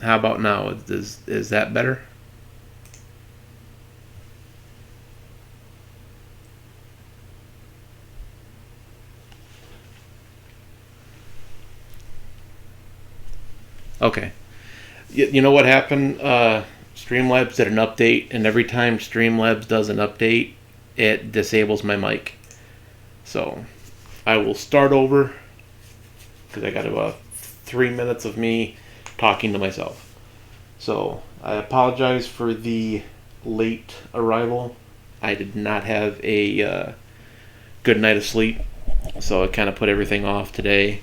How about now? Is that better? Okay. You know what happened? Streamlabs did an update, and every time Streamlabs does an update, it disables my mic. So I will start over because I got about 3 minutes of me talking to myself. So I apologize for the late arrival. I did not have a good night of sleep, so I kind of put everything off today.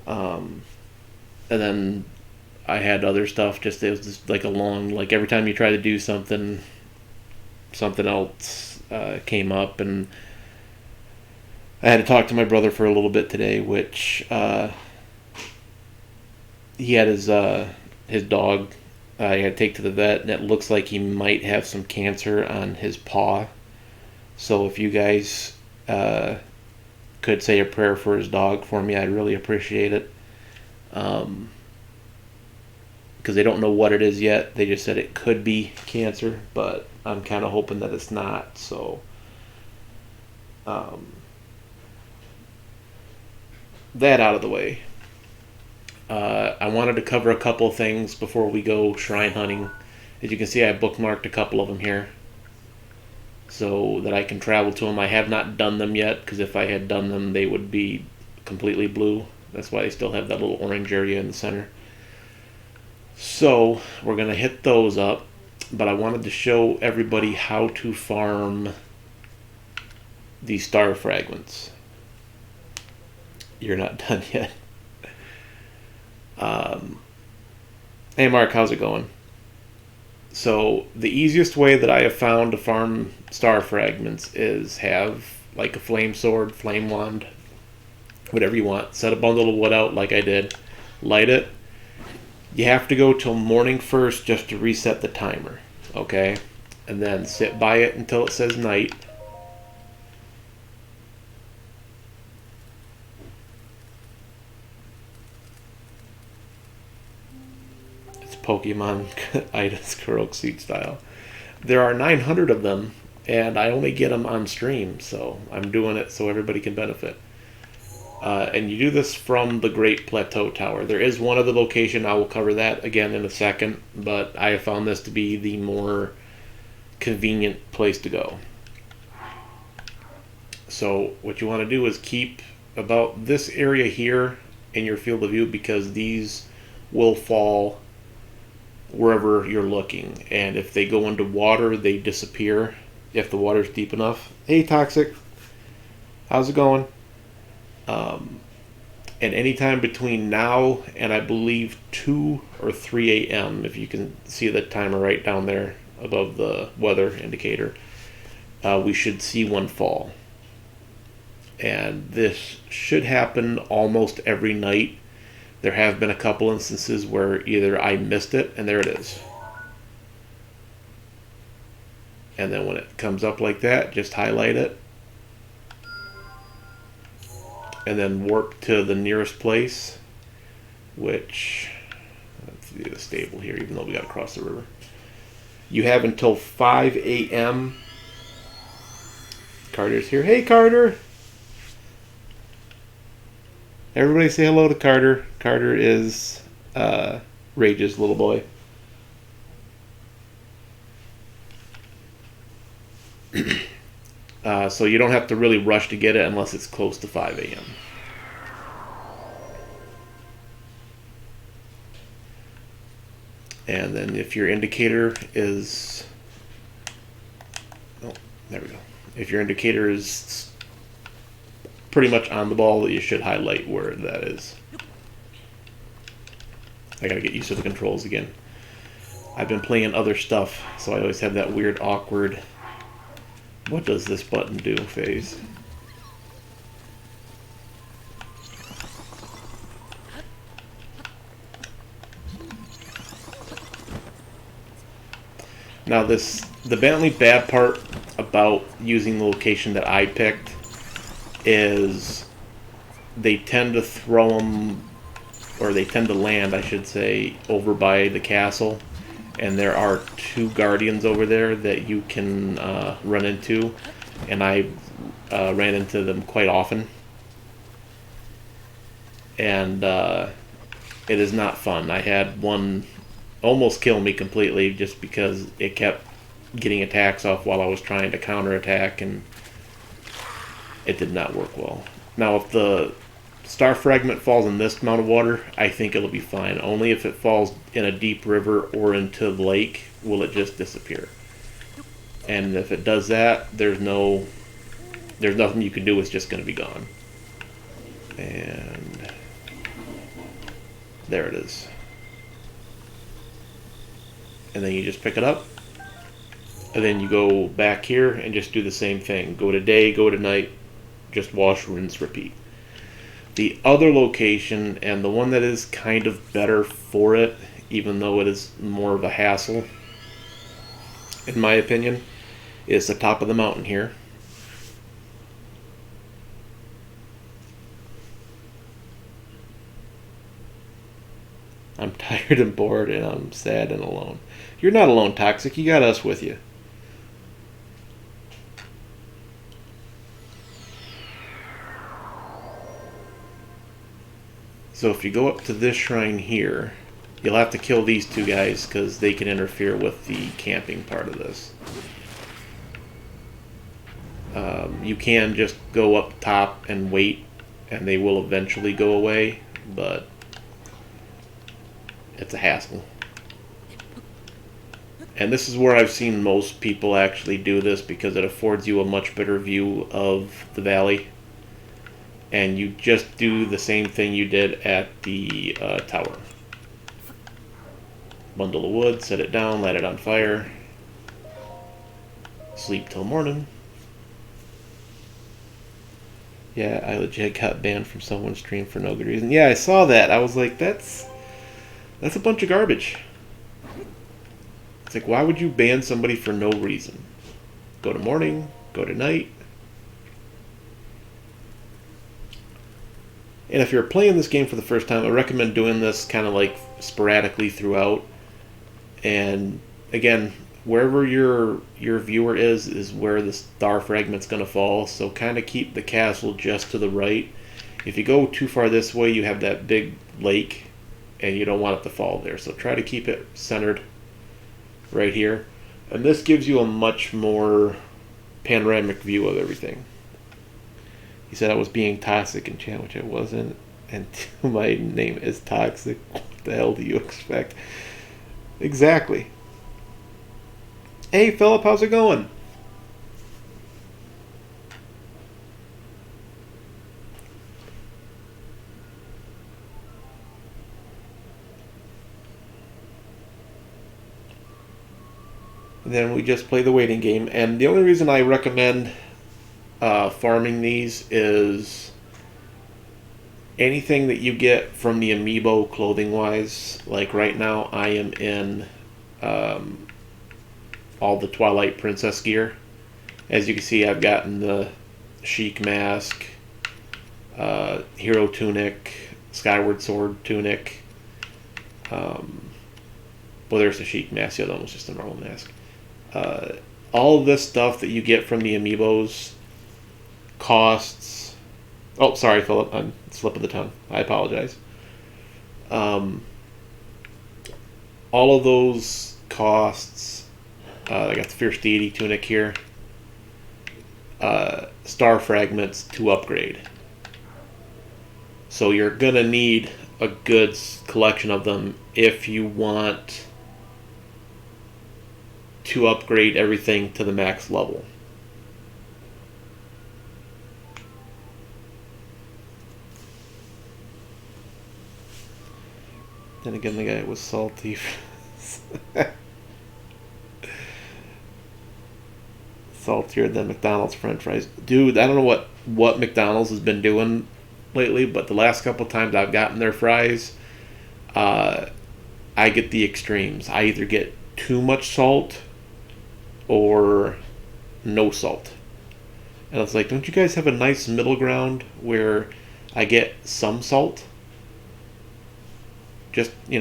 Um, and then I had other stuff. Just it was just like a long, like every time you try to do something, something else came up, and I had to talk to my brother for a little bit today, which he had his dog. He had to take to the vet, and it looks like he might have some cancer on his paw. So if you guys could say a prayer for his dog for me, I'd really appreciate it. Because they don't know what it is yet. They just said it could be cancer, but I'm kind of hoping that it's not. So um, that out of the way. I wanted to cover a couple of things before we go shrine hunting. As you can see, I bookmarked a couple of them here so that I can travel to them. I have not done them yet because if I had done them, they would be completely blue. That's why I still have that little orange area in the center. So we're going to hit those up, but I wanted to show everybody how to farm these star fragments. You're not done yet. Hey Mark, how's it going? So the easiest way that I have found to farm star fragments is have like a flame sword, flame wand, whatever you want. Set a bundle of wood out like I did. Light it. You have to go till morning first just to reset the timer, okay? And then sit by it until it says night. It's Pokemon Ida's Korok seed style. There are 900 of them, and I only get them on stream, so I'm doing it so everybody can benefit. And you do this from the Great Plateau Tower. There is one other location. I will cover that again in a second, but I have found this to be the more convenient place to go. So what you want to do is keep about this area here in your field of view because these will fall wherever you're looking. And if they go into water, they disappear if the water's deep enough. Hey, Toxic. How's it going? And anytime between now and I believe 2 or 3 a.m., if you can see the timer right down there above the weather indicator, we should see one fall. And this should happen almost every night. There have been a couple instances where either I missed it, and there it is. And then when it comes up like that, just highlight it and then warp to the nearest place, which, let's see the stable here, even though we got to cross the river. You have until 5 a.m. Carter's here. Hey, Carter! Everybody say hello to Carter. Carter is rages little boy. So you don't have to really rush to get it unless it's close to 5 a.m. And then if your indicator is... Oh, there we go. If your indicator is pretty much on the ball, you should highlight where that is. I gotta get used to the controls again. I've been playing other stuff, so I always have that weird, awkward, what does this button do phase. Now the only bad part about using the location that I picked is they tend to throw them, or they tend to land, I should say, over by the castle. And there are 2 guardians over there that you can run into, and I ran into them quite often. And it is not fun. I had one almost kill me completely just because it kept getting attacks off while I was trying to counterattack, and it did not work well. Now, if the star fragment falls in this amount of water, I think it'll be fine. Only if it falls in a deep river or into the lake will it just disappear. And if it does that, there's nothing you can do. It's just going to be gone. And there it is. And then you just pick it up, and then you go back here and just do the same thing. Go to day, go to night, just wash, rinse, repeat. The other location, and the one that is kind of better for it, even though it is more of a hassle, in my opinion, is the top of the mountain here. I'm tired and bored, and I'm sad and alone. You're not alone, Toxic. You got us with you. So if you go up to this shrine here, you'll have to kill these 2 guys because they can interfere with the camping part of this. You can just go up top and wait, and they will eventually go away, but it's a hassle. And this is where I've seen most people actually do this because it affords you a much better view of the valley. And you just do the same thing you did at the tower. Bundle of wood, set it down, light it on fire. Sleep till morning. Yeah, I legit got banned from someone's stream for no good reason. Yeah, I saw that. I was like, that's a bunch of garbage. It's like, why would you ban somebody for no reason? Go to morning, go to night. And if you're playing this game for the first time, I recommend doing this kind of like sporadically throughout. And again, wherever your viewer is where the star fragment's going to fall. So kind of keep the castle just to the right. If you go too far this way, you have that big lake, and you don't want it to fall there. So try to keep it centered right here. And this gives you a much more panoramic view of everything. He said I was being toxic in chat, which I wasn't. And my name is Toxic. What the hell do you expect? Exactly. Hey, Philip, how's it going? Then we just play the waiting game. And the only reason I recommend farming these is anything that you get from the amiibo clothing wise. Like right now I am in all the Twilight Princess gear. As you can see, I've gotten the Sheik mask, Hero tunic, Skyward Sword tunic. Well, there's the Sheik mask, the other one was just a normal mask. All of this stuff that you get from the amiibos costs... Oh, sorry, Philip. I'm slip of the tongue. I apologize. All all of those costs, I got the Fierce Deity Tunic here, Star Fragments to upgrade. So you're going to need a good collection of them if you want to upgrade everything to the max level. Then again, the guy was salty. Saltier than McDonald's French fries. Dude, I don't know what McDonald's has been doing lately, but the last couple times I've gotten their fries, I get the extremes. I either get too much salt or no salt. And it's like, don't you guys have a nice middle ground where I get some salt? Just, I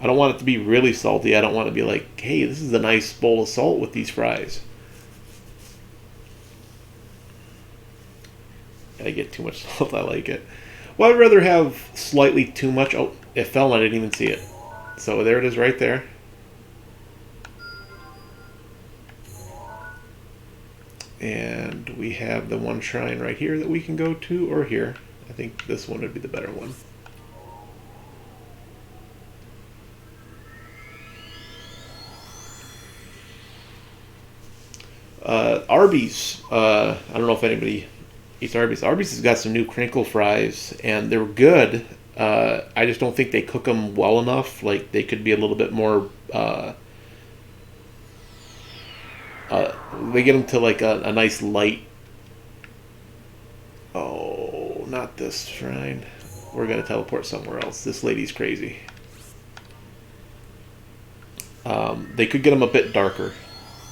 don't want it to be really salty. I don't want to be like, hey, this is a nice bowl of salt with these fries. I get too much salt. I like it. Well, I'd rather have slightly too much. Oh, it fell and I didn't even see it. So there it is right there. And we have the one shrine right here that we can go to, or here. I think this one would be the better one. Arby's. I don't know if anybody eats Arby's. Arby's has got some new crinkle fries, and they're good. I just don't think they cook them well enough. Like, they could be a little bit more... they get them to like a nice light... Oh, not this shrine. We're going to teleport somewhere else. This lady's crazy. They could get them a bit darker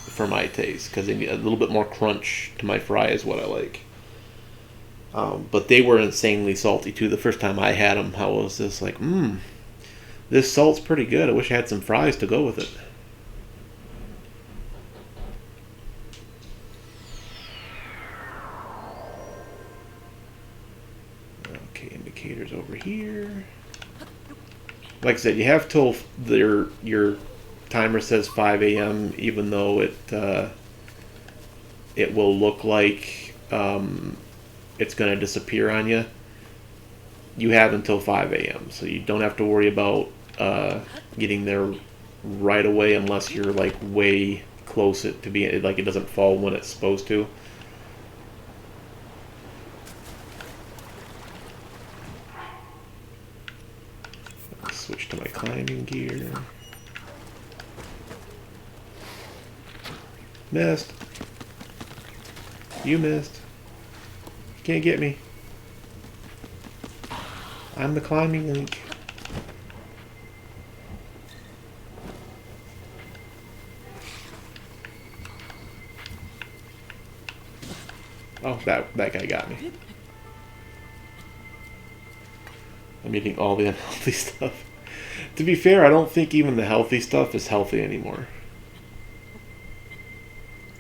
for my taste, because they need a little bit more crunch to my fry is what I like. But they were insanely salty too. The first time I had them, I was just like, this salt's pretty good. I wish I had some fries to go with it. Okay, indicators over here. Like I said, you have till your timer says 5 a.m. even though it will look like it's going to disappear on you. You have until 5 a.m. so you don't have to worry about getting there right away unless you're like way close it to be like it doesn't fall when it's supposed to. Switch to my climbing gear. Missed. You missed. You can't get me. I'm the climbing link. Oh, that guy got me. I'm eating all the unhealthy stuff. To be fair, I don't think even the healthy stuff is healthy anymore.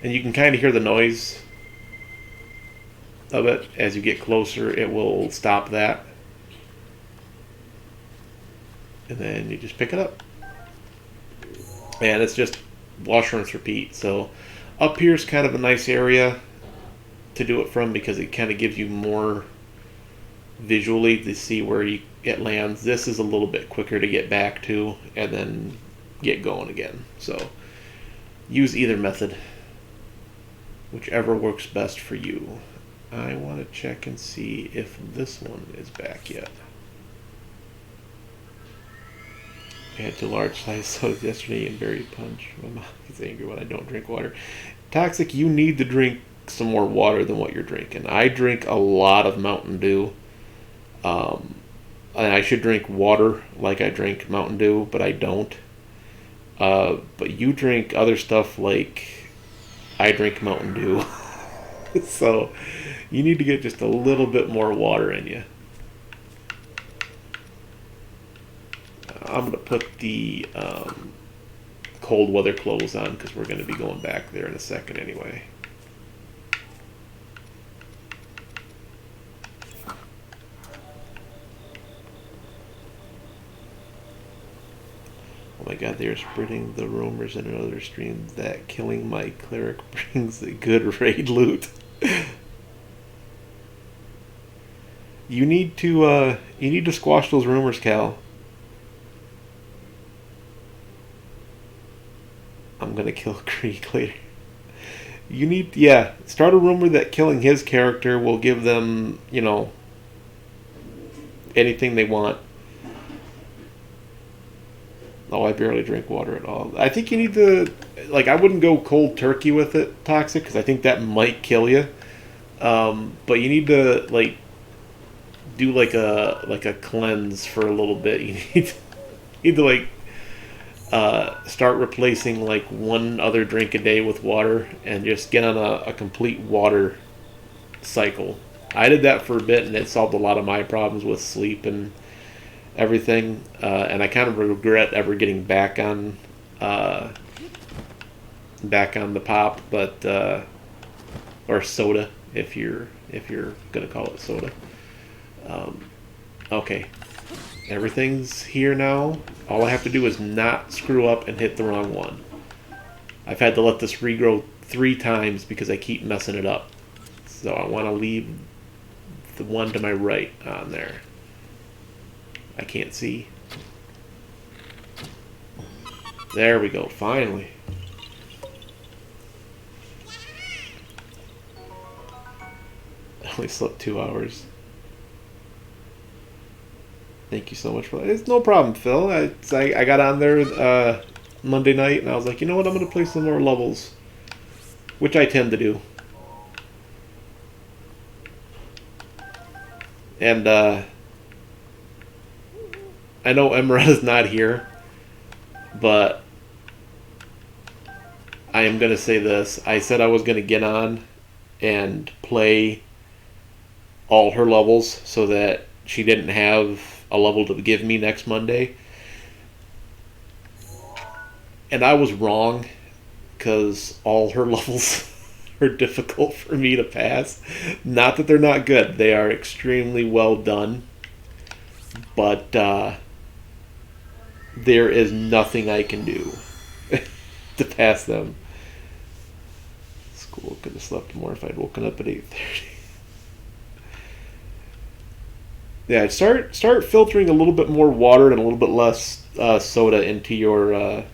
And you can kind of hear the noise of it. As you get closer, it will stop that. And then you just pick it up. And it's just wash, rinse, repeat. So up here is kind of a nice area to do it from because it kind of gives you more visually to see where it lands. This is a little bit quicker to get back to and then get going again. So use either method. Whichever works best for you. I want to check and see if this one is back yet. I had 2 large size sodas yesterday and berry punch. My mom gets angry when I don't drink water. Toxic, you need to drink some more water than what you're drinking. I drink a lot of Mountain Dew. And I should drink water like I drink Mountain Dew, but I don't. But you drink other stuff like I drink Mountain Dew. So you need to get just a little bit more water in you. I'm going to put the cold weather clothes on because we're going to be going back there in a second anyway. Oh my god, they are spreading the rumors in another stream that killing my cleric brings a good raid loot. You need to squash those rumors, Cal. I'm gonna kill Greek later. You need, yeah, start a rumor that killing his character will give them, you know, anything they want. Oh, I barely drink water at all. I think you need to, like, I wouldn't go cold turkey with it, Toxic, because I think that might kill you. But you need to, like, do like a cleanse for a little bit. You need to like start replacing like one other drink a day with water and just get on a complete water cycle. I did that for a bit and it solved a lot of my problems with sleep and everything. And I kind of regret ever getting back on the pop, but or soda if you're gonna call it soda. Okay, everything's here now. All I have to do is not screw up and hit the wrong one. I've had to let this regrow 3 times because I keep messing it up. So I want to leave the one to my right on there. I can't see. There we go, finally. I only slept 2 hours. Thank you so much for that. It's no problem, Phil. I got on there Monday night and I was like, you know what, I'm going to play some more levels. Which I tend to do. And I know Emerald's not here, but I am going to say this. I said I was going to get on and play all her levels so that she didn't have a level to give me next Monday. And I was wrong, because all her levels are difficult for me to pass. Not that they're not good. They are extremely well done. But there is nothing I can do to pass them. School could have slept more if I'd woken up at 8:30. Yeah, start filtering a little bit more water and a little bit less soda into your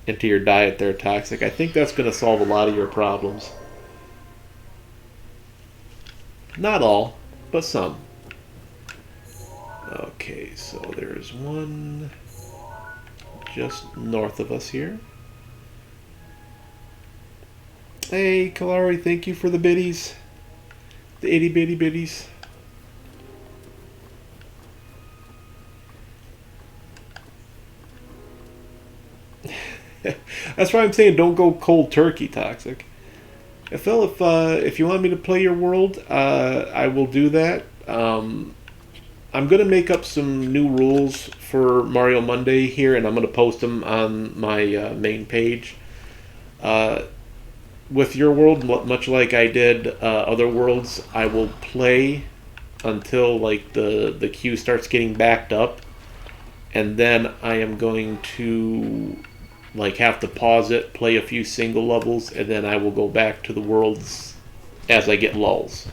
diet there, Toxic. I think that's going to solve a lot of your problems. Not all, but some. Okay, so there's one just north of us here. Hey, Kalari, thank you for the biddies. The itty bitty biddies. That's why I'm saying don't go cold turkey, Toxic. Phil, if you want me to play your world, I will do that. I'm gonna make up some new rules for Mario Monday here, and I'm gonna post them on my main page. With your world, much like I did other worlds, I will play until like the queue starts getting backed up, and then I am going to like have to pause it, play a few single levels, and then I will go back to the worlds as I get lulls.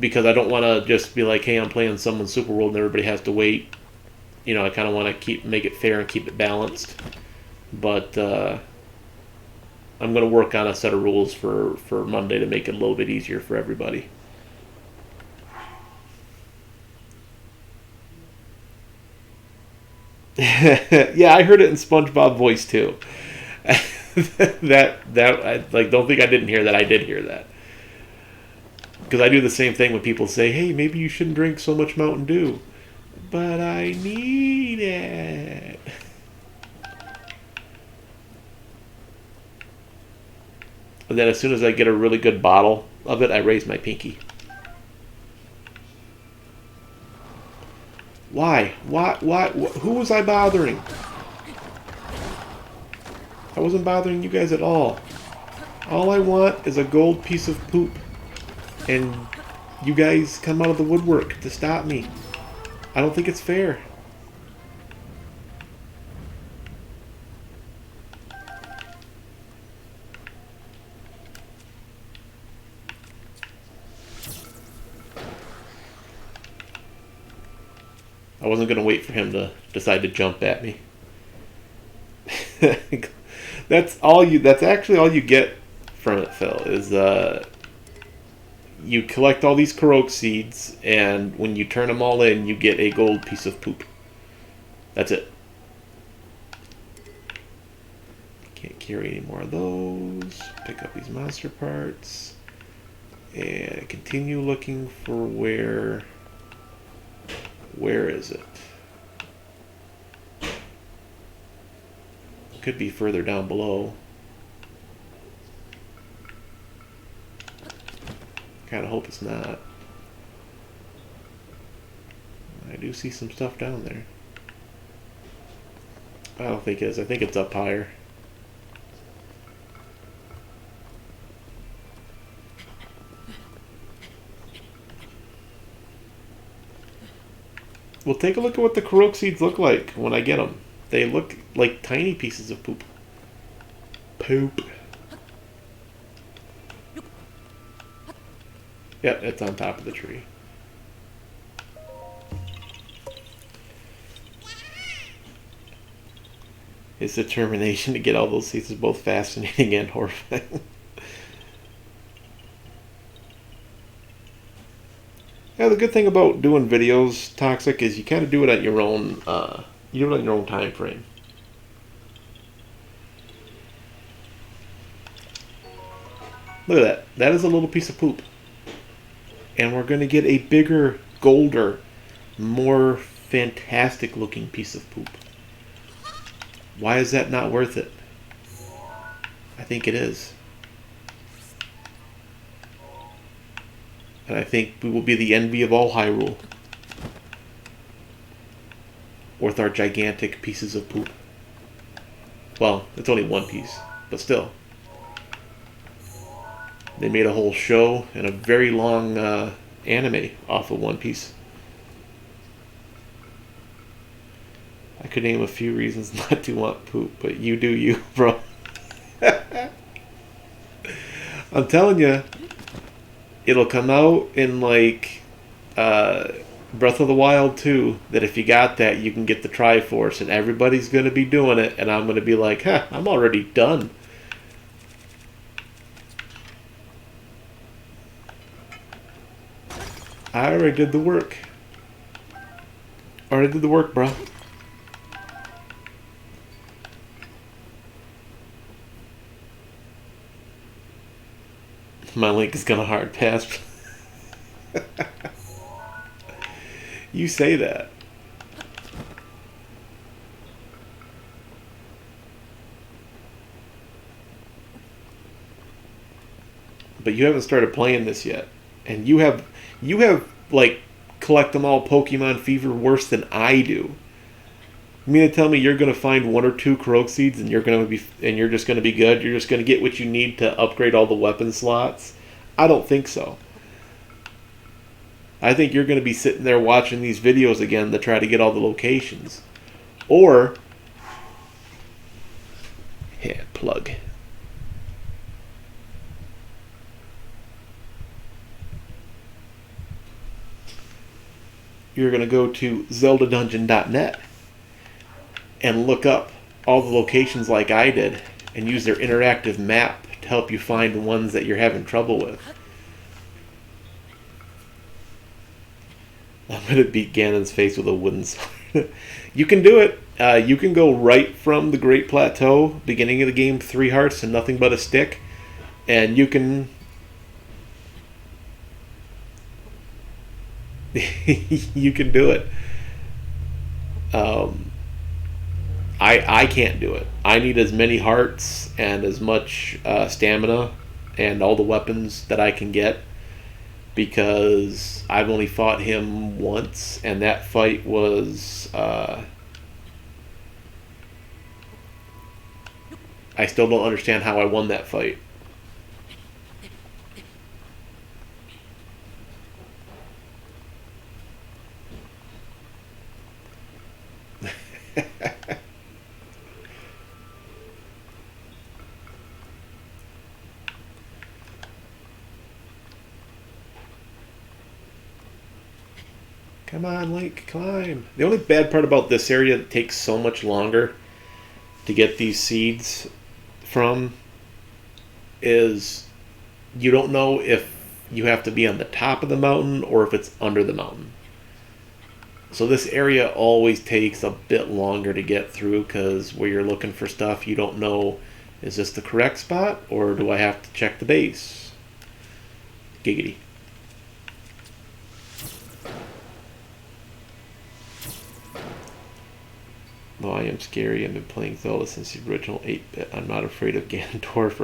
Because I don't want to just be like, hey, I'm playing someone's Super World and everybody has to wait. You know, I kind of want to make it fair and keep it balanced. But I'm going to work on a set of rules for Monday to make it a little bit easier for everybody. Yeah, I heard it in SpongeBob voice too. I like don't think I didn't hear that. I did hear that. Because I do the same thing when people say, hey, maybe you shouldn't drink so much Mountain Dew. But I need it. And then as soon as I get a really good bottle of it, I raise my pinky. Why? Why? Who was I bothering? I wasn't bothering you guys at all. All I want is a gold piece of poop. And you guys come out of the woodwork to stop me. I don't think it's fair. I wasn't going to wait for him to decide to jump at me. That's actually all you get from it, Phil, is you collect all these Korok seeds, and when you turn them all in, you get a gold piece of poop. That's it. Can't carry any more of those. Pick up these monster parts. And continue looking for where is it? Could be further down below. Kind of hope it's not. I do see some stuff down there. I don't think it is. I think it's up higher. Well, take a look at what the Korok seeds look like when I get them. They look like tiny pieces of poop. Poop. Yep, it's on top of the tree. His determination to get all those seeds is both fascinating and horrifying. Yeah, the good thing about doing videos, Toxic, is you kind of do it at your own. You do it on your own time frame. Look at that. That is a little piece of poop. And we're going to get a bigger, golder, more fantastic looking piece of poop. Why is that not worth it? I think it is. And I think we will be the envy of all Hyrule. With our gigantic pieces of poop. Well, it's only one piece, but still. They made a whole show and a very long anime off of one piece. I could name a few reasons not to want poop, but you do you, bro. I'm telling you, it'll come out in like Breath of the Wild 2, that if you got that, you can get the Triforce, and everybody's going to be doing it, and I'm going to be like, I'm already done. I already did the work. Already did the work, bro. My Link is gonna hard pass. You say that. But you haven't started playing this yet. And you have like collect them all Pokemon fever worse than I do. You mean to tell me you're gonna find one or two Korok seeds and you're just gonna be good? You're just gonna get what you need to upgrade all the weapon slots? I don't think so. I think you're gonna be sitting there watching these videos again to try to get all the locations. Or plug. You're going to go to zeldadungeon.net and look up all the locations like I did and use their interactive map to help you find the ones that you're having trouble with. I'm going to beat Ganon's face with a wooden sword. You can do it. You can go right from the Great Plateau, beginning of the game, 3 hearts and nothing but a stick, and you can... you can do it. I can't do it. I need as many hearts and as much stamina and all the weapons that I can get, because I've only fought him once, and that fight was I still don't understand how I won that fight. Come Come on, Link, climb. The only bad part about this area that takes so much longer to get these seeds from is you don't know if you have to be on the top of the mountain or if it's under the mountain. So this area always takes a bit longer to get through because where you're looking for stuff, you don't know, is this the correct spot or do I have to check the base? Giggity. Though I am scary, I've been playing Zelda since the original 8-bit. I'm not afraid of Ganondorf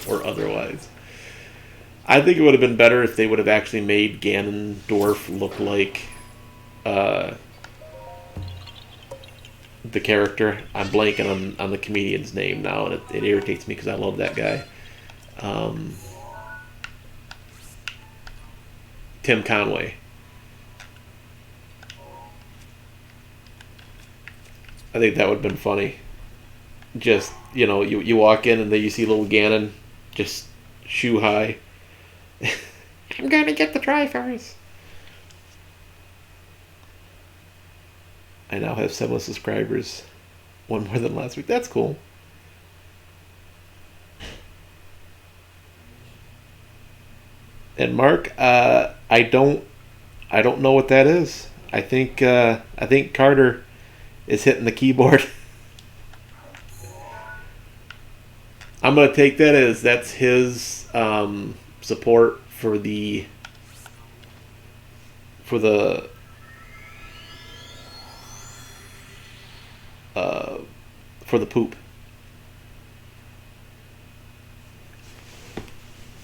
or otherwise. I think it would have been better if they would have actually made Ganondorf look like the character. I'm blanking on the comedian's name now, and it irritates me because I love that guy. Tim Conway. I think that would have been funny. Just, you walk in and then you see little Ganon just shoe high. I'm gonna get the Triforce. I now have 7 subscribers. One more than last week. That's cool. And Mark, I don't know what that is. I think Carter is hitting the keyboard. I'm gonna take that as that's his support for the poop.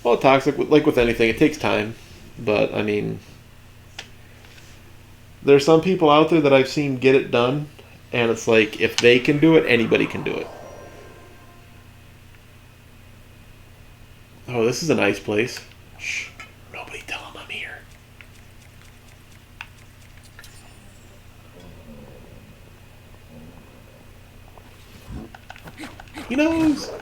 Well, toxic, like with anything, it takes time. But I mean, there's some people out there that I've seen get it done, and it's like if they can do it, anybody can do it. Oh, this is a nice place. Shh. Nobody tell them I'm here. He knows.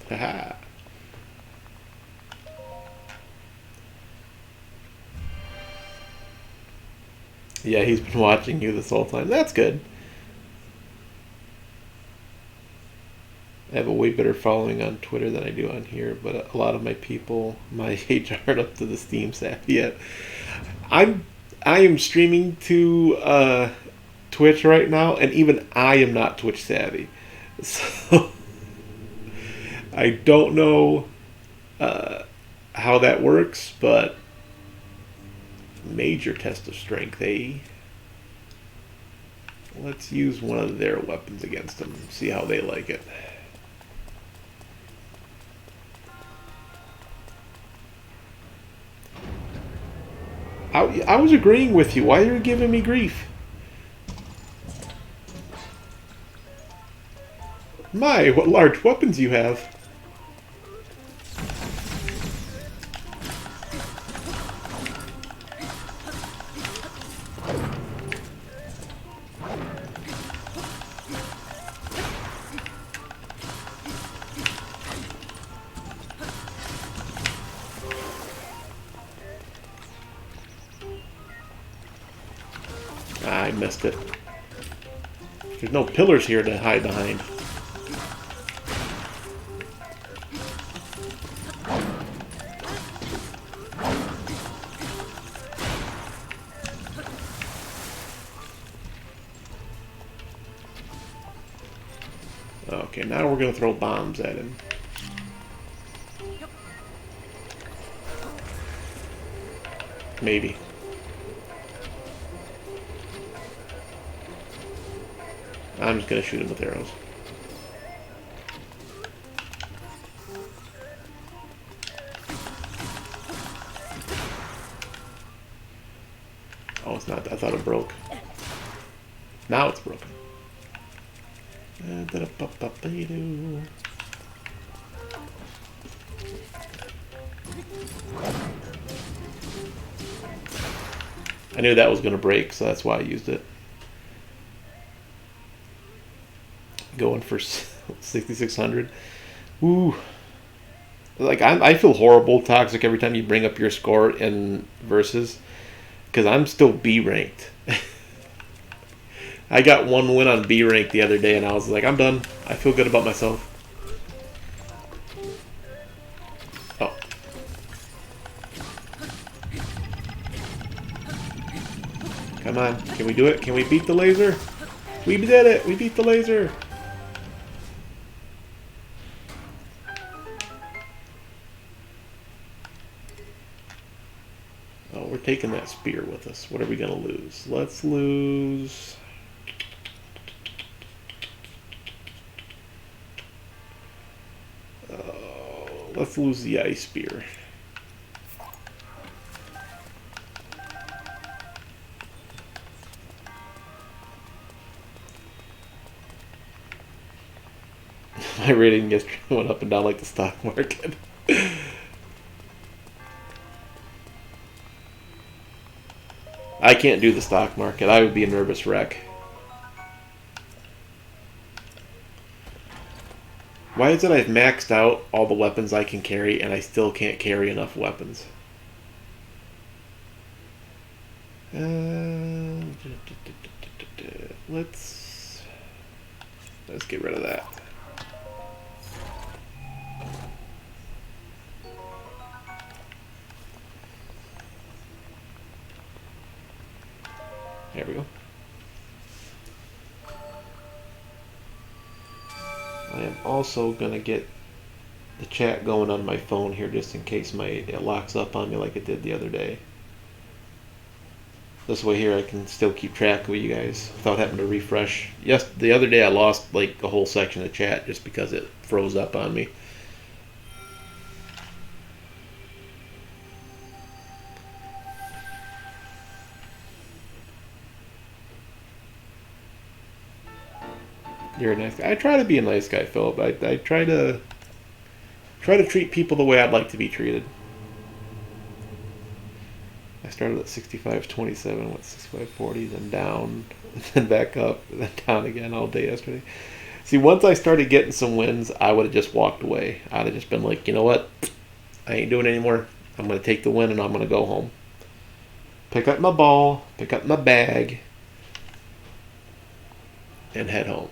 Haha. Yeah, he's been watching you this whole time. That's good. I have a way better following on Twitter than I do on here, but a lot of my people my age aren't up to the Steam savvy yet. I am streaming to Twitch right now, and even I am not Twitch savvy. So I don't know how that works, but major test of strength, eh? Let's use one of their weapons against them, see how they like it. I was agreeing with you. Why are you giving me grief? My, what large weapons you have. I missed it. There's no pillars here to hide behind. Okay, now we're gonna throw bombs at him. Maybe. I'm just gonna shoot him with arrows. Oh, it's not. I thought it broke. Now it's broken. I knew that was going to break, so that's why I used it. Going for 6,600. Ooh. Like, I feel horrible, Toxic, every time you bring up your score in Versus, because I'm still B ranked. I got one win on B rank the other day, and I was like, I'm done. I feel good about myself. Oh. Come on. Can we do it? Can we beat the laser? We did it! We beat the laser! Oh, we're taking that spear with us. What are we going to lose? Let's lose... let's lose the ice spear. My rating yesterday went up and down like the stock market. I can't do the stock market. I would be a nervous wreck. Why is it I've maxed out all the weapons I can carry and I still can't carry enough weapons? Let's get rid of that. There we go. I am also gonna get the chat going on my phone here just in case it locks up on me like it did the other day. This way here I can still keep track of you guys without having to refresh. Yes, the other day I lost like a whole section of chat just because it froze up on me. You're a nice guy. I try to be a nice guy, Philip. I try to treat people the way I'd like to be treated. I started at 65.27, went 65.40, then down, then back up, then down again all day yesterday. See, once I started getting some wins, I would have just walked away. I'd have just been like, you know what? I ain't doing it anymore. I'm going to take the win and I'm going to go home. Pick up my ball, pick up my bag, and head home.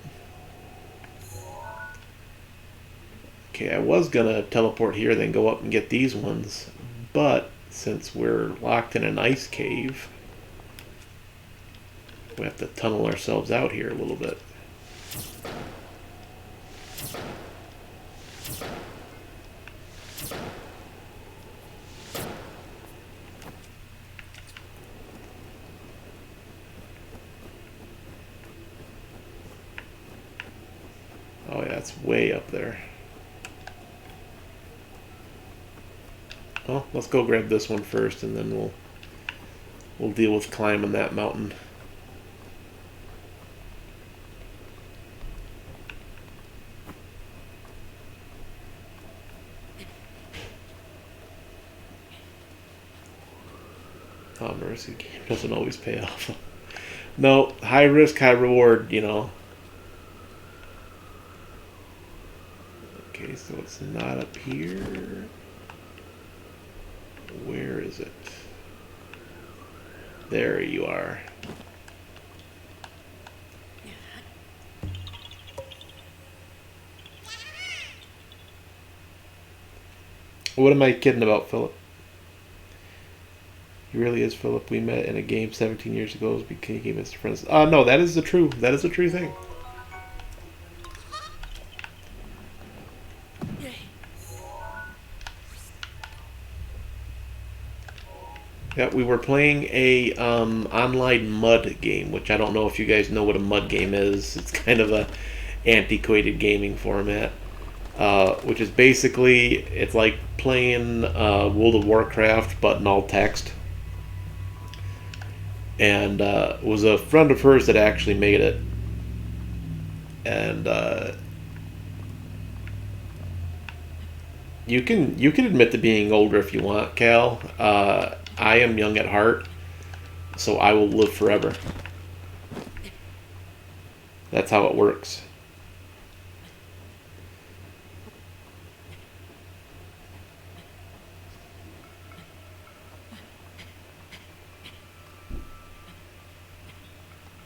Okay, I was going to teleport here, then go up and get these ones, but since we're locked in an ice cave, we have to tunnel ourselves out here a little bit. Oh yeah, it's way up there. Well, let's go grab this one first, and then we'll deal with climbing that mountain. Oh, mercy, game doesn't always pay off. No, high risk, high reward, you know. Okay, so it's not up here. Where is it? There you are. What am I kidding about, Philip? He really is, Philip. We met in a game 17 years ago. We became best friends. No, that is the true thing. Yeah, we were playing a online mud game, which I don't know if you guys know what a mud game is. It's kind of a antiquated gaming format, which is basically, it's like playing World of Warcraft, but in all text. And it was a friend of hers that actually made it. And you can admit to being older if you want, Cal. I am young at heart, so I will live forever. That's how it works.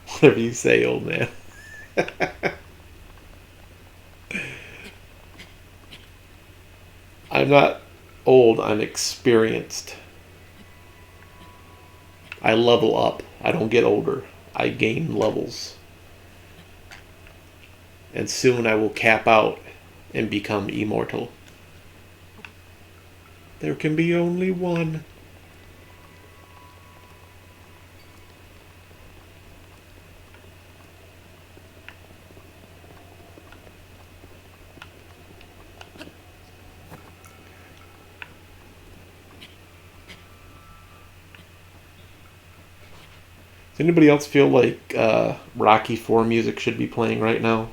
Whatever you say, old man. I'm not old, I'm experienced. I level up. I don't get older. I gain levels. And soon I will cap out and become immortal. There can be only one. Does anybody else feel like Rocky 4 music should be playing right now?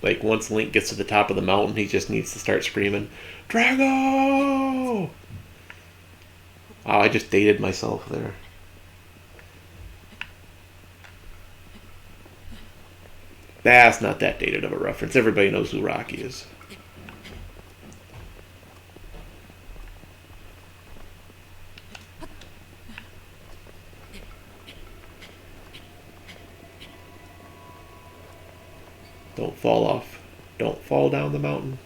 Like once Link gets to the top of the mountain, he just needs to start screaming, Drago! Oh, I just dated myself there. That's not that dated of a reference. Everybody knows who Rocky is. Don't fall off. Don't fall down the mountain.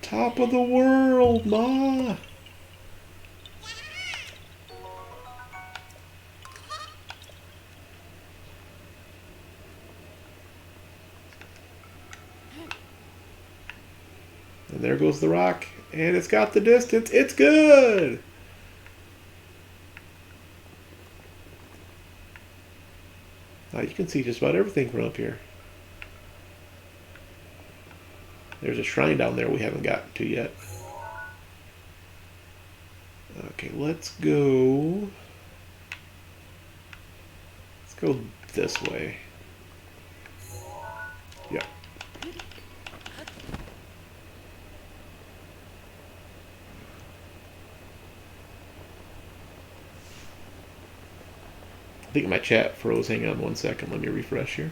Top of the world, Ma! And there goes the rock. And it's got the distance. It's good! Now you can see just about everything from up here. There's a shrine down there we haven't gotten to yet. Okay, let's go... Let's go this way. Yeah. I think my chat froze. Hang on one second. Let me refresh here.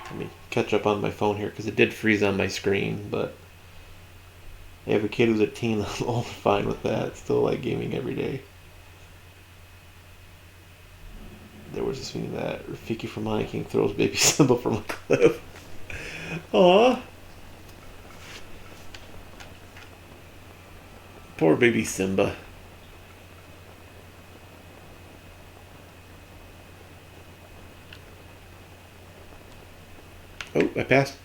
Let me catch up on my phone here because it did freeze on my screen, but I have a kid who's a teen. I'm all fine with that. Still like gaming every day. There was this meaning that Rafiki from Lion King throws baby Simba from a cliff. Aww. Poor baby Simba. Oh, I passed.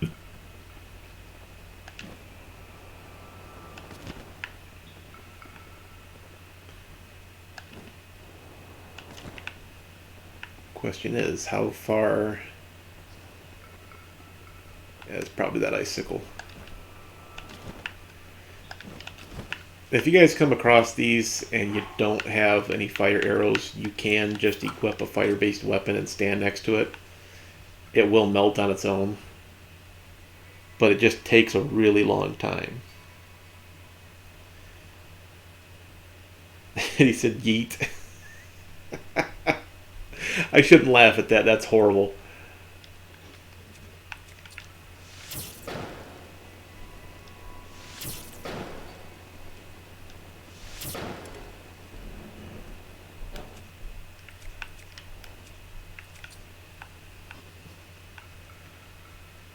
Question is, how far... Yeah, it's probably that icicle. If you guys come across these and you don't have any fire arrows, you can just equip a fire-based weapon and stand next to it. It will melt on its own. But it just takes a really long time. And he said, yeet. I shouldn't laugh at that. That's horrible.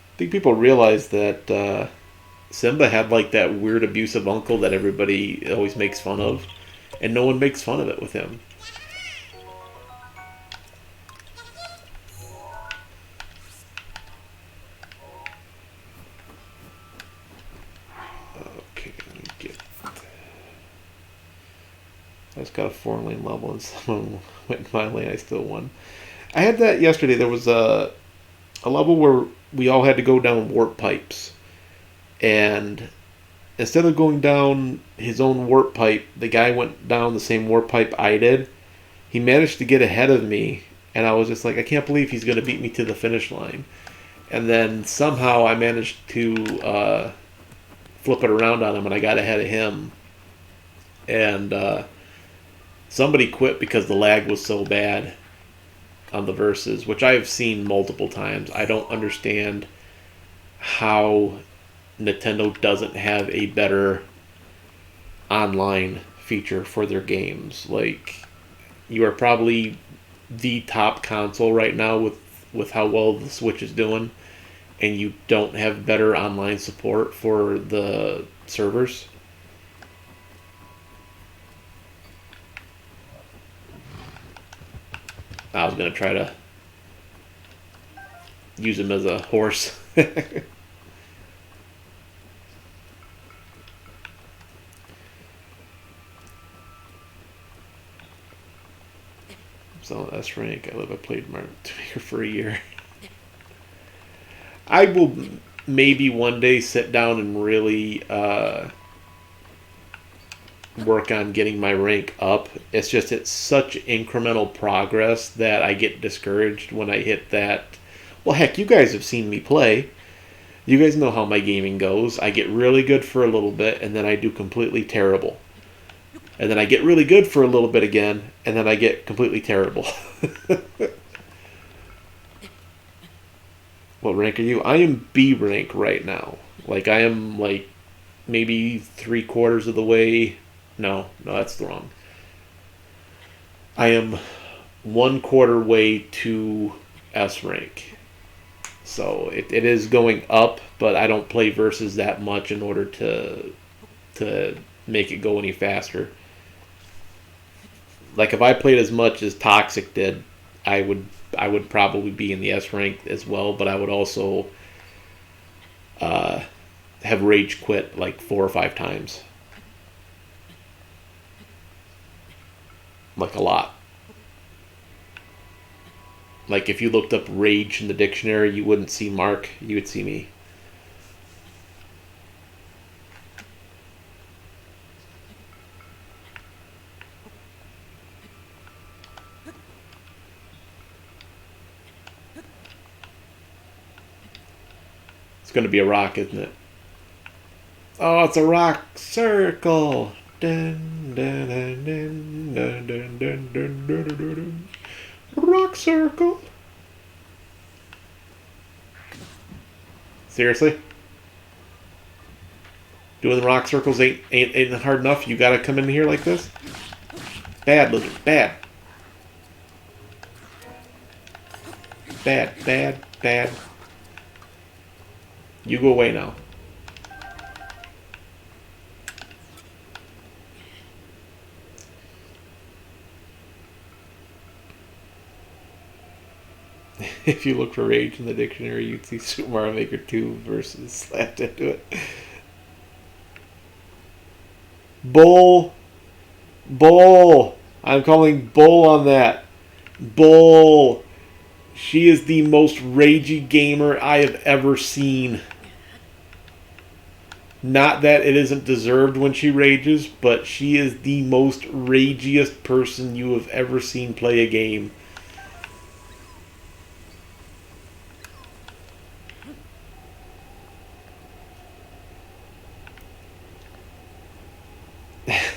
I think people realize that Simba had like that weird abusive uncle that everybody always makes fun of, and no one makes fun of it with him. Okay, let me get... I just got a 4-lane level and someone went in my lane. I still won. I had that yesterday. There was a level where we all had to go down warp pipes, and instead of going down his own warp pipe, the guy went down the same warp pipe I did. he managed to get ahead of me, and I was just like, I can't believe he's going to beat me to the finish line. And then somehow I managed to flip it around on him, and I got ahead of him. And somebody quit because the lag was so bad on the verses, which I've seen multiple times. I don't understand how Nintendo doesn't have a better online feature for their games. Like, you are probably the top console right now with how well the Switch is doing, and you don't have better online support for the servers. I was going to try to use him as a horse. So S rank. I played Mario for a year. I will maybe one day sit down and really work on getting my rank up. It's just it's such incremental progress that I get discouraged when I hit that. Well, heck, you guys have seen me play. You guys know how my gaming goes. I get really good for a little bit, and then I do completely terrible. And then I get really good for a little bit again, and then I get completely terrible. What rank are you? I am B rank right now. Like, I am, like, maybe 3/4 of the way. No, that's wrong. I am 1/4 way to S rank. So it is going up, but I don't play versus that much in order to make it go any faster. Like, if I played as much as Toxic did, I would probably be in the S rank as well, but I would also have rage quit like 4 or 5 times. Like, a lot. Like, if you looked up rage in the dictionary, you wouldn't see Mark, you would see me. It's going to be a rock, isn't it? Oh, it's a rock circle. Dun, dun, dun, dun, dun, dun, dun, dun, dun, dun, dun. Rock circle. Seriously? Doing the rock circles ain't hard enough? You gotta come in here like this? Bad, lizard. Bad. Bad, bad, bad. You go away now. If you look for rage in the dictionary, you'd see Super Mario Maker 2 versus slapped into it. Bull. Bull. I'm calling bull on that. Bull. She is the most ragey gamer I have ever seen. Not that it isn't deserved when she rages, but she is the most ragiest person you have ever seen play a game.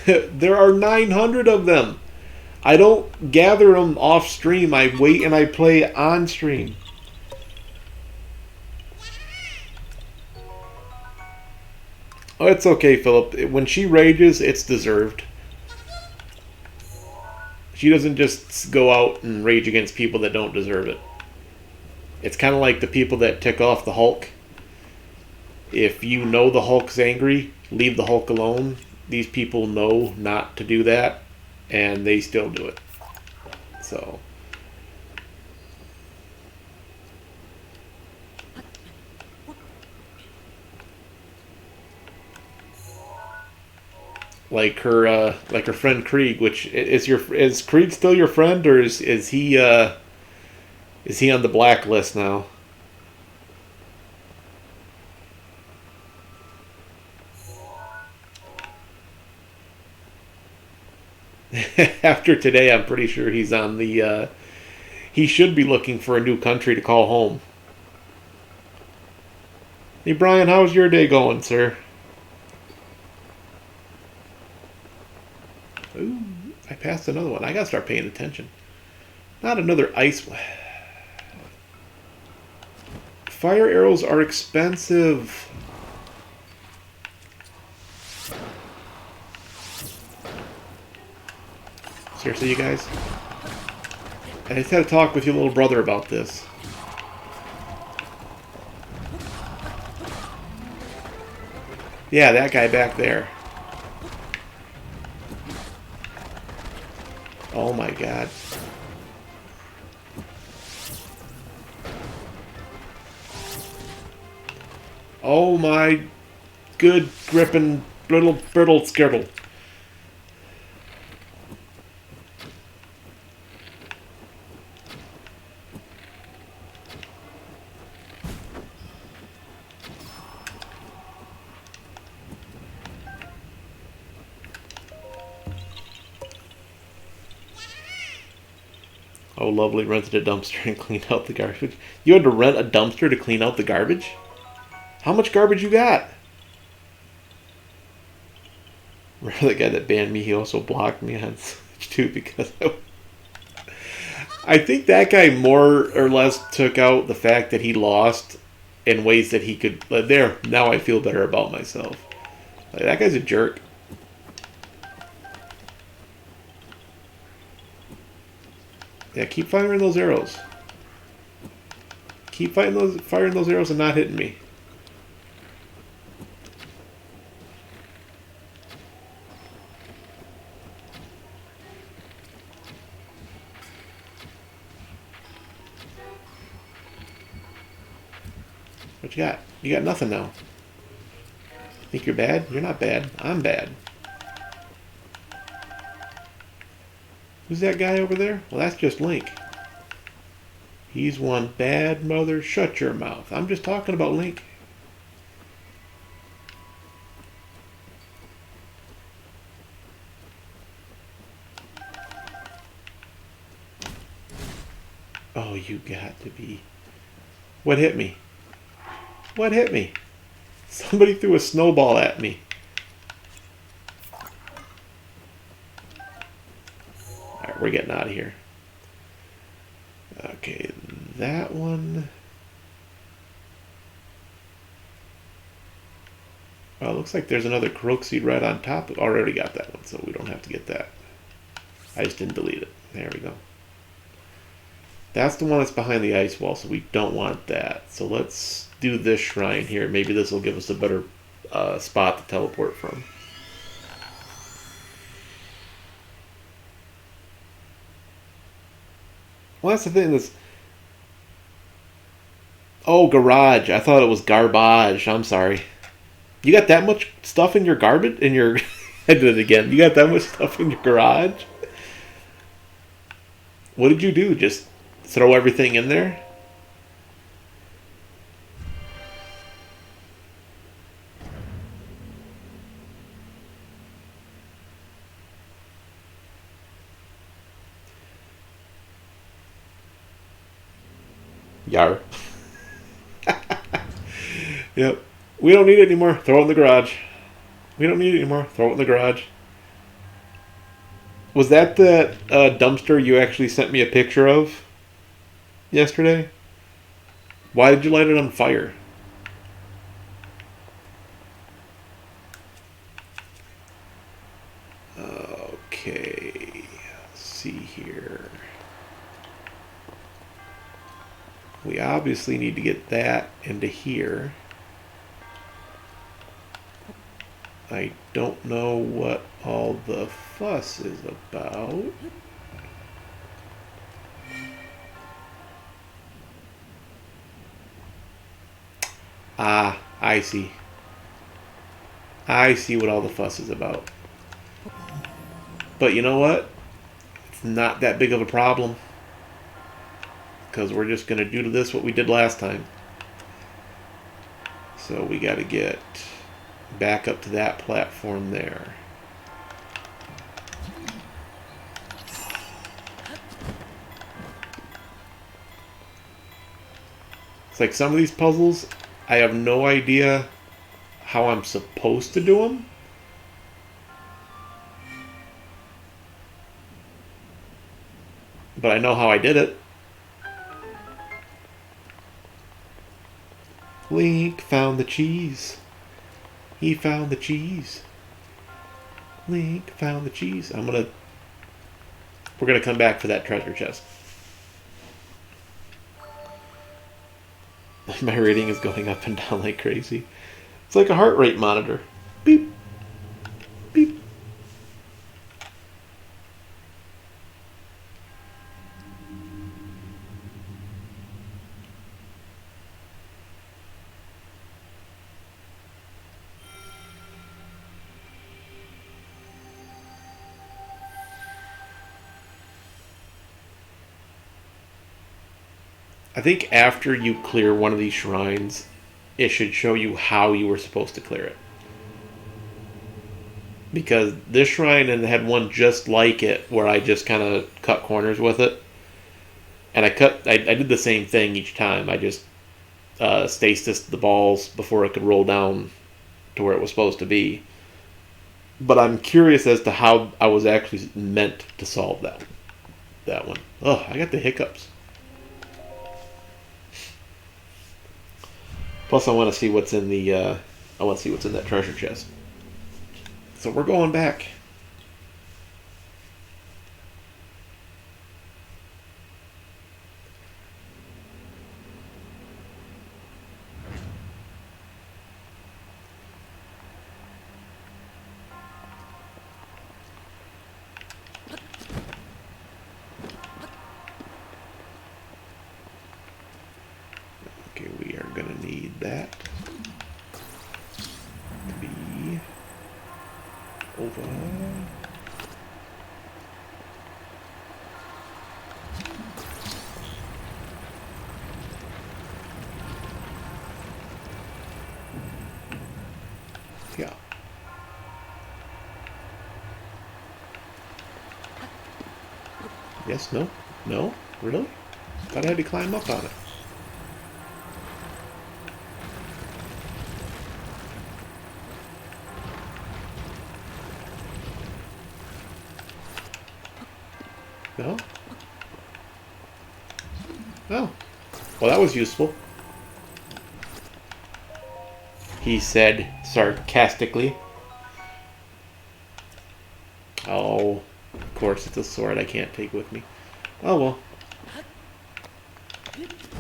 There are 900 of them. I don't gather them off stream. I wait and I play on stream. Oh, it's okay, Philip. When she rages, it's deserved. She doesn't just go out and rage against people that don't deserve it. It's kind of like the people that tick off the Hulk. If you know the Hulk's angry, leave the Hulk alone. These people know not to do that, and they still do it. So, like her friend Krieg, which is Krieg still your friend, or is he on the blacklist now? After today, I'm pretty sure he's on the. He should be looking for a new country to call home. Hey Brian, how's your day going, sir? Ooh, I passed another one. I gotta start paying attention. Not another ice. Fire arrows are expensive. Seriously, you guys? I just had to talk with your little brother about this. Yeah, that guy back there. Oh my god. Oh my good gripping brittle skittle. Oh, lovely, rented a dumpster and cleaned out the garbage. You had to rent a dumpster to clean out the garbage? How much garbage you got? Remember the guy that banned me? He also blocked me on Switch too because I think that guy more or less took out the fact that he lost in ways that he could. There, now I feel better about myself. Like, that guy's a jerk. Yeah, keep firing those arrows. Keep firing those arrows and not hitting me. What you got? You got nothing now. Think you're bad? You're not bad. I'm bad. Who's that guy over there? Well, that's just Link. He's one bad mother. Shut your mouth. I'm just talking about Link. Oh, you got to be. What hit me? What hit me? Somebody threw a snowball at me. Alright, we're getting out of here. Okay, that one. Oh, it looks like there's another Korok seed right on top. Already got that one, so we don't have to get that. I just didn't delete it. There we go. That's the one that's behind the ice wall, so we don't want that. So let's do this shrine here. Maybe this will give us a better spot to teleport from. Well, that's the thing. Oh, garage. I thought it was garbage. I'm sorry. You got that much stuff in your garbage? In your... I did it again. You got that much stuff in your garage? What did you do? Just throw everything in there? Yar. Yep. We don't need it anymore. Throw it in the garage. We don't need it anymore. Throw it in the garage. Was that the dumpster you actually sent me a picture of yesterday? Why did you light it on fire? Okay. Let's see here. We obviously need to get that into here. I don't know what all the fuss is about. Ah, I see. I see what all the fuss is about. But you know what? It's not that big of a problem. Because we're just going to do to this what we did last time. So we got to get back up to that platform there. It's like some of these puzzles, I have no idea how I'm supposed to do them. But I know how I did it. Link found the cheese. He found the cheese. Link found the cheese. We're gonna come back for that treasure chest. My rating is going up and down like crazy. It's like a heart rate monitor. Beep. Beep. I think after you clear one of these shrines, it should show you how you were supposed to clear it. Because this shrine had one just like it where I just kind of cut corners with it. And I did the same thing each time. I just stasis the balls before it could roll down to where it was supposed to be. But I'm curious as to how I was actually meant to solve that one. Oh, I got the hiccups. Plus, I want to see what's in that treasure chest. So we're going back. Okay, we are going to need that to be over. Yeah. Yes, no? No? Really? Thought I had to climb up on it. No? Oh. Well, that was useful. He said sarcastically. Oh, of course it's a sword I can't take with me. Oh well.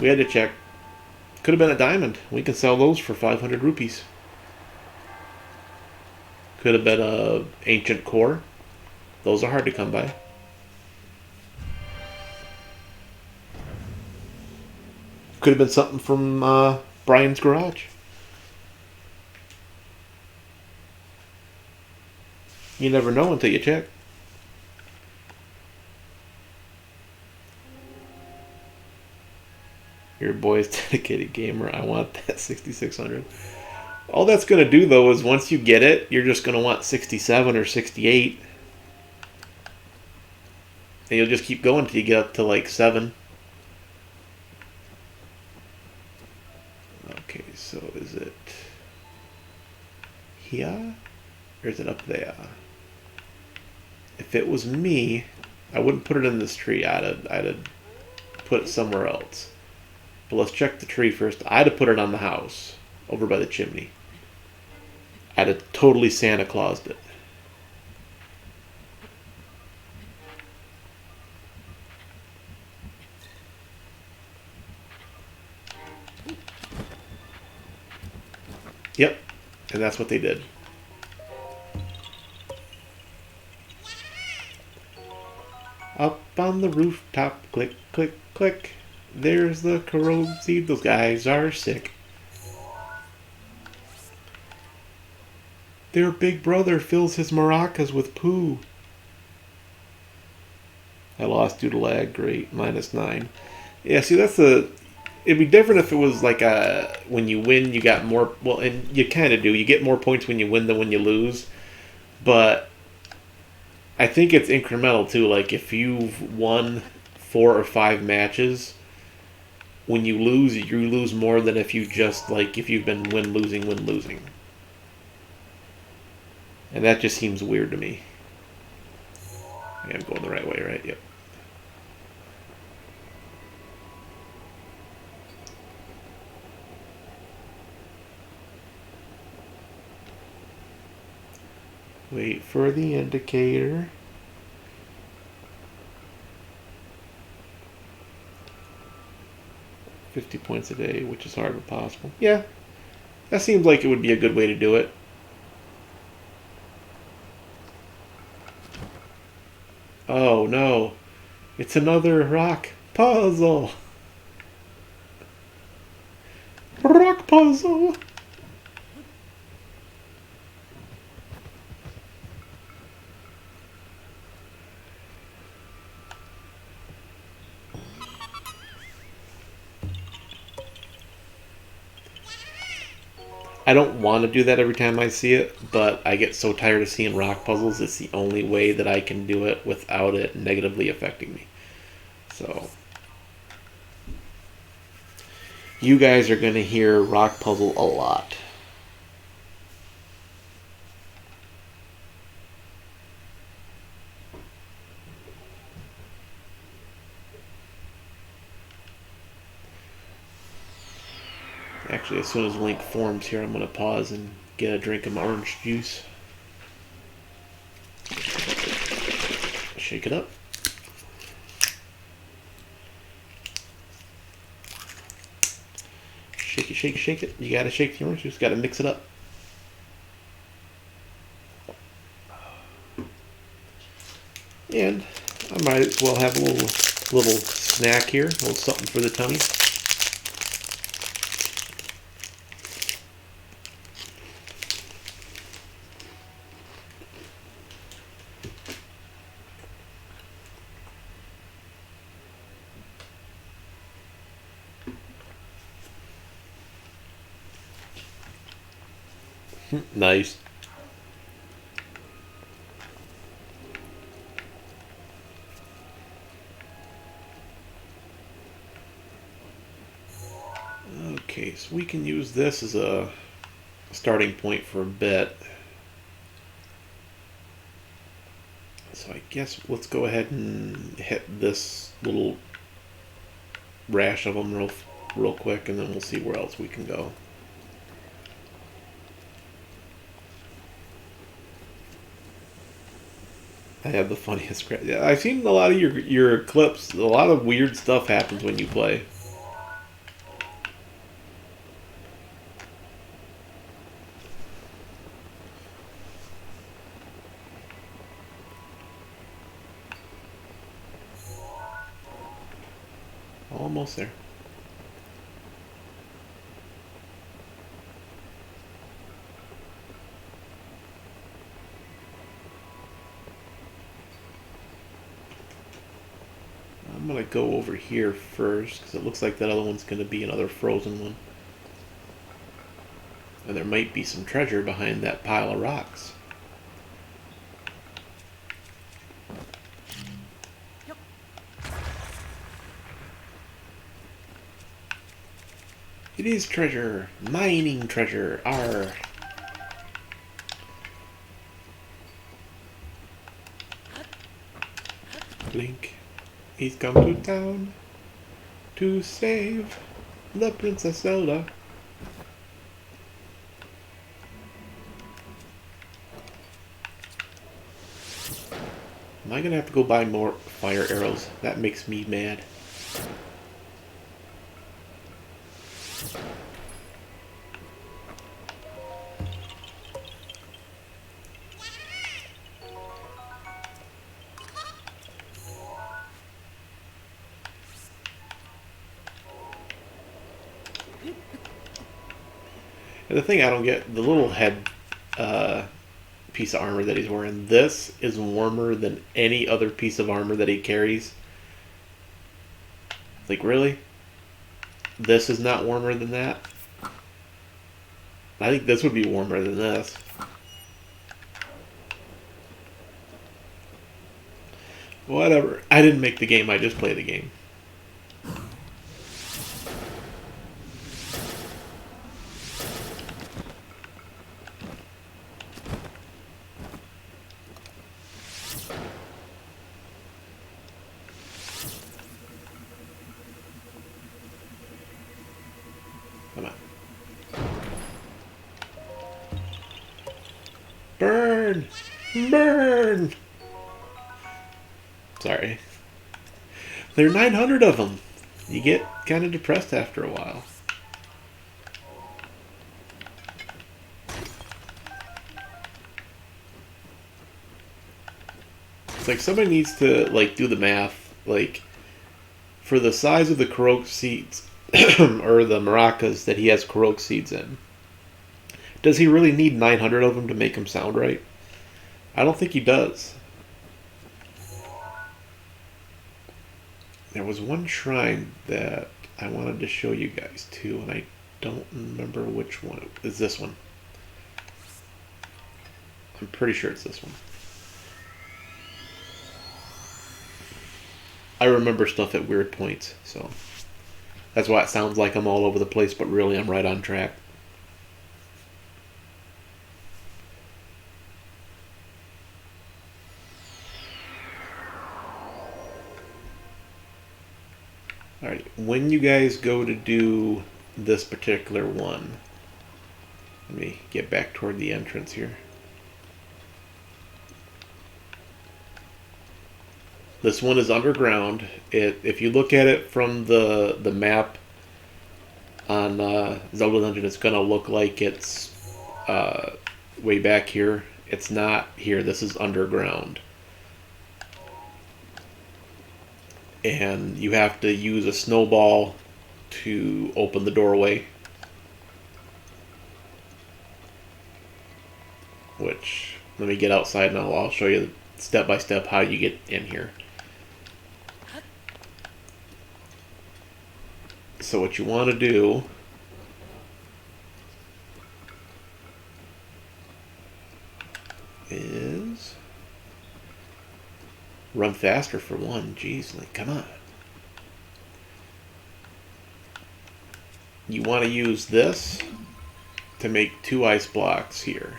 We had to check. Could have been a diamond. We can sell those for 500 rupees. Could have been a ancient core. Those are hard to come by. Could have been something from Brian's garage. You never know until you check. Your boy's dedicated gamer. I want that 6600. All that's going to do, though, is once you get it, you're just going to want 67 or 68. And you'll just keep going until you get up to like 7. Okay, so is it here? Or is it up there? If it was me, I wouldn't put it in this tree. I'd have put it somewhere else. But let's check the tree first. I'd have put it on the house, over by the chimney. I'd have totally Santa Claused it. Yep, and that's what they did. Up on the rooftop, click, click, click. There's the Korok seed. Those guys are sick. Their big brother fills his maracas with poo. I lost due to lag. Great. -9. Yeah, see, it'd be different if it was like when you win, you got more. Well, and you kind of do. You get more points when you win than when you lose. But I think it's incremental too. Like if you've won 4 or 5 matches, when you lose more than if you just, like, if you've been win losing. And that just seems weird to me. Yeah, I'm going the right way, right? Yep. Wait for the indicator. $50 points a day, which is hard but possible. Yeah, that seems like it would be a good way to do it. Oh no, it's another rock puzzle. Rock puzzle. I don't want to do that every time I see it, but I get so tired of seeing rock puzzles, it's the only way that I can do it without it negatively affecting me. So, you guys are going to hear rock puzzle a lot. Actually, as soon as Link forms here, I'm going to pause and get a drink of my orange juice. Shake it up. Shake it, shake it, shake it. You got to shake the orange juice. Got to mix it up. And I might as well have a little snack here. A little something for the tummy. Nice. Okay, so we can use this as a starting point for a bit. So I guess let's go ahead and hit this little rash of them real quick, and then we'll see where else we can go. I have the funniest. I've seen a lot of your clips. A lot of weird stuff happens when you play. Almost there. I'm going to go over here first, because it looks like that other one's going to be another frozen one. And there might be some treasure behind that pile of rocks. It is treasure. Mining treasure. Arr. Link. He's come to town to save the Princess Zelda. Am I gonna have to go buy more fire arrows? That makes me mad. And the thing I don't get, the little head piece of armor that he's wearing, this is warmer than any other piece of armor that he carries. Like, really? This is not warmer than that? I think this would be warmer than this. Whatever. I didn't make the game, I just play the game. Come on. Burn! Burn! Sorry. There are 900 of them. You get kind of depressed after a while. It's like somebody needs to like do the math. Like for the size of the Korok seeds or the maracas that he has Korok seeds in, does he really need 900 of them to make them sound right? I don't think he does. There was one shrine that I wanted to show you guys too, and I don't remember which one. Is this one? I'm pretty sure it's this one. I remember stuff at weird points, so that's why it sounds like I'm all over the place, but really I'm right on track. Alright, when you guys go to do this particular one, let me get back toward the entrance here. This one is underground. If you look at it from the map on Zelda Dungeon, it's going to look like it's way back here. It's not here. This is underground. And you have to use a snowball to open the doorway. Which, let me get outside now. I'll show you step by step how you get in here. So what you want to do is run faster for one. Jeez, like, come on. You want to use this to make 2 ice blocks here.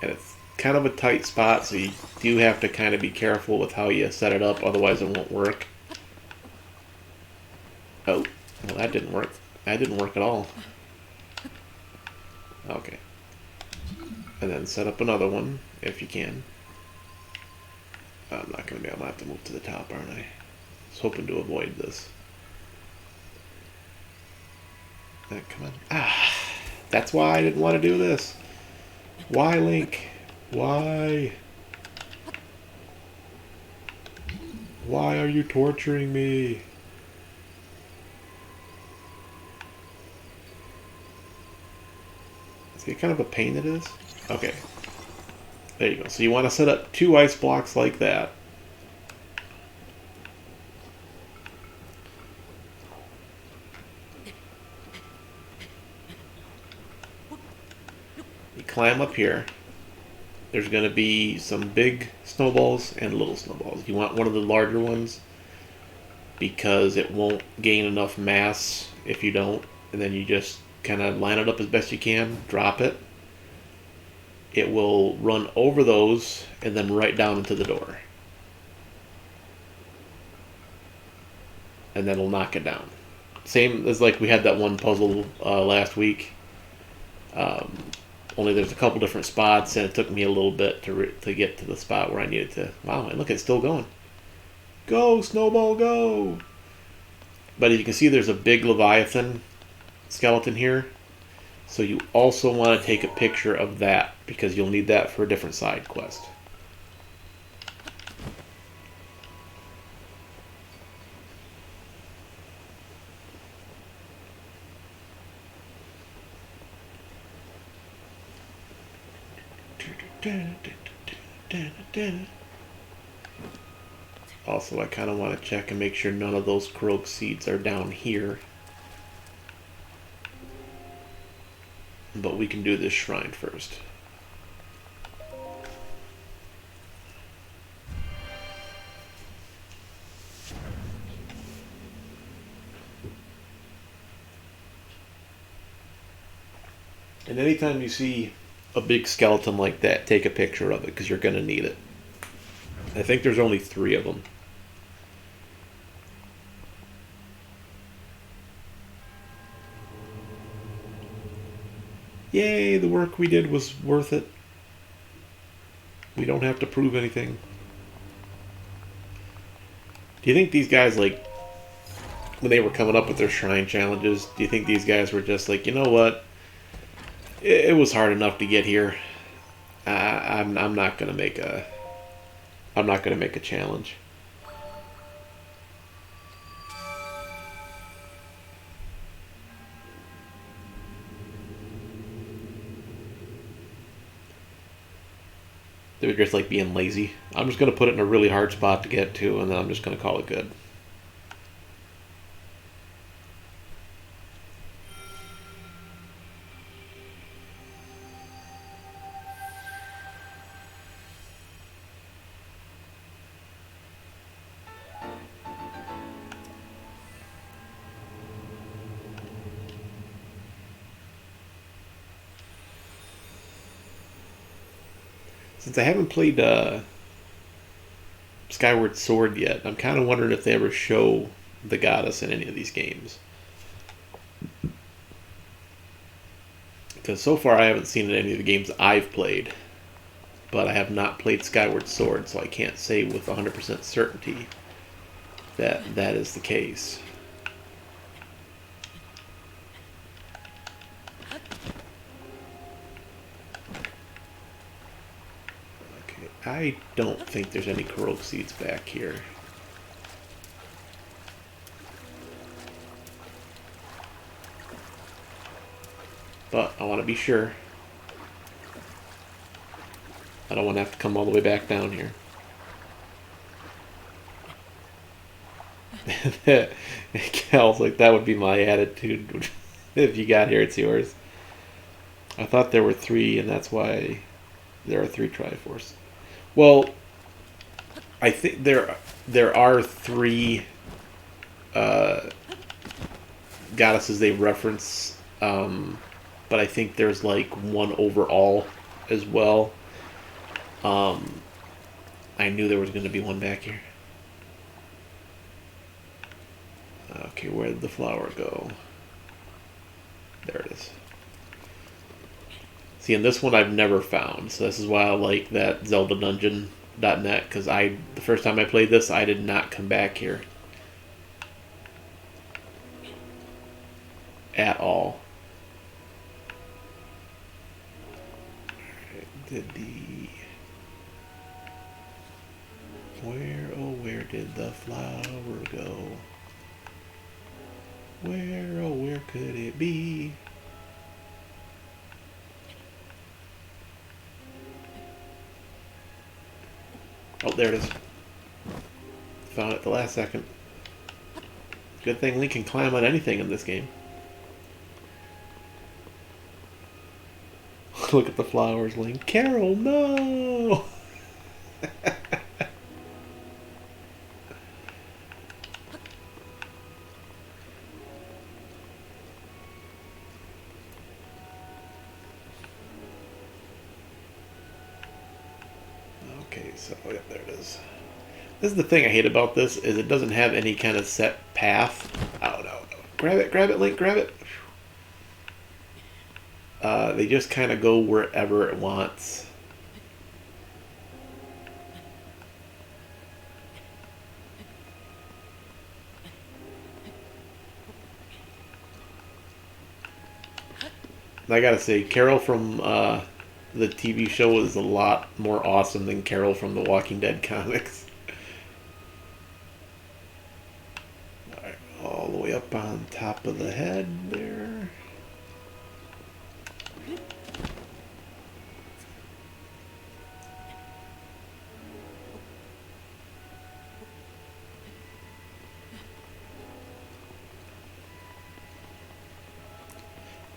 And it's kind of a tight spot, so you do have to kind of be careful with how you set it up, otherwise it won't work. Oh, well that didn't work. That didn't work at all. Okay. And then set up another one, if you can. I'm not going to be able to have to move to the top, aren't I? I was hoping to avoid this. Come on. Ah! That's why I didn't want to do this. Why, Link? Why? Why are you torturing me? See, kind of a pain it is. Okay. There you go. So you want to set up 2 ice blocks like that. You climb up here. There's going to be some big snowballs and little snowballs. You want one of the larger ones because it won't gain enough mass if you don't. And then you just kind of line it up as best you can, drop it. It will run over those and then right down into the door. And then it'll knock it down. Same as like we had that one puzzle last week. Only there's a couple different spots, and it took me a little bit to get to the spot where I needed to. Wow, and look, it's still going. Go, Snowball, go! But as you can see, there's a big Leviathan skeleton here. So you also want to take a picture of that, because you'll need that for a different side quest. Also, I kind of want to check and make sure none of those Korok seeds are down here. But we can do this shrine first. And anytime you see a big skeleton like that, take a picture of it, because you're going to need it. I think there's only 3 of them. Yay, the work we did was worth it. We don't have to prove anything. Do you think these guys, like, when they were coming up with their shrine challenges, do you think these guys were just like, you know what? It was hard enough to get here. I'm not gonna make a challenge. They were just like being lazy. I'm just gonna put it in a really hard spot to get to, and then I'm just gonna call it good. Since I haven't played Skyward Sword yet, I'm kind of wondering if they ever show the goddess in any of these games. Because so far I haven't seen it in any of the games I've played. But I have not played Skyward Sword, so I can't say with 100% certainty that that is the case. Okay, I don't think there's any Korok seeds back here. But I want to be sure. I don't want to have to come all the way back down here. Cal's like, that would be my attitude. If you got here, it's yours. I thought there were 3, and that's why there are 3 Triforce. Well, I think there are 3 goddesses they reference, but I think there's like 1 overall as well. I knew there was going to be 1 back here. Okay, where did the flower go? There it is. See, and this one I've never found, so this is why I like that Zelda Dungeon.net, because the first time I played this, I did not come back here. At all. Where did the flower go? Where could it be? Oh, there it is. Found it at the last second. Good thing Link can climb on anything in this game. Look at the flowers, Link. Carol, no! Okay, so yeah, there it is. This is the thing I hate about this, is it doesn't have any kind of set path. Oh, no. Grab it, Link, grab it. They just kind of go wherever it wants. I gotta say, Carol from the TV show is a lot more awesome than Carol from the Walking Dead comics. Alright, all the way up on top of the head there.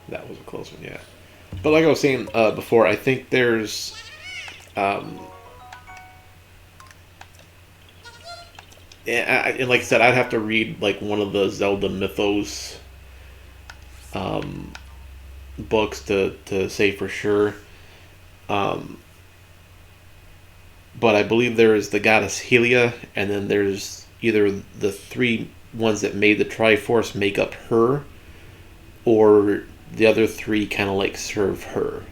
That was a close one, yeah. But like I was saying before, I think there's... and like I said, I'd have to read like one of the Zelda Mythos books to say for sure. But I believe there is the goddess Helia, and then there's either the 3 ones that made the Triforce make up her, or the other three kind of like serve her.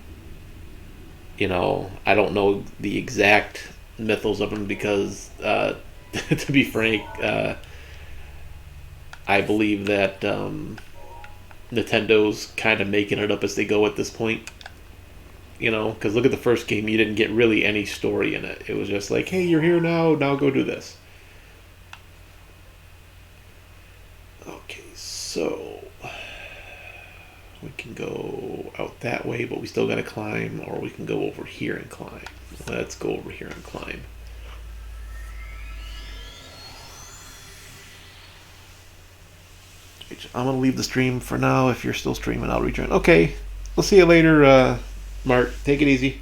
You know, I don't know the exact mythos of them because, to be frank, I believe that Nintendo's kind of making it up as they go at this point. You know, because look at the first game, you didn't get really any story in it. It was just like, hey, you're here now go do this. Okay, so we can go out that way, but we still gotta climb, or we can go over here and climb. Let's go over here and climb. I'm gonna leave the stream for now. If you're still streaming, I'll rejoin. Okay, we'll see you later, Mark. Take it easy.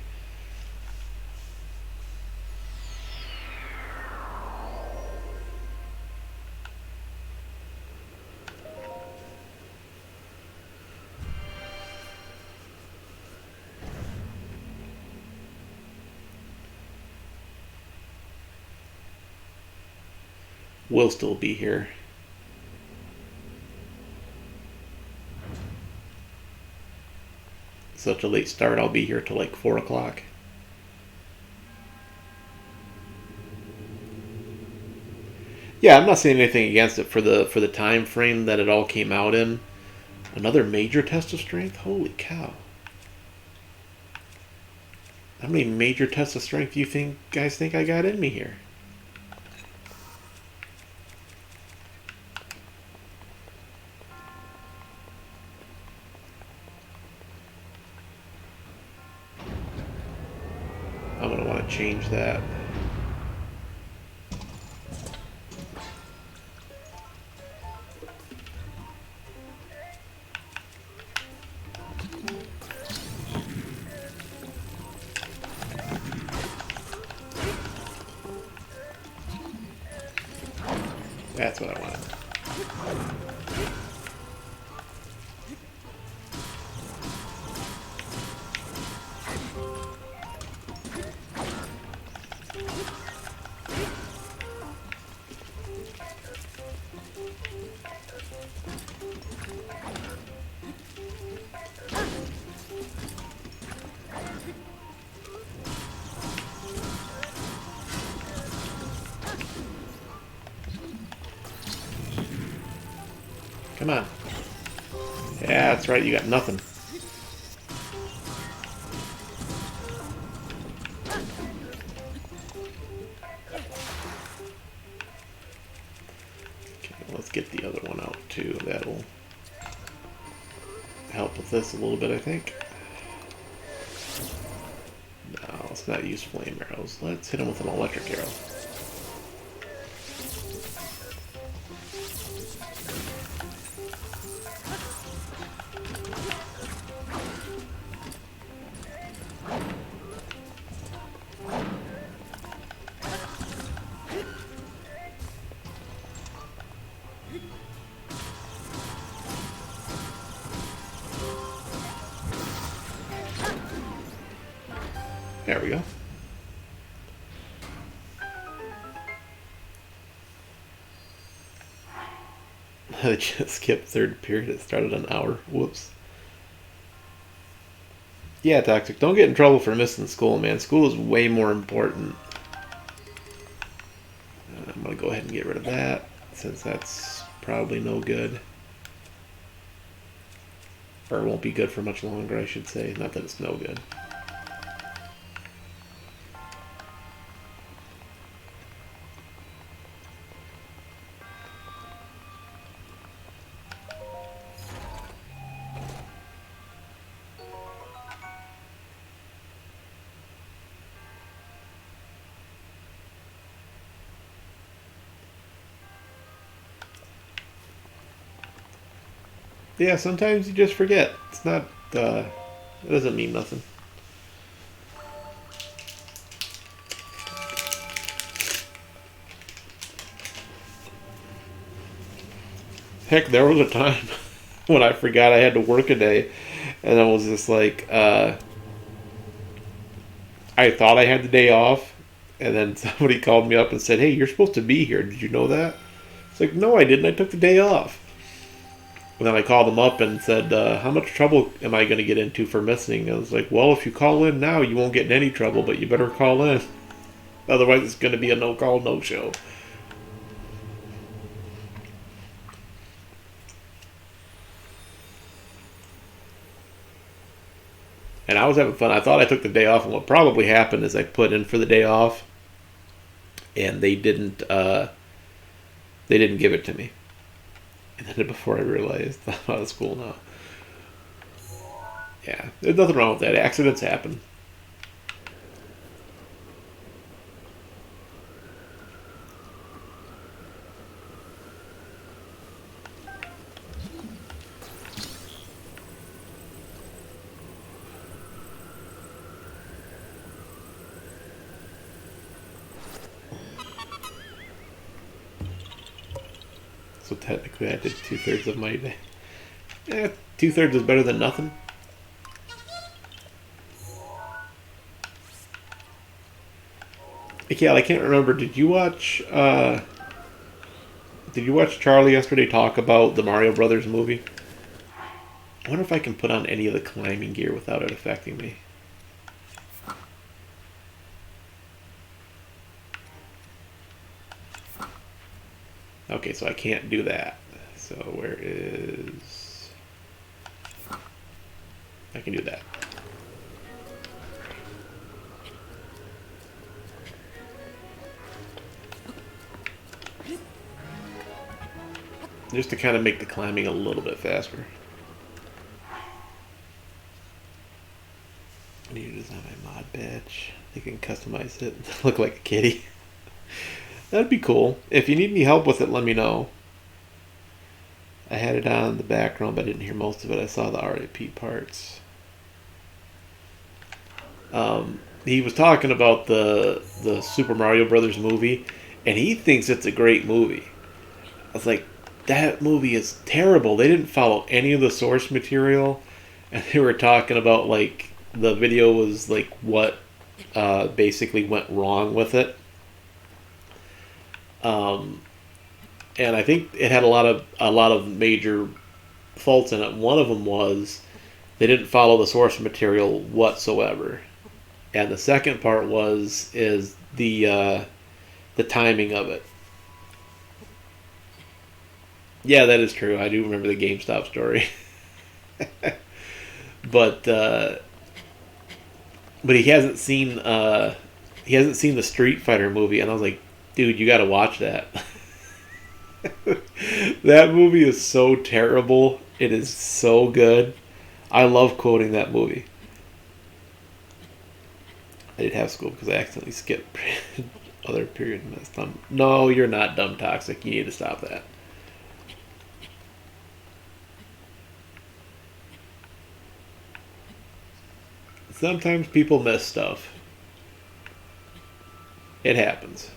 We'll still be here. Such a late start. I'll be here till like 4 o'clock. Yeah, I'm not saying anything against it for the time frame that it all came out in. Another major test of strength? Holy cow. How many major tests of strength do you guys think I got in me here? I'm going to want to change that. That's what I wanted. Come on. Yeah, that's right, you got nothing. Okay, let's get the other one out too. That'll help with this a little bit, I think. No, let's not use flame arrows. Let's hit him with an electric arrow. There we go. I just skipped third period. It started an hour. Whoops. Yeah, Toxic. Don't get in trouble for missing school, man. School is way more important. I'm going to go ahead and get rid of that, since that's probably no good. Or it won't be good for much longer, I should say. Not that it's no good. Yeah, sometimes you just forget. It's not, it doesn't mean nothing. Heck, there was a time when I forgot I had to work a day, and I was just like, I thought I had the day off, and then somebody called me up and said, hey, you're supposed to be here. Did you know that? It's like, no, I didn't. I took the day off. And then I called them up and said, how much trouble am I going to get into for missing? I was like, well, if you call in now, you won't get in any trouble, but you better call in. Otherwise, it's going to be a no-call, no-show. And I was having fun. I thought I took the day off, and what probably happened is I put in for the day off, and they didn't give it to me. And then before I realized I'm out of school now. Yeah, there's nothing wrong with that. Accidents happen. So technically I did 2/3 of my day. Yeah, 2/3 is better than nothing. Yeah, I can't remember. Did you watch Charlie yesterday talk about the Mario Brothers movie? I wonder if I can put on any of the climbing gear without it affecting me. Okay, so I can't do that. So where is... I can do that. Just to kind of make the climbing a little bit faster. I need to design my mod badge. They can customize it and look like a kitty. That'd be cool. If you need any help with it, let me know. I had it on in the background, but I didn't hear most of it. I saw the RIP parts. He was talking about the Super Mario Brothers movie, and he thinks it's a great movie. I was like, that movie is terrible. They didn't follow any of the source material, and they were talking about like the video was like what basically went wrong with it. And I think it had a lot of major faults in it. One of them was they didn't follow the source material whatsoever, and the second part is the timing of it. Yeah, that is true. I do remember the GameStop story, but he hasn't seen the Street Fighter movie, and I was like, dude, you got to watch that. That movie is so terrible. It is so good. I love quoting that movie. I did have school because I accidentally skipped other period. No, you're not dumb toxic. You need to stop that. Sometimes people miss stuff. It happens.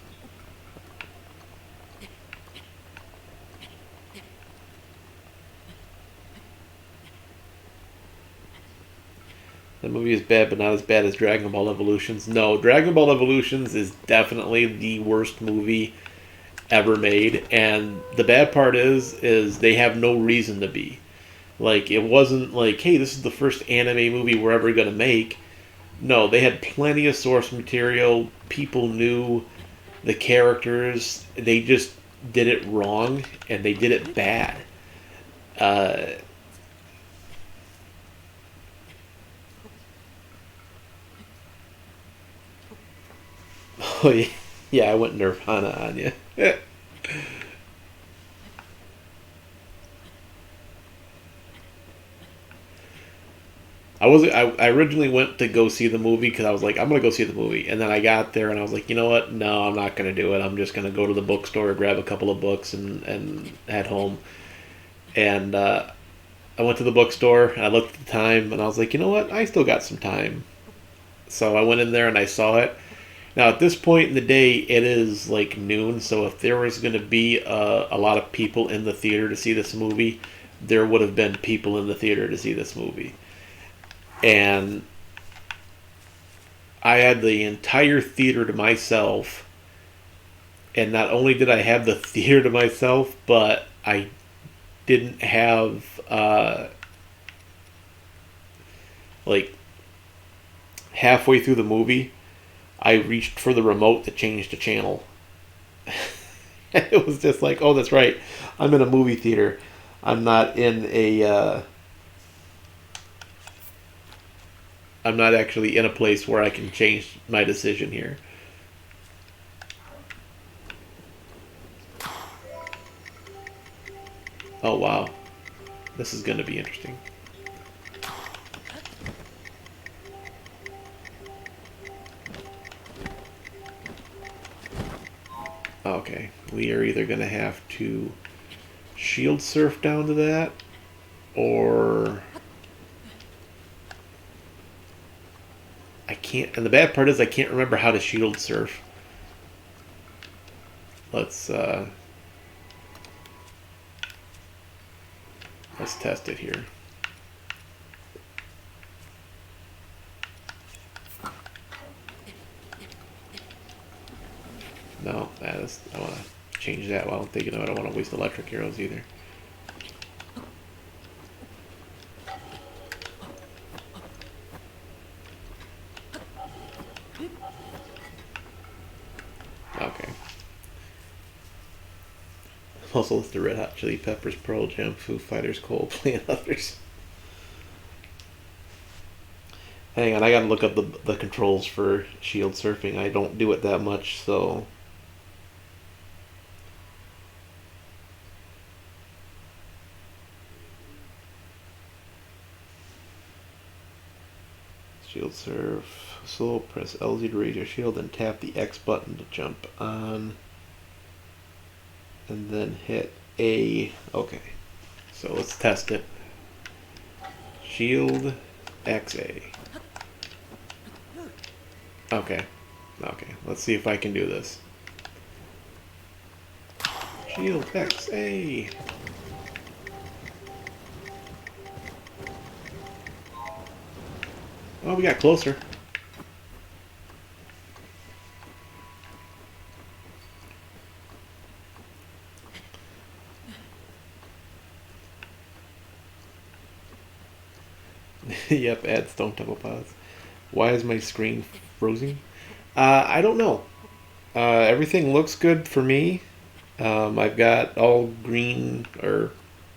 The movie is bad, but not as bad as Dragon Ball Evolutions. No, Dragon Ball Evolutions is definitely the worst movie ever made, and the bad part is they have no reason to be. Like, it wasn't like, hey, this is the first anime movie we're ever going to make. No, they had plenty of source material. People knew the characters. They just did it wrong, and they did it bad. Uh, oh, yeah, I went Nirvana on you. I originally went to go see the movie because I was like, I'm gonna go see the movie, and then I got there and I was like, you know what? No, I'm not gonna do it. I'm just gonna go to the bookstore, grab a couple of books, and head home. And I went to the bookstore. And I looked at the time, and I was like, you know what? I still got some time. So I went in there and I saw it. Now at this point in the day, it is like noon. So if there was gonna be a lot of people in the theater to see this movie, there would have been people in the theater to see this movie. And I had the entire theater to myself, and not only did I have the theater to myself, but I didn't have like halfway through the movie, I reached for the remote to change the channel. It was just like, oh, that's right, I'm in a movie theater. I'm not in a. I'm not actually in a place where I can change my decision here. Oh wow, this is going to be interesting. Okay, we are either going to have to shield surf down to that, or I can't. And the bad part is I can't remember how to shield surf. Let's test it here. No, I want to change that while I'm thinking of it. I don't want to waste electric arrows either. Okay. Also, it's the Red Hot Chili Peppers, Pearl Jam, Foo Fighters, Coldplay, and others. Hang on, I gotta look up the controls for shield surfing. I don't do it that much, so. Shield surf. So press LZ to raise your shield and tap the X button to jump on. And then hit A. Okay. So let's test it. Shield XA. Okay. Okay. Let's see if I can do this. Shield XA. Oh, we got closer. Yep, add stone temple pods. Why is my screen frozen? I don't know. Everything looks good for me. I've got all green, or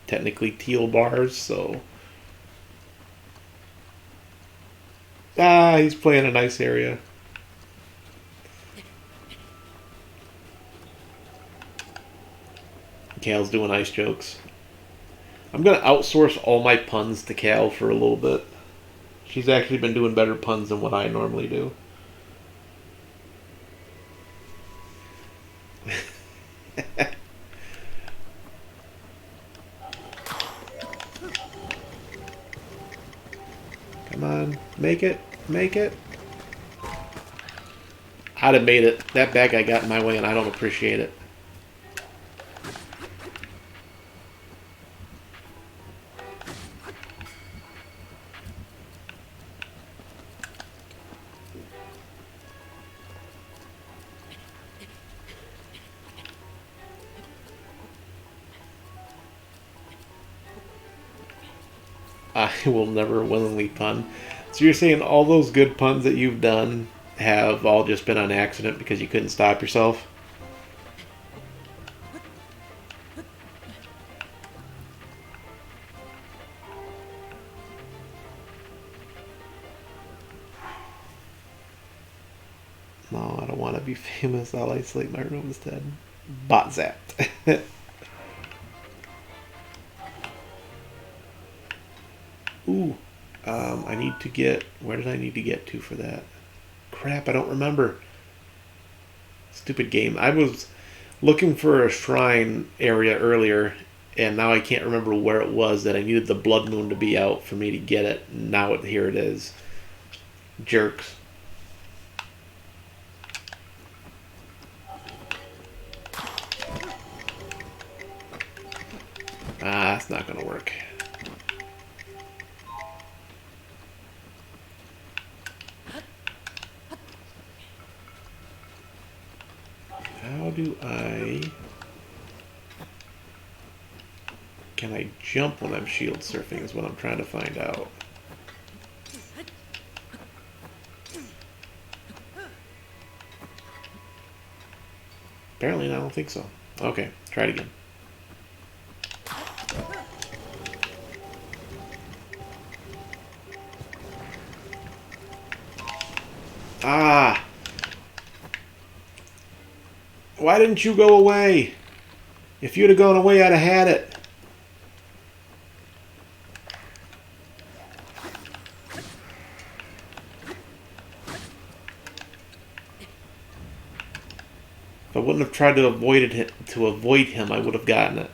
technically teal bars, so. He's playing a nice area. Cal's doing ice jokes. I'm going to outsource all my puns to Cal for a little bit. She's actually been doing better puns than what I normally do. Come on, make it, make it. I'd have made it. That bad guy got in my way and I don't appreciate it. I will never willingly pun. So you're saying all those good puns that you've done have all just been on accident because you couldn't stop yourself? No, I don't want to be famous. I'll isolate my room instead. Bot zapped. Ooh. I need to get... Where did I need to get to for that? Crap, I don't remember. Stupid game. I was looking for a shrine area earlier, and now I can't remember where it was that I needed the blood moon to be out for me to get it. Now here it is. Jerks. That's not going to work. How do I Can I jump when I'm shield surfing is what I'm trying to find out. Apparently I don't think so. Okay, try it again. Ah! Why didn't you go away? If you'd have gone away, I'd have had it. If I wouldn't have tried to avoid him, I would have gotten it.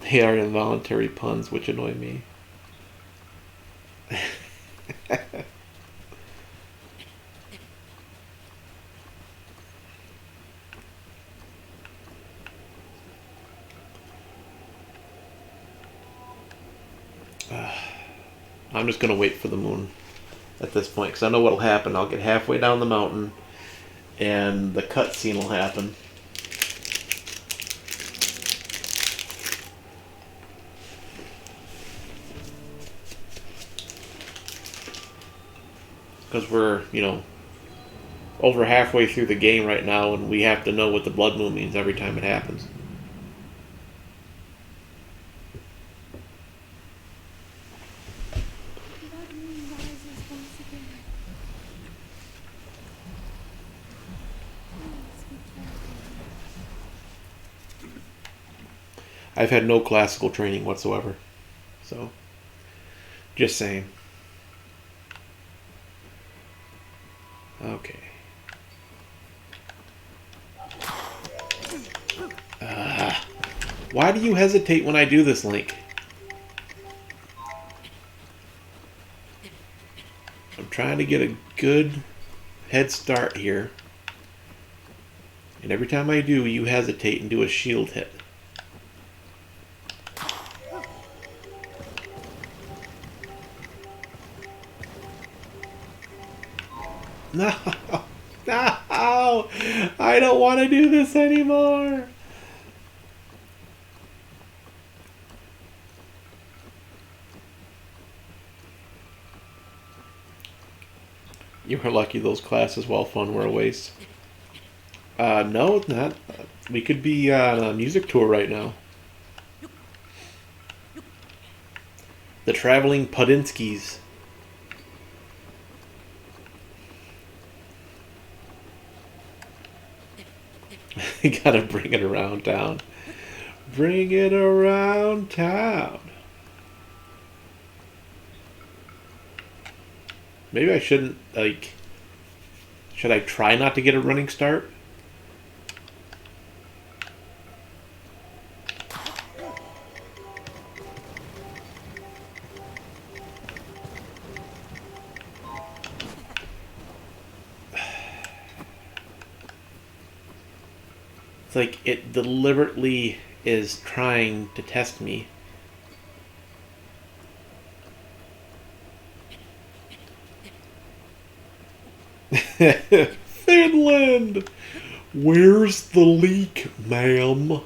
They are involuntary puns, which annoy me. I'm just going to wait for the moon at this point, because I know what'll happen. I'll get halfway down the mountain, and the cutscene will happen. Because we're, over halfway through the game right now, and we have to know what the blood moon means every time it happens. I've had no classical training whatsoever, so just saying. Okay. Why do you hesitate when I do this, Link? I'm trying to get a good head start here. And every time I do, you hesitate and do a shield hit. No! No! I don't want to do this anymore! You were lucky those classes, while fun, were a waste. No, it's not. We could be on a music tour right now. The Traveling Pudinskis. You gotta bring it around town. Bring it around town. Maybe I shouldn't, should I try not to get a running start? It's like it deliberately is trying to test me. Finland! Where's the leak, ma'am?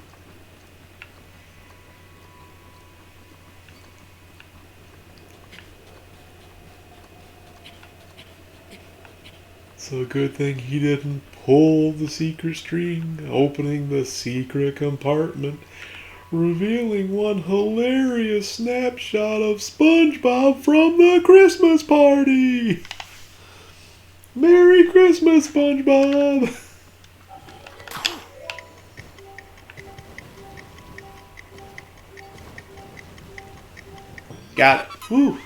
It's a good thing he didn't pull the secret string, opening the secret compartment, revealing one hilarious snapshot of SpongeBob from the Christmas party! Merry Christmas, SpongeBob! Got it. Whew.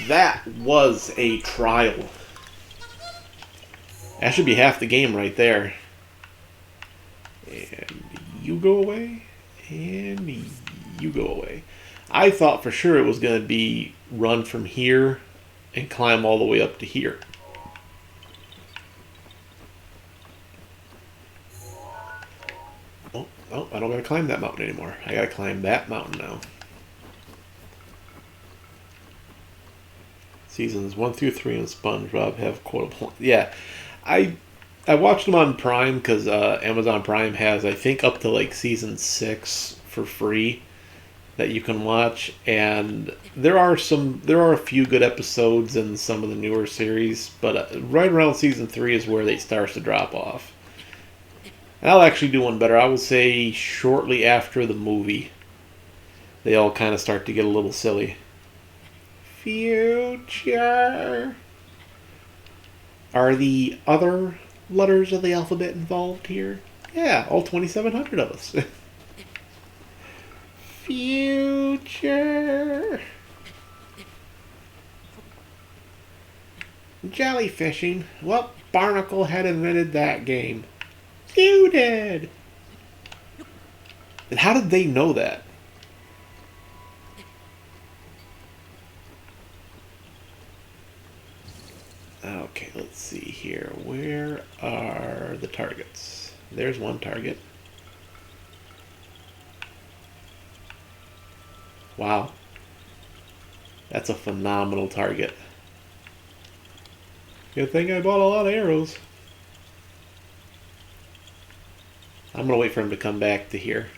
That was a trial. That should be half the game right there. And you go away. And you go away. I thought for sure it was going to be run from here and climb all the way up to here. Oh, I don't got to climb that mountain anymore. I got to climb that mountain now. Seasons 1 through 3 on SpongeBob have quotable. Yeah, I I watched them on Prime because Amazon Prime has, I think, up to like season 6 for free that you can watch, and there are a few good episodes in some of the newer series, but right around season 3 is where they starts to drop off. And I'll actually do one better. I will say shortly after the movie, they all kind of start to get a little silly. Future. Are the other letters of the alphabet involved here? Yeah, all 2,700 of us. Future. Jellyfishing. Well, Barnacle had invented that game. You did. And how did they know that? Okay, let's see here. Where are the targets? There's one target. Wow. That's a phenomenal target. Good thing I bought a lot of arrows. I'm gonna wait for him to come back to here.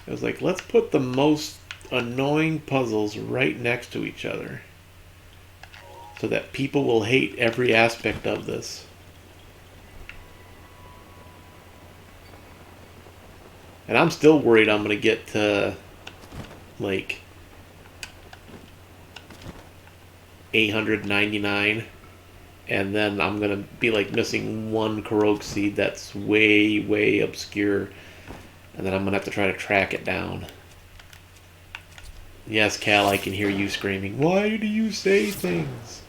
I was like, let's put the most annoying puzzles right next to each other so that people will hate every aspect of this. And I'm still worried I'm going to get to like 899 and then I'm going to be like missing one Korok seed that's way, way obscure. And then I'm going to have to try to track it down. Yes, Cal, I can hear you screaming, why do you say things?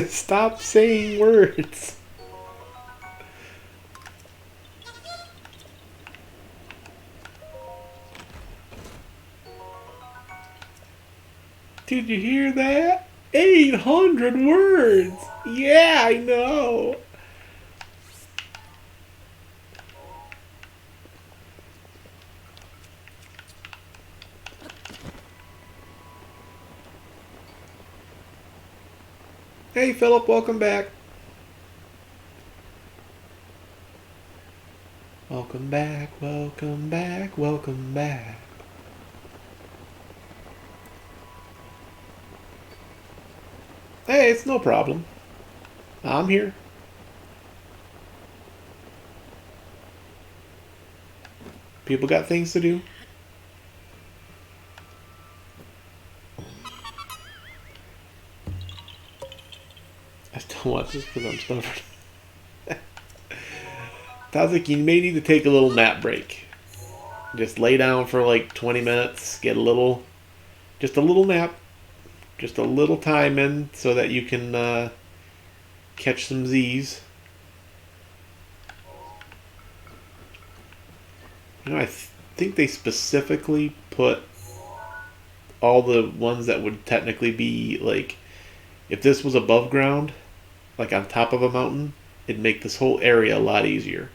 Stop saying words. Did you hear that? 800 words! Yeah, I know! Hey Philip, welcome back. Welcome back, welcome back, welcome back. Hey, it's no problem. I'm here. People got things to do. I still watch this because I'm stubborn. Sounds like you may need to take a little nap break. Just lay down for like 20 minutes, get just a little nap, just a little time in so that you can catch some Z's. You know, I think they specifically put all the ones that would technically be like, if this was above ground, like on top of a mountain, it'd make this whole area a lot easier.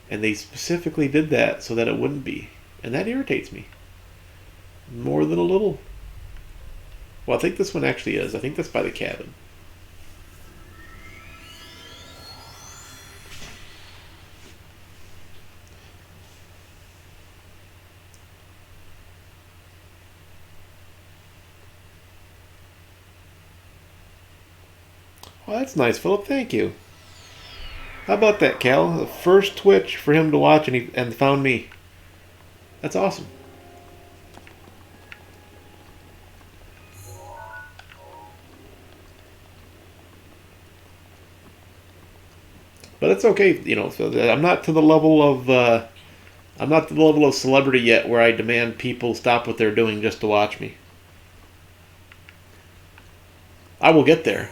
And they specifically did that so that it wouldn't be. And that irritates me. More than a little. Well, I think this one actually is. I think that's by the cabin. Well, that's nice, Philip. Thank you. How about that, Cal? The first Twitch for him to watch and found me. That's awesome. But it's okay, you know. So I'm not to the level of I'm not the level of celebrity yet where I demand people stop what they're doing just to watch me. I will get there.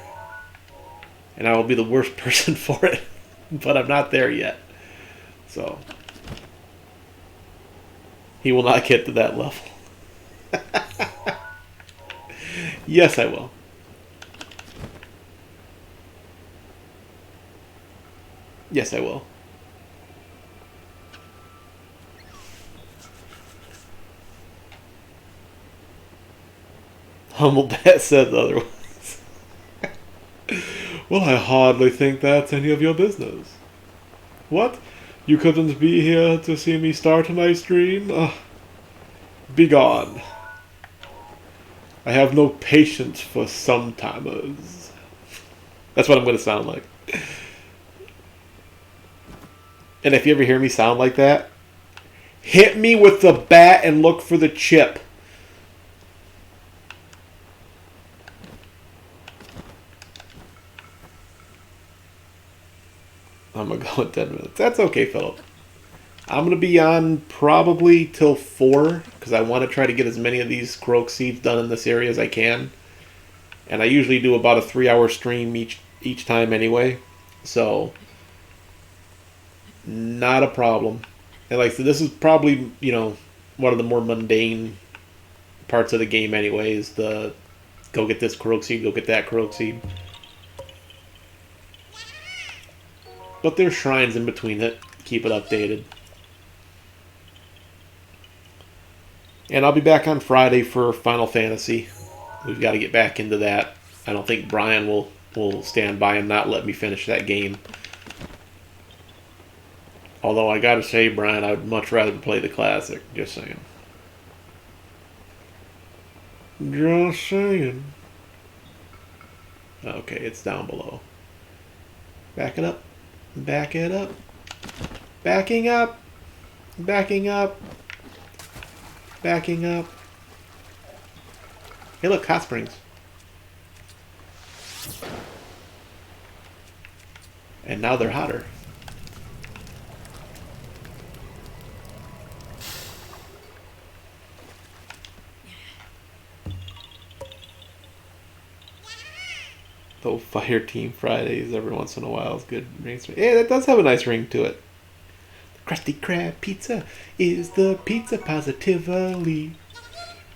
And I will be the worst person for it. But I'm not there yet. So. He will not get to that level. Yes, I will. Yes, I will. Humble Bat says otherwise. Well, I hardly think that's any of your business. What? You couldn't be here to see me start my stream? Begone. I have no patience for sometimers. That's what I'm going to sound like. And if you ever hear me sound like that, hit me with the bat and look for the chip. I'm going to go in 10 minutes. That's okay, Philip. I'm going to be on probably till 4, because I want to try to get as many of these Korok seeds done in this area as I can. And I usually do about a 3-hour stream each time anyway. So, not a problem. And like I said, this is probably, one of the more mundane parts of the game anyways. The go get this Korok seed, go get that Korok seed. But there's shrines in between it. Keep it updated. And I'll be back on Friday for Final Fantasy. We've got to get back into that. I don't think Brian will stand by and not let me finish that game. Although I gotta say, Brian, I would much rather play the classic. Just saying. Just saying. Okay, it's down below. Back it up. Back it up. Backing up. Backing up. Backing up. Hey, look, hot springs. And now they're hotter. Though Fire Team Fridays every once in a while is good. Yeah, that does have a nice ring to it. The Krusty Krab pizza is the pizza positively.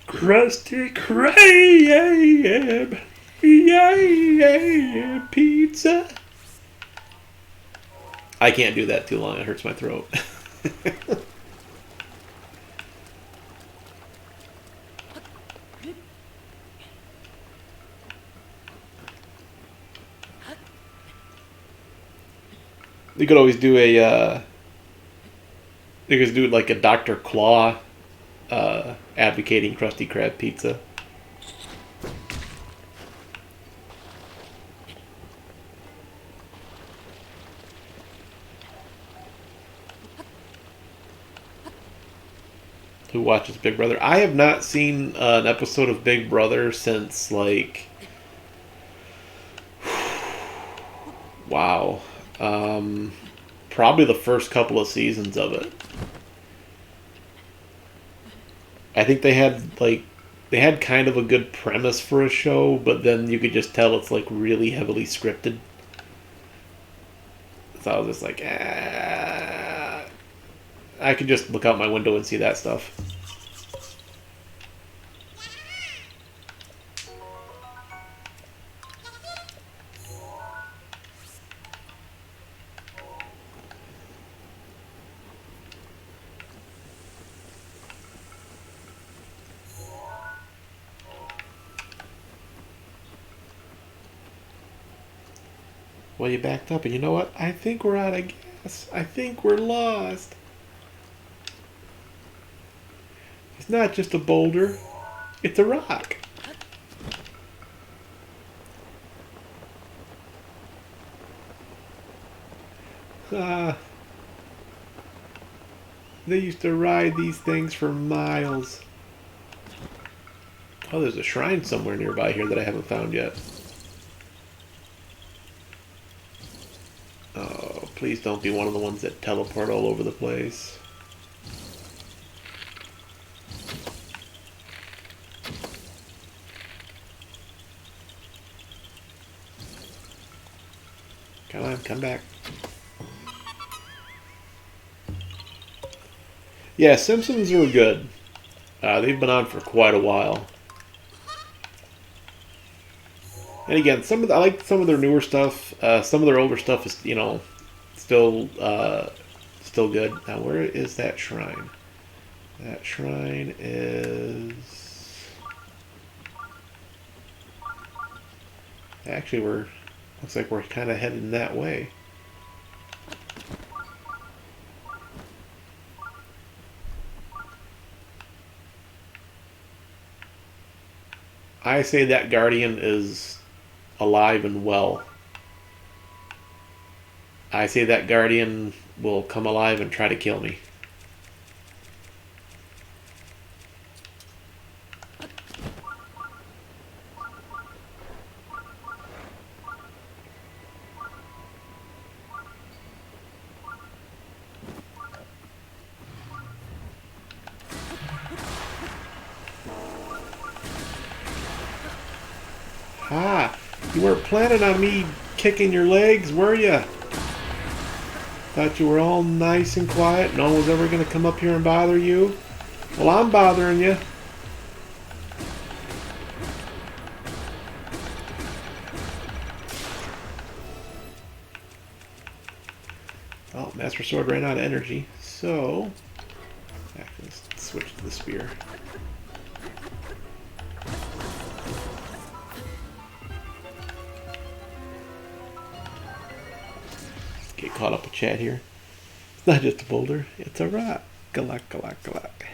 Krusty Krab, yeah, pizza. I can't do that too long. It hurts my throat. You could always do like a Dr. Claw advocating Krusty Krab pizza. Who watches Big Brother? I have not seen an episode of Big Brother since, like, wow. Probably the first couple of seasons of it. I think they had kind of a good premise for a show, but then you could just tell it's like really heavily scripted. So I was just like, I could just look out my window and see that stuff. Well, you backed up, and you know what? I think we're out of gas. I think we're lost. It's not just a boulder. It's a rock. They used to ride these things for miles. Oh, there's a shrine somewhere nearby here that I haven't found yet. Oh, please don't be one of the ones that teleport all over the place. Come on, come back. Yeah, Simpsons are good. They've been on for quite a while. And again, I like some of their newer stuff. Some of their older stuff is, still still good. Now, where is that shrine? That shrine is actually looks like we're kind of heading that way. I say that guardian is alive and well. I say that guardian will come alive and try to kill me. Ah, you weren't planning on me kicking your legs, were you? Thought you were all nice and quiet. No one was ever going to come up here and bother you. Well, I'm bothering you. Oh, Master Sword ran out of energy. So, actually, let's switch to the spear. Get caught up with Chad here. It's not just a boulder, it's a rock. Galak, galak, galak.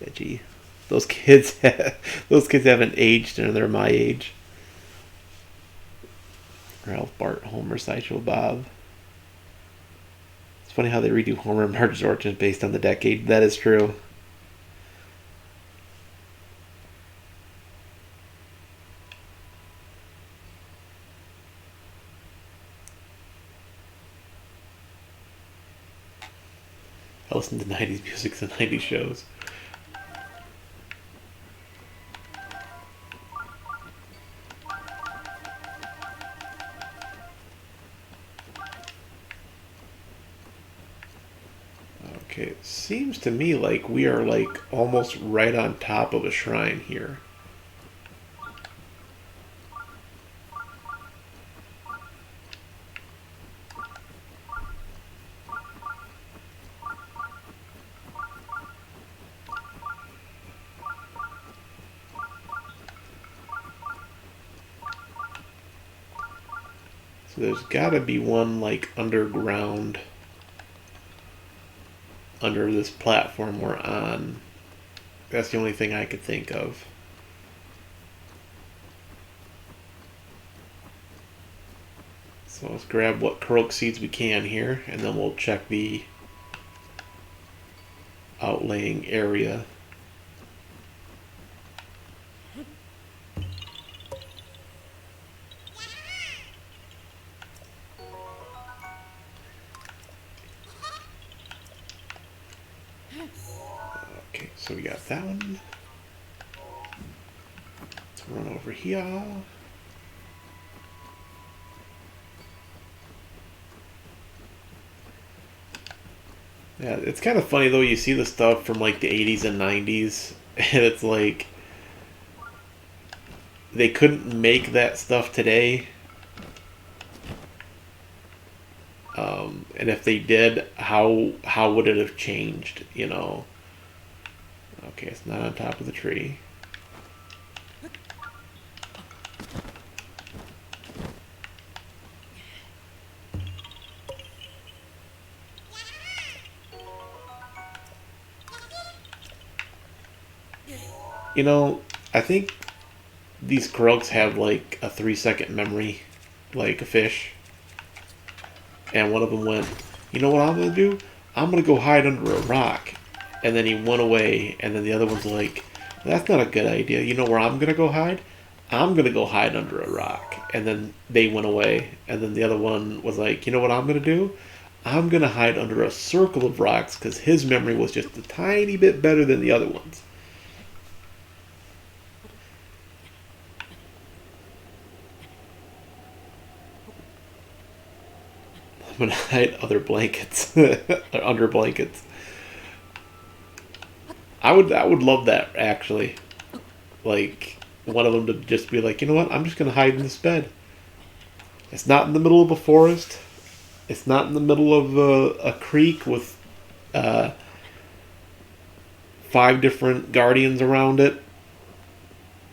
Yeah, gee. Those kids haven't aged and they're my age. Ralph, Bart, Homer, Sideshow Bob. It's funny how they redo Homer and Marge's origins based on the decade. That is true. I listen to 90s music and 90s shows. Okay, it seems to me like we are almost right on top of a shrine here. So there's gotta be one underground under this platform we're on. That's the only thing I could think of. So let's grab what Korok seeds we can here, and then we'll check the outlaying area. Okay, so we got that one. Let's run over here. Yeah, it's kind of funny though, you see the stuff from the 80s and 90s, and it's they couldn't make that stuff today. And if they did, how would it have changed, Okay, it's not on top of the tree. I think these Koroks have a 3-second memory, like a fish. And one of them went, you know what I'm going to do? I'm going to go hide under a rock. And then he went away, and then the other one's like, that's not a good idea. You know where I'm going to go hide? I'm going to go hide under a rock. And then they went away, and then the other one was like, you know what I'm going to do? I'm going to hide under a circle of rocks, because his memory was just a tiny bit better than the other one's. I'm gonna hide other blankets, under blankets. I would love that actually. Like one of them to just be like, you know what? I'm just gonna hide in this bed. It's not in the middle of a forest. It's not in the middle of a creek with uh, 5 different guardians around it.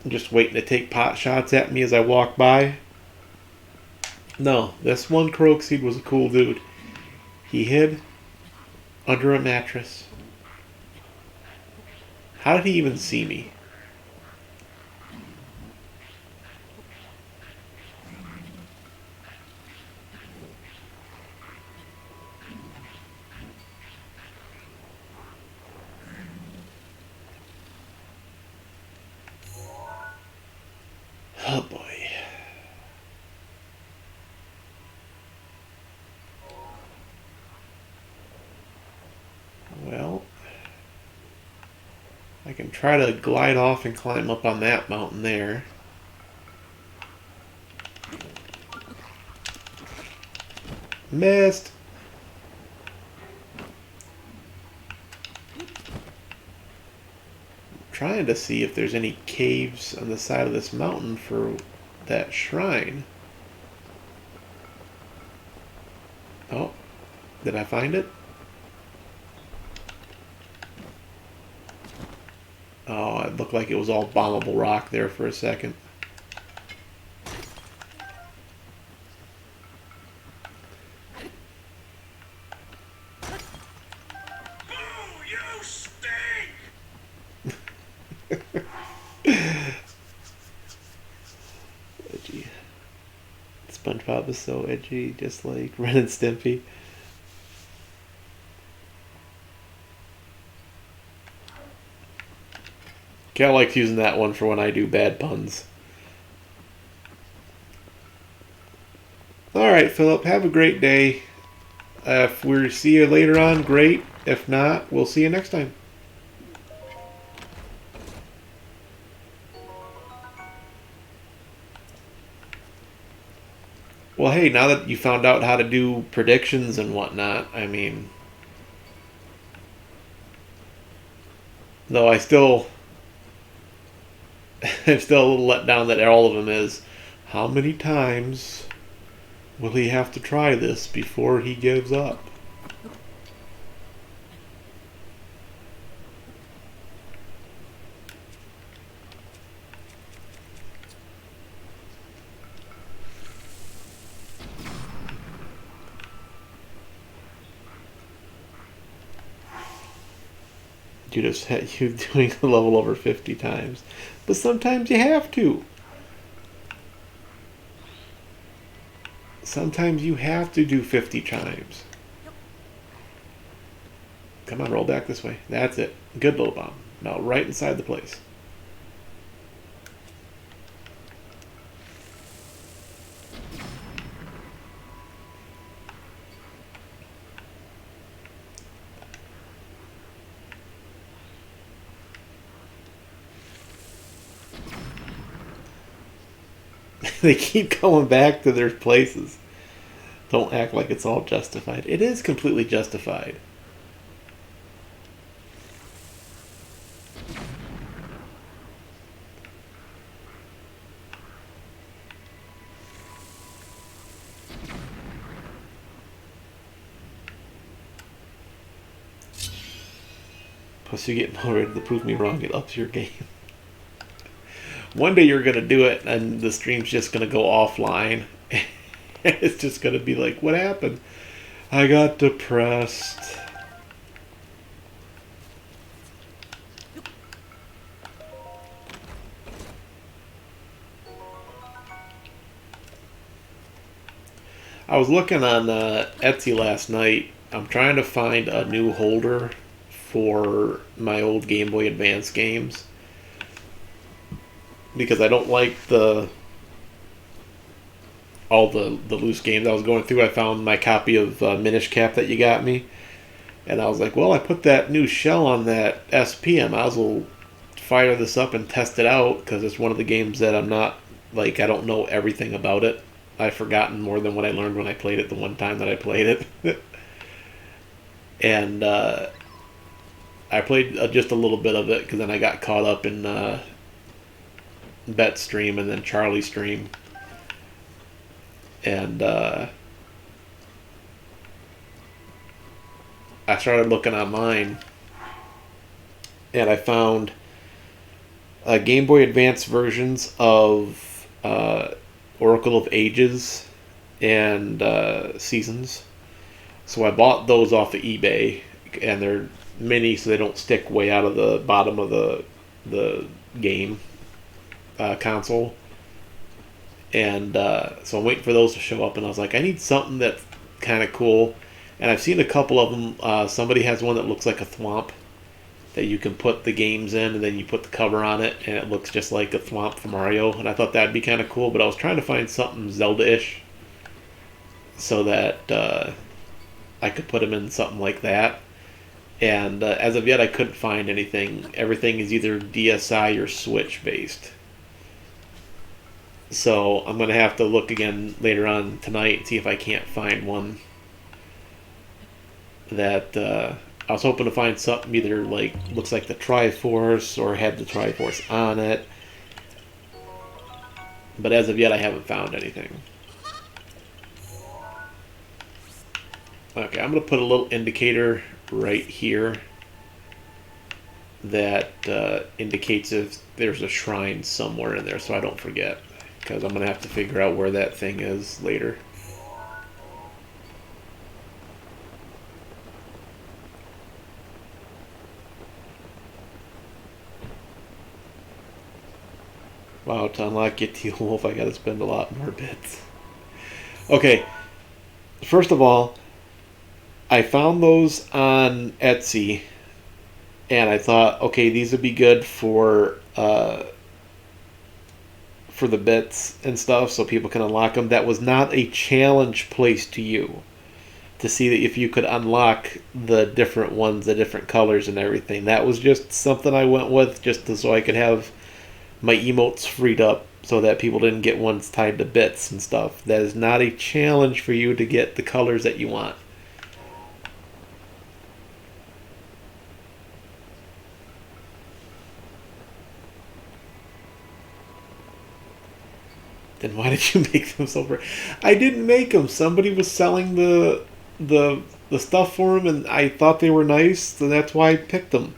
I'm just waiting to take pot shots at me as I walk by. No, this one Korok Seed was a cool dude. He hid under a mattress. How did he even see me? Oh boy. Well, I can try to glide off and climb up on that mountain there. Missed! Trying to see if there's any caves on the side of this mountain for that shrine. Oh, did I find it? Oh, it looked like it was all bombable rock there for a second. Oh, you stink! Edgy. SpongeBob is so edgy, just like Ren and Stimpy. Cal likes using that one for when I do bad puns. Alright, Philip, have a great day. If we see you later on, great. If not, we'll see you next time. Well, hey, now that you found out how to do predictions and whatnot, I mean... Though I'm still a little let down that all of them is, how many times will he have to try this before he gives up? You just had you doing a level over 50 times. But sometimes you have to. Sometimes you have to do 50 times. Come on, roll back this way. That's it. Good little bomb. Now right inside the place. They keep going back to their places. Don't act like it's all justified. It is completely justified. Plus you get motivated to prove me wrong. It ups your game. One day you're going to do it and the stream's just going to go offline. It's just going to be like, what happened? I got depressed. I was looking on Etsy last night. I'm trying to find a new holder for my old Game Boy Advance games. Because I don't like all the loose games I was going through. I found my copy of Minish Cap that you got me, and I was like, well, I put that new shell on that SP. I might as well fire this up and test it out because it's one of the games that I'm not like I don't know everything about it. I've forgotten more than what I learned when I played it the one time that I played it. And I played just a little bit of it because then I got caught up in Bet's stream and then Charlie's stream. And I started looking online and I found Game Boy Advance versions of Oracle of Ages and Seasons. So I bought those off of eBay, and they're mini, so they don't stick way out of the bottom of the game console. And so I'm waiting for those to show up, and I was like, I need something that's kind of cool. And I've seen a couple of them. Somebody has one that looks like a thwomp that you can put the games in, and then you put the cover on it, and it looks just like a thwomp from Mario. And I thought that'd be kind of cool, but I was trying to find something Zelda-ish so that I could put them in something like that. And as of yet, I couldn't find anything. Everything is either DSi or Switch based. So I'm going to have to look again later on tonight and see if I can't find one that I was hoping to find something either like looks like the Triforce or had the Triforce on it. But as of yet, I haven't found anything. Okay, I'm going to put a little indicator right here that indicates if there's a shrine somewhere in there so I don't forget. Because I'm going to have to figure out where that thing is later. Wow, to unlock Get Teal Wolf, I gotta spend a lot more bits. Okay, first of all, I found those on Etsy, and I thought, okay, these would be good for the bits and stuff, so people can unlock them. That was not a challenge placed to you to see that if you could unlock the different ones, the different colors and everything. That was just something I went with just so I could have my emotes freed up so that people didn't get ones tied to bits and stuff. That is not a challenge for you to get the colors that you want. Then why did you make them so bright? I didn't make them. Somebody was selling the stuff for them, and I thought they were nice, so that's why I picked them.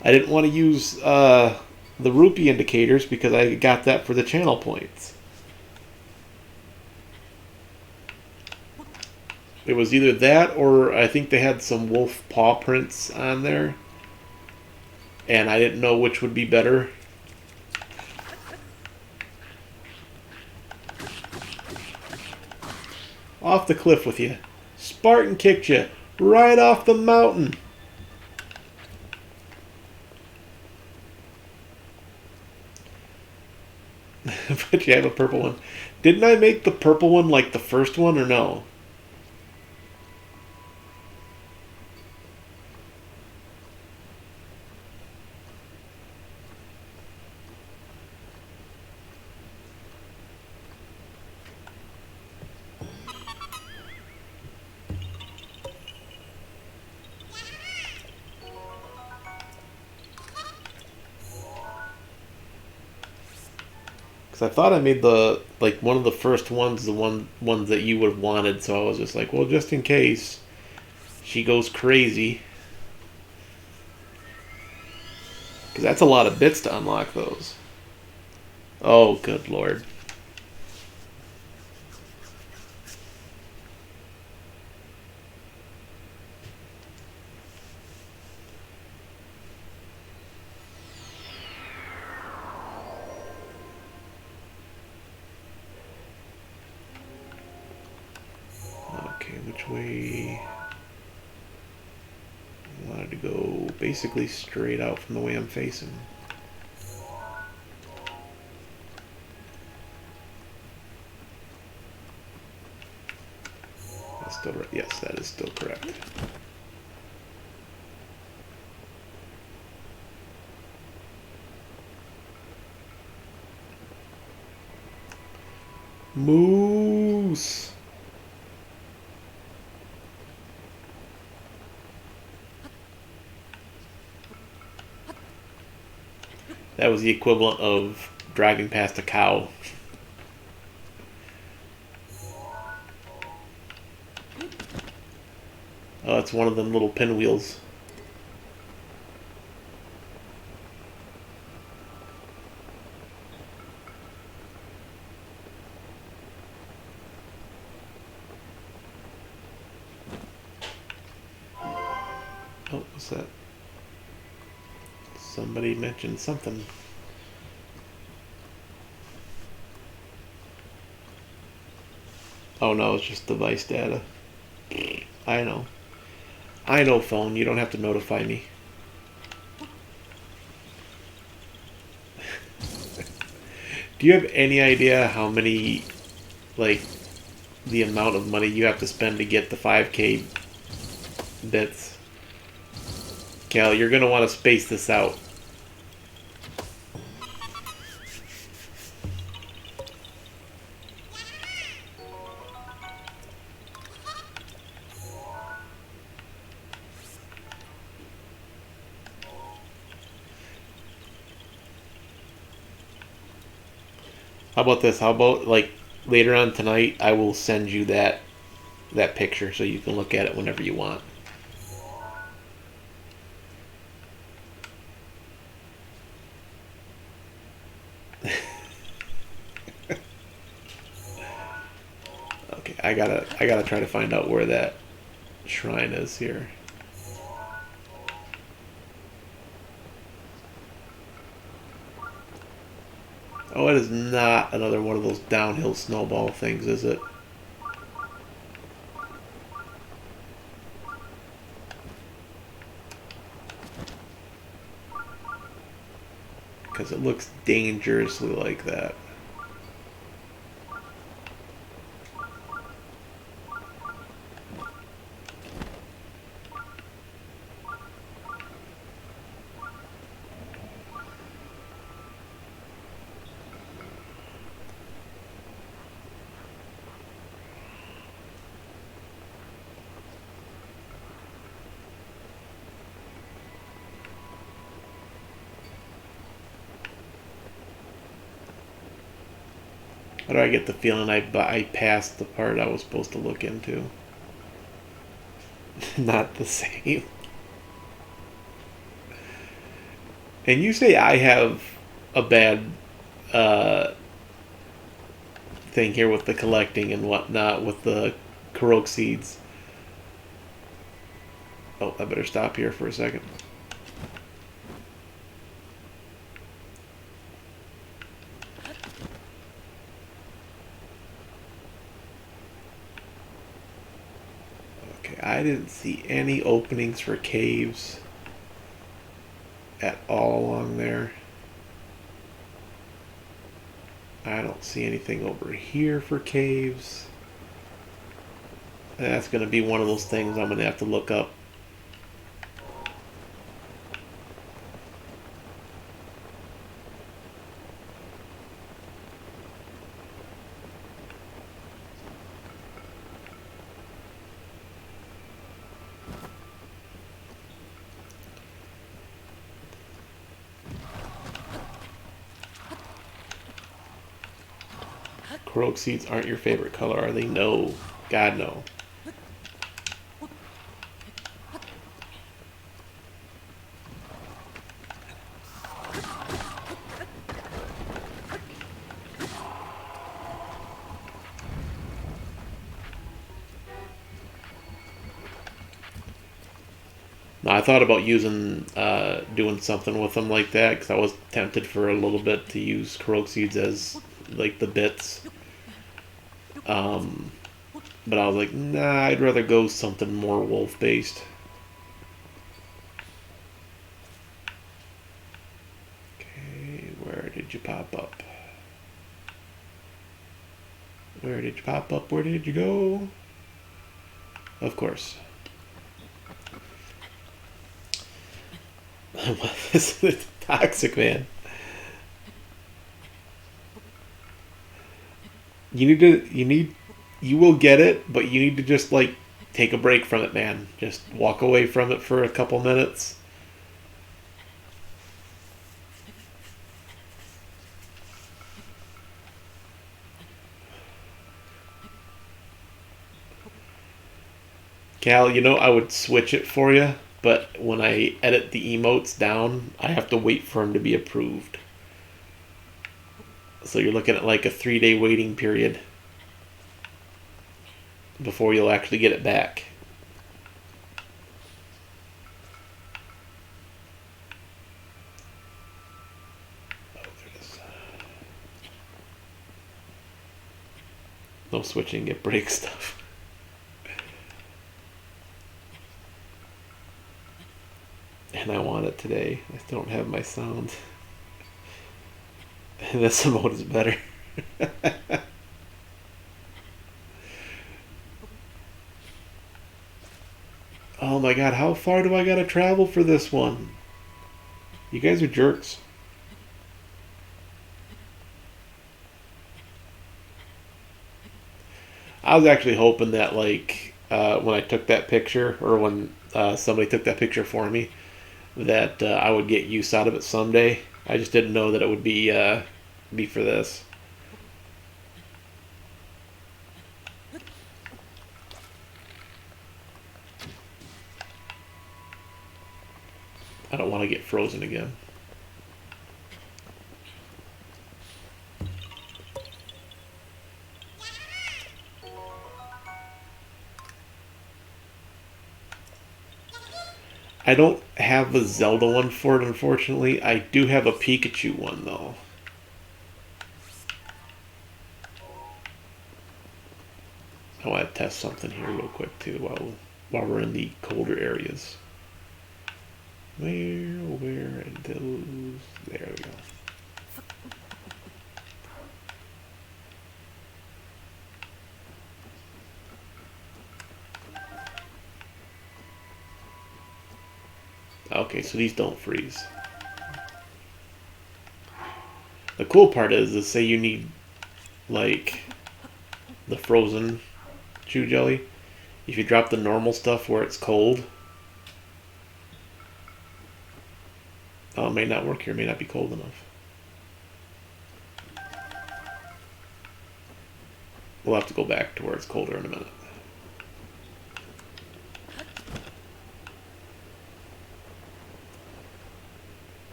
I didn't want to use the rupee indicators because I got that for the channel points. It was either that or I think they had some wolf paw prints on there. And I didn't know which would be better. Off the cliff with you. Spartan kicked you right off the mountain. But you have a purple one. Didn't I make the purple one like the first one or no? I thought I made the like one of the first ones, the ones that you would have wanted, so I was just like, well, just in case she goes crazy, because that's a lot of bits to unlock those. Oh, good lord! Which way? I wanted to go basically straight out from the way I'm facing. That's still right. Yes, that is still correct. Moose. That was the equivalent of driving past a cow. Oh, it's one of them little pinwheels. Oh, what's that? Somebody mentioned something. Oh no, it's just device data. I know. I know, phone. You don't have to notify me. Do you have any idea how many, like, the amount of money you have to spend to get the 5K bits? Cal, you're going to want to space this out. How about this? How about, like, later on tonight, I will send you that picture so you can look at it whenever you want. Okay, I gotta try to find out where that shrine is here. Oh, it is not another one of those downhill snowball things, is it? Because it looks dangerously like that. How do I get the feeling I passed the part I was supposed to look into? Not the same. And you say I have a bad uh, thing here with the collecting and whatnot with the Korok seeds. Oh, I better stop here for a second. Okay, I didn't see any openings for caves at all along there. I don't see anything over here for caves. That's going to be one of those things I'm going to have to look up. Korok seeds aren't your favorite color, are they? No. God, no. No, I thought about doing something with them like that because I was tempted for a little bit to use Korok seeds as like the bits. But I was like, nah, I'd rather go something more wolf based. Okay, where did you pop up? Where did you pop up? Where did you go? Of course. This is toxic, man. You will get it, but you need to just like take a break from it, man. Just walk away from it for a couple minutes. Cal, I would switch it for you, but when I edit the emotes down, I have to wait for them to be approved. So you're looking at like a 3-day waiting period before you'll actually get it back. Oh, there it is. No switching, it breaks stuff. And I want it today. I don't have my sound. And this emote is better. Oh my god, how far do I gotta travel for this one? You guys are jerks. I was actually hoping that, like, when I took that picture, or when somebody took that picture for me, that I would get use out of it someday. I just didn't know that it would be for this. I don't want to get frozen again. I don't have a Zelda one for it, unfortunately. I do have a Pikachu one, though. I want to test something here real quick, too, while we're in the colder areas. Where are those? There we go. Okay, so these don't freeze. The cool part is say you need, like, the frozen chew jelly. If you drop the normal stuff where it's cold, it may not work here. It may not be cold enough. We'll have to go back to where it's colder in a minute.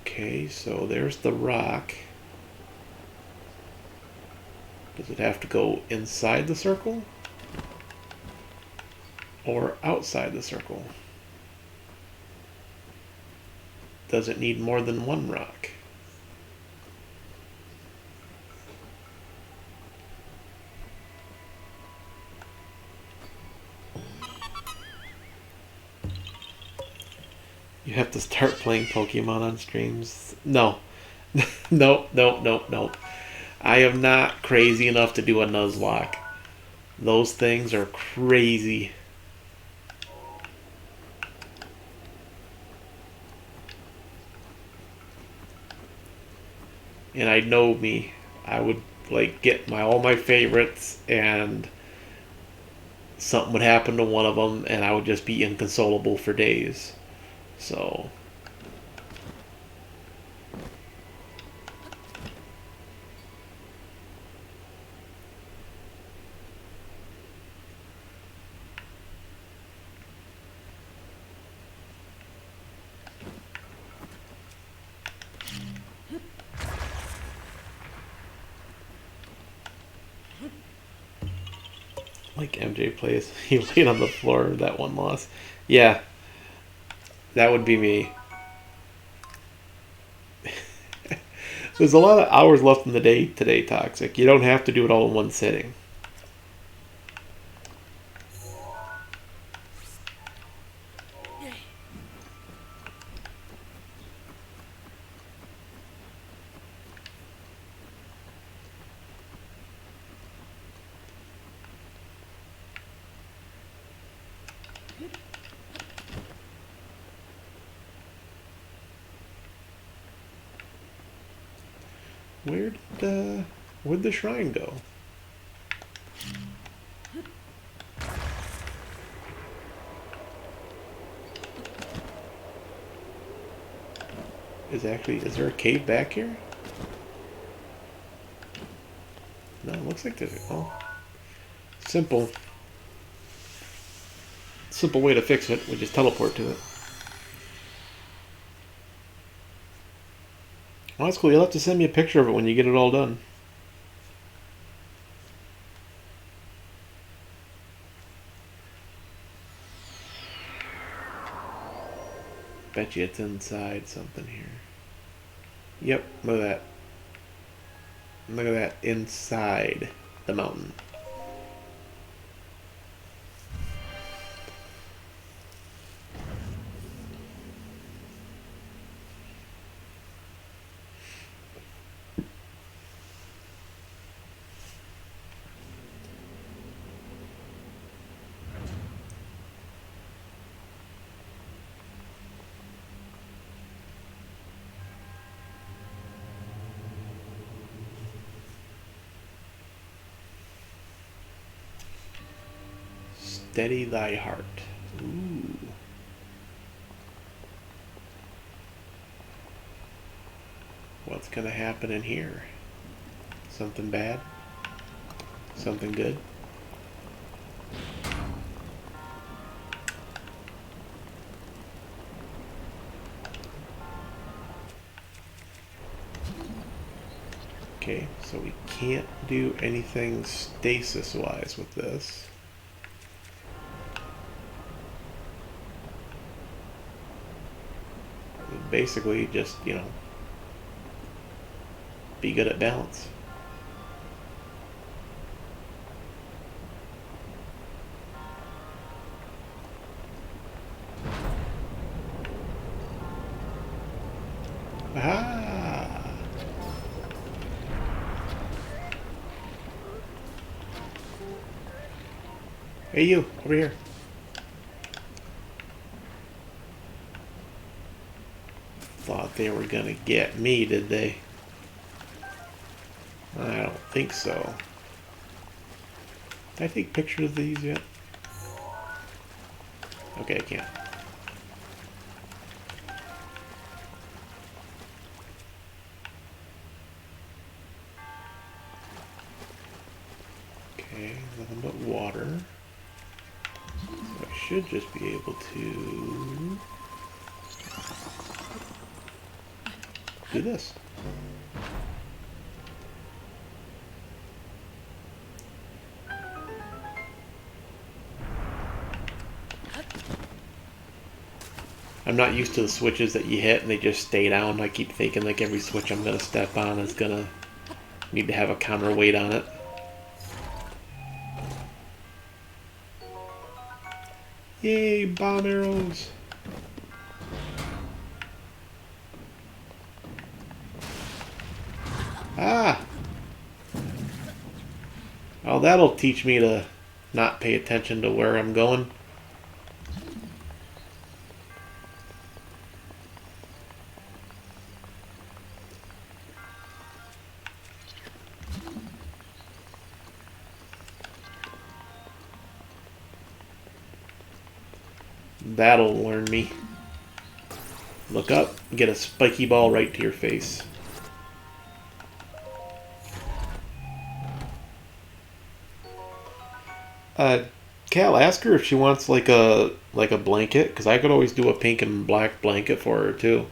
Okay, so there's the rock. Does it have to go inside the circle? Or outside the circle? Does it need more than one rock? You have to start playing Pokemon on streams? No. No. I am not crazy enough to do a Nuzlocke. Those things are crazy. And I know me. I would like get all my favorites, and something would happen to one of them, and I would just be inconsolable for days. So like MJ plays, he laid on the floor that one loss. Yeah, that would be me. There's a lot of hours left in the day today, Toxic. You don't have to do it all in one sitting. Where'd the shrine go? is there a cave back here? No, it looks like there's, oh. Simple way to fix it. We just teleport to it. Well, that's cool. You'll have to send me a picture of it when you get it all done. Bet you it's inside something here. Yep, look at that. Look at that, inside the mountain. Steady thy heart. Ooh. What's gonna happen in here? Something bad? Something good? Okay, so we can't do anything stasis-wise with this. Basically, just, you know, be good at balance. Aha! Hey, you, over here. Thought they were gonna get me, did they? I don't think so. Did I take pictures of these yet? Okay, I can't. Okay, nothing but water. So I should just be able to do this. I'm not used to the switches that you hit and they just stay down. I keep thinking like every switch I'm gonna step on is gonna need to have a counterweight on it. Yay, bomb arrows! Ah! Oh, that'll teach me to not pay attention to where I'm going. That'll learn me. Look up, get a spiky ball right to your face. Cal, ask her if she wants like a blanket, because I could always do a pink and black blanket for her too.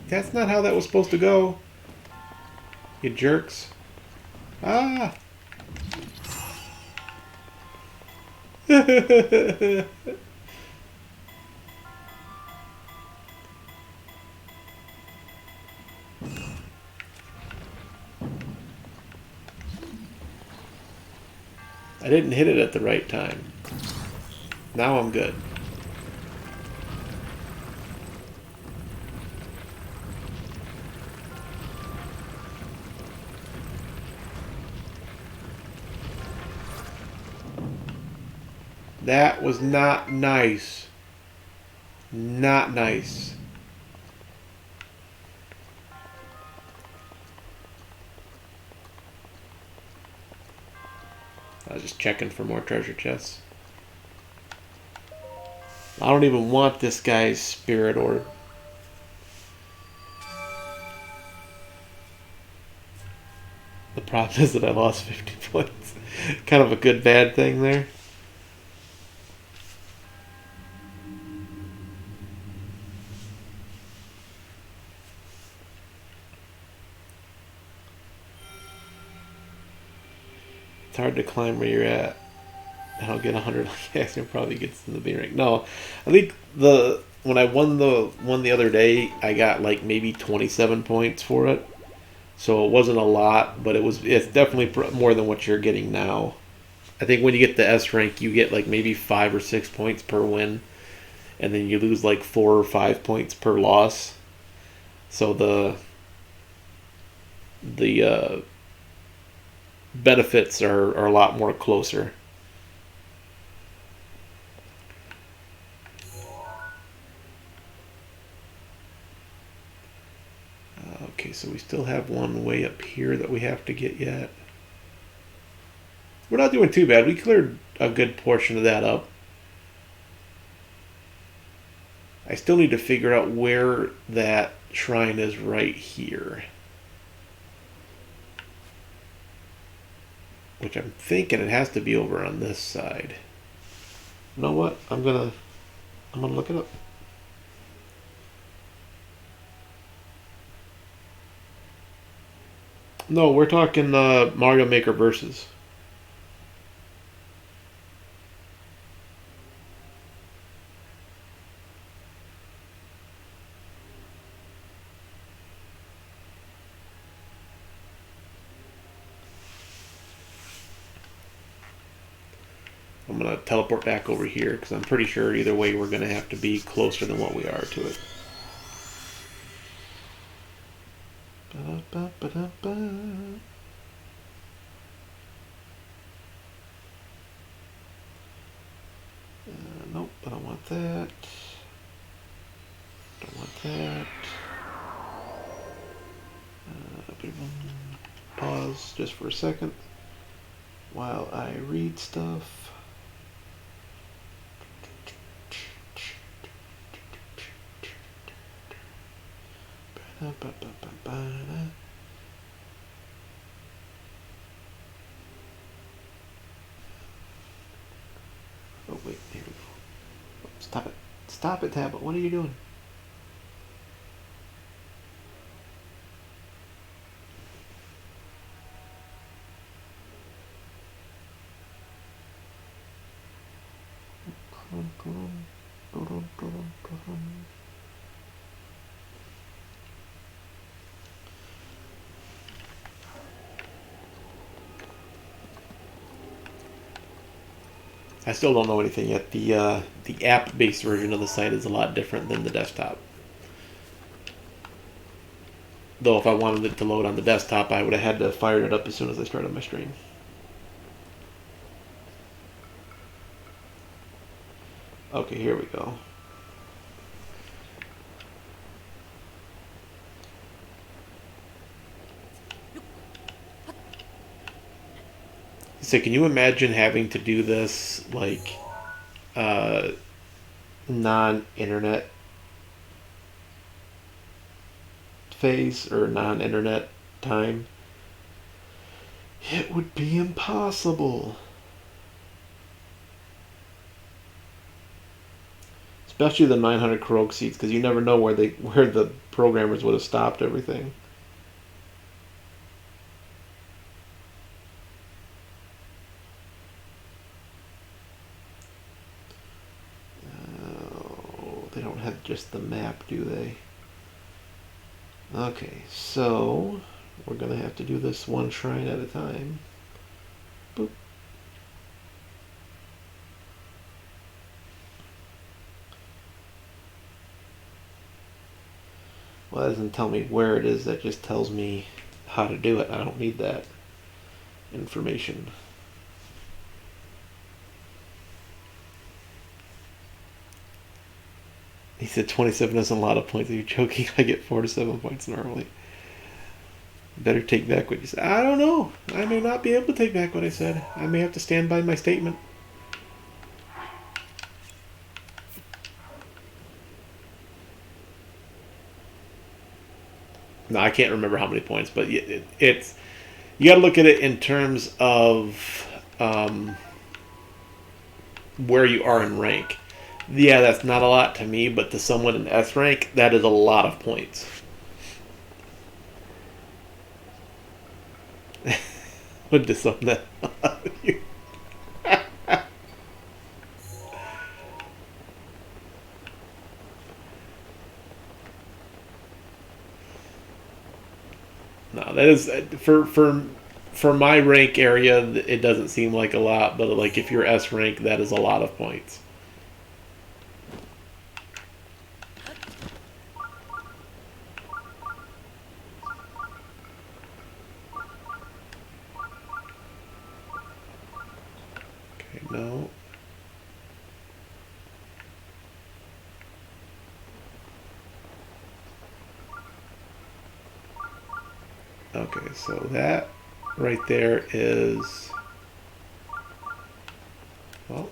That's not how that was supposed to go. You jerks. Ah! I didn't hit it at the right time. Now I'm good. That was not nice. Not nice. I was just checking for more treasure chests. I don't even want this guy's spirit orb. The problem is that I lost 50 points. Kind of a good bad thing there. It's hard to climb where you're at. I don't get 100 like Axiom probably gets in the B rank. No, I think when I won the other day, I got like maybe 27 points for it. So it wasn't a lot, but it's definitely more than what you're getting now. I think when you get the S rank, you get like maybe 5 or 6 points per win, and then you lose like 4 or 5 points per loss. So the benefits are a lot more closer. Okay, so we still have one way up here that we have to get yet. We're not doing too bad. We cleared a good portion of that up. I still need to figure out where that shrine is right here. Which I'm thinking it has to be over on this side. You know what? I'm gonna look it up. No, we're talking Mario Maker Versus. I'm going to teleport back over here because I'm pretty sure either way we're going to have to be closer than what we are to it. Nope, I don't want that. Don't want that. Pause just for a second while I read stuff. Oh wait, here we go. Stop it. Stop it, tablet. What are you doing? I still don't know anything yet. The app-based version of the site is a lot different than the desktop. Though if I wanted it to load on the desktop, I would have had to fire it up as soon as I started my stream. Okay, here we go. So can you imagine having to do this like non-internet phase or non-internet time? It would be impossible. Especially the 900 Korok seats, because you never know where the programmers would have stopped everything. Oh, they don't have just the map, do they? Okay, so we're gonna have to do this one shrine at a time. Boop. Well, that doesn't tell me where it is, that just tells me how to do it. I don't need that information. He said 27 isn't a lot of points. Are you joking? I get 4 to 7 points normally. Better take back what you said. I don't know. I may not be able to take back what I said. I may have to stand by my statement. No, I can't remember how many points, but it's you got to look at it in terms of where you are in rank. Yeah, that's not a lot to me, but to someone in S rank, that is a lot of points. What does something that? No, that is for my rank area. It doesn't seem like a lot, but like if you're S rank, that is a lot of points. Okay, no. Okay, so that right there is, well,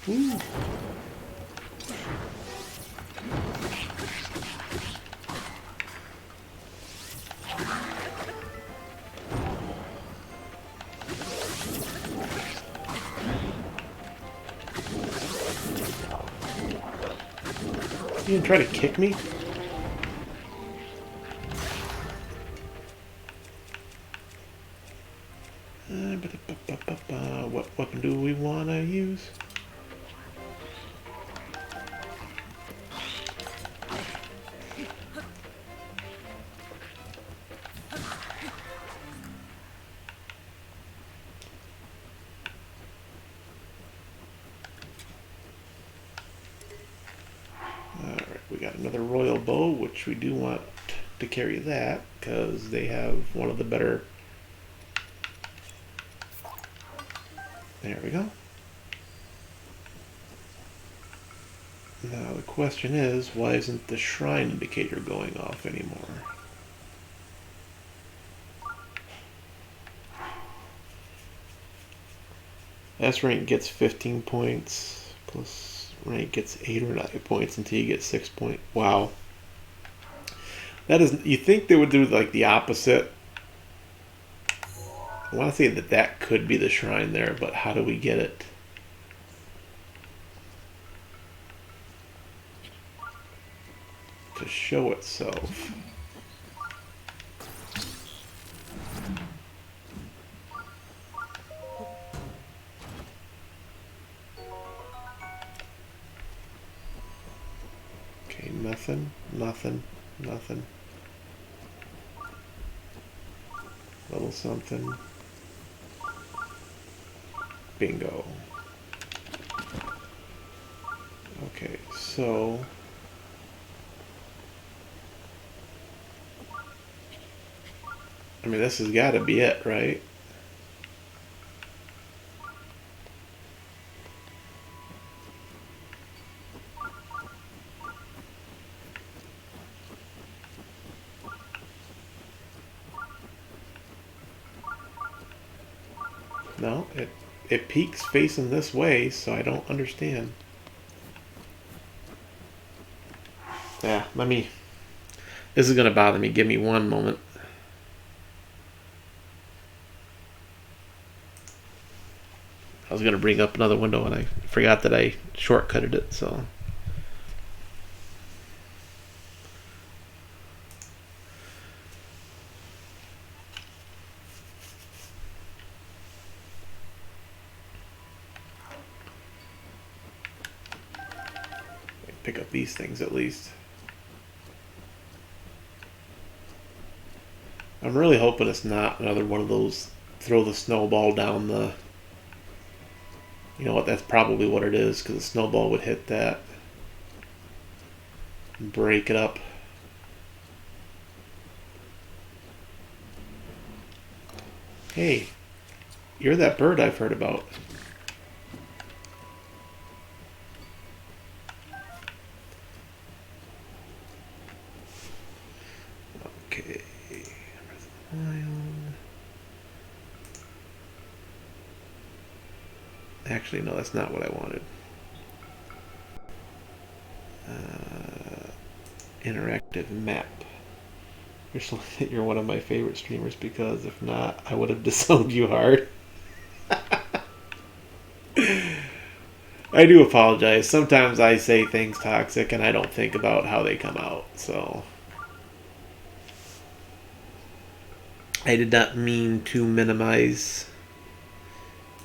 ooh. You gonna try to kick me? What weapon do we want to use? Alright, we got another royal bow, which we do want to carry that because they have one of the better. There we go. Now the question is, why isn't the shrine indicator going off anymore? S rank gets 15 points, plus rank gets 8 or 9 points until you get 6 points. Wow. That is, you think they would do like the opposite? I want to say that that could be the shrine there, but how do we get it? To show itself. Okay, nothing, nothing, nothing. Little something. Bingo. Okay, so I mean, this has got to be it, right? No, it peaks facing this way, so I don't understand. Yeah, let me. This is gonna bother me. Give me one moment. I was gonna bring up another window and I forgot that I shortcutted it, so. Pick up these things at least. I'm really hoping it's not another one of those throw the snowball down the. You know what? That's probably what it is, because the snowball would hit that. break it up. Hey, you're that bird I've heard about. Okay. Actually, no, that's not what I wanted. Interactive map. You're one of my favorite streamers because if not, I would have disowned you hard. I do apologize. Sometimes I say things toxic and I don't think about how they come out. So I did not mean to minimize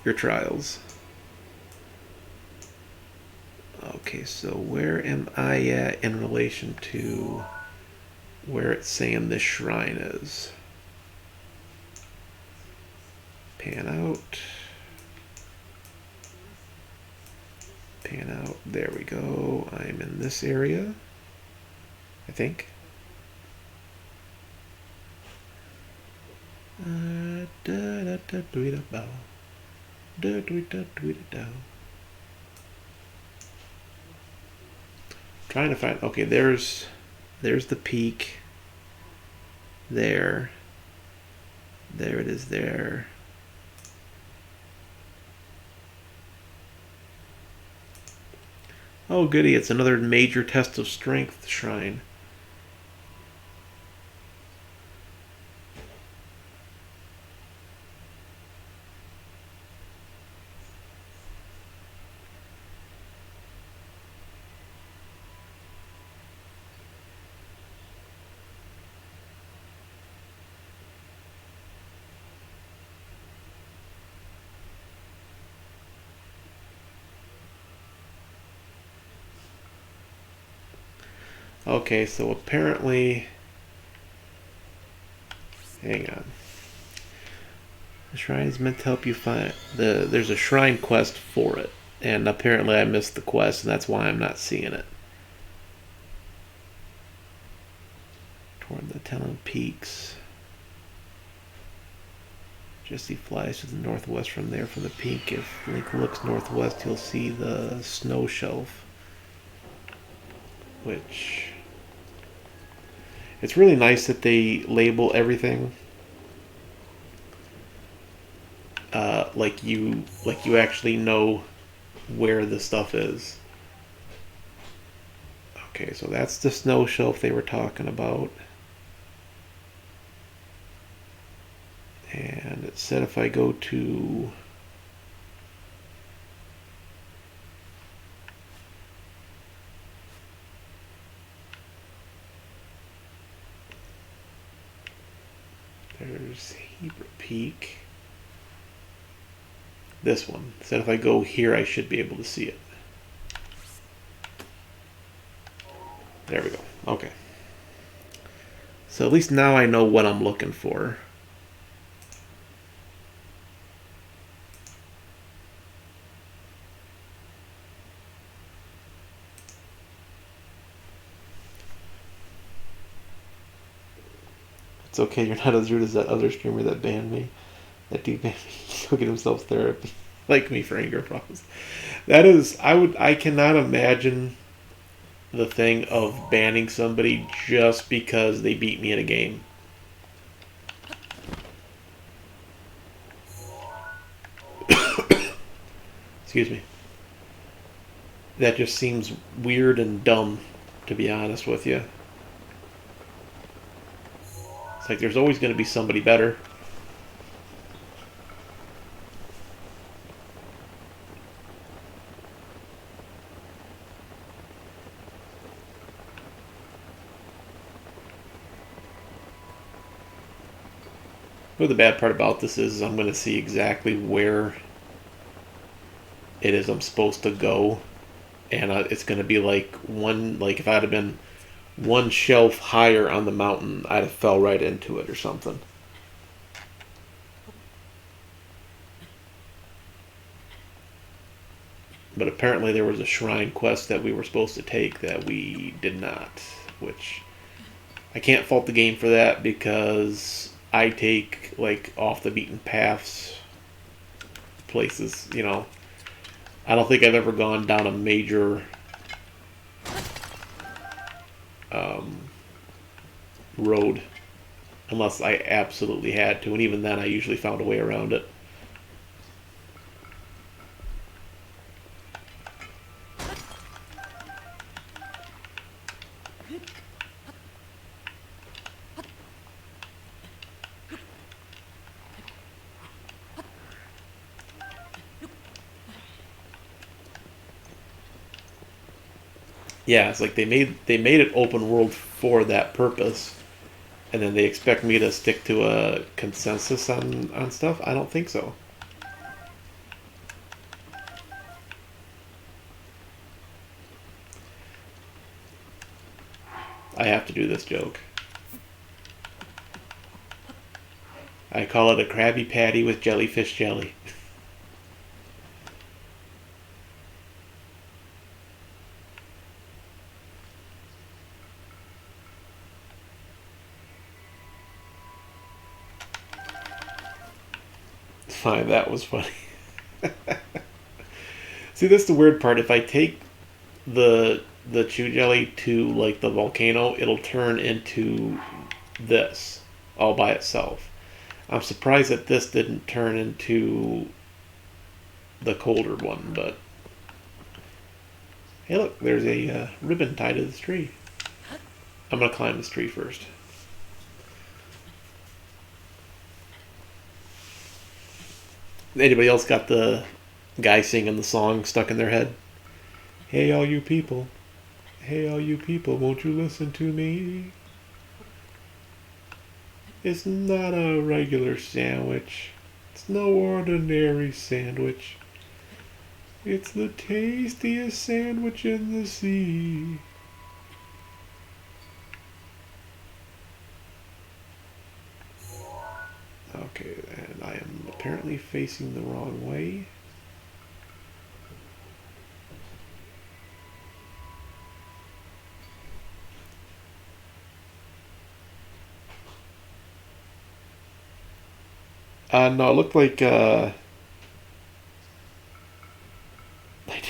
your trials. Okay, so where am I at in relation to where it's saying this shrine is? Pan out. Pan out. There we go. I'm in this area, I think. Trying to find. Okay, there's the peak. There it is. There. Oh goody, it's another major test of strength shrine. Okay, so apparently... Hang on. The shrine is meant to help you find... There's a shrine quest for it. And apparently I missed the quest, and that's why I'm not seeing it. Toward the Talon Peaks. Jesse flies to the northwest from there for the peak. If Link looks northwest, he'll see the snow shelf. Which... It's really nice that they label everything like you actually know where the stuff is. Okay, so that's the snow shelf they were talking about. And it said if I go to... There's Hebrew Peak. This one. It said if I go here, I should be able to see it. There we go. Okay. So at least now I know what I'm looking for. It's okay, you're not as rude as that other streamer that banned me. That dude banned me. He'll get himself therapy. Like me for anger problems. That is, I cannot imagine the thing of banning somebody just because they beat me in a game. Excuse me. That just seems weird and dumb, to be honest with you. It's like there's always going to be somebody better. But the bad part about this is I'm going to see exactly where it is I'm supposed to go. And it's going to be like if I'd have been one shelf higher on the mountain, I'd have fell right into it or something. But apparently there was a shrine quest that we were supposed to take that we did not, which I can't fault the game for that because I take like off the beaten paths places, you know. I don't think I've ever gone down a major road unless I absolutely had to, and even then I usually found a way around it. Yeah, it's like they made it open world for that purpose, and then they expect me to stick to a consensus on stuff. I don't think so. I have to do this joke. I call it a Krabby Patty with jellyfish jelly. Fine, that was funny. See, that's the weird part. If I take the chew jelly to like the volcano, it'll turn into this all by itself. I'm surprised that this didn't turn into the colder one, but hey, look, there's a ribbon tied to this tree. I'm gonna climb this tree first. Anybody else got the guy singing the song stuck in their head? Hey, all you people. Hey, all you people, won't you listen to me? It's not a regular sandwich. It's no ordinary sandwich. It's the tastiest sandwich in the sea. Okay, and I am apparently facing the wrong way. No, it looked like I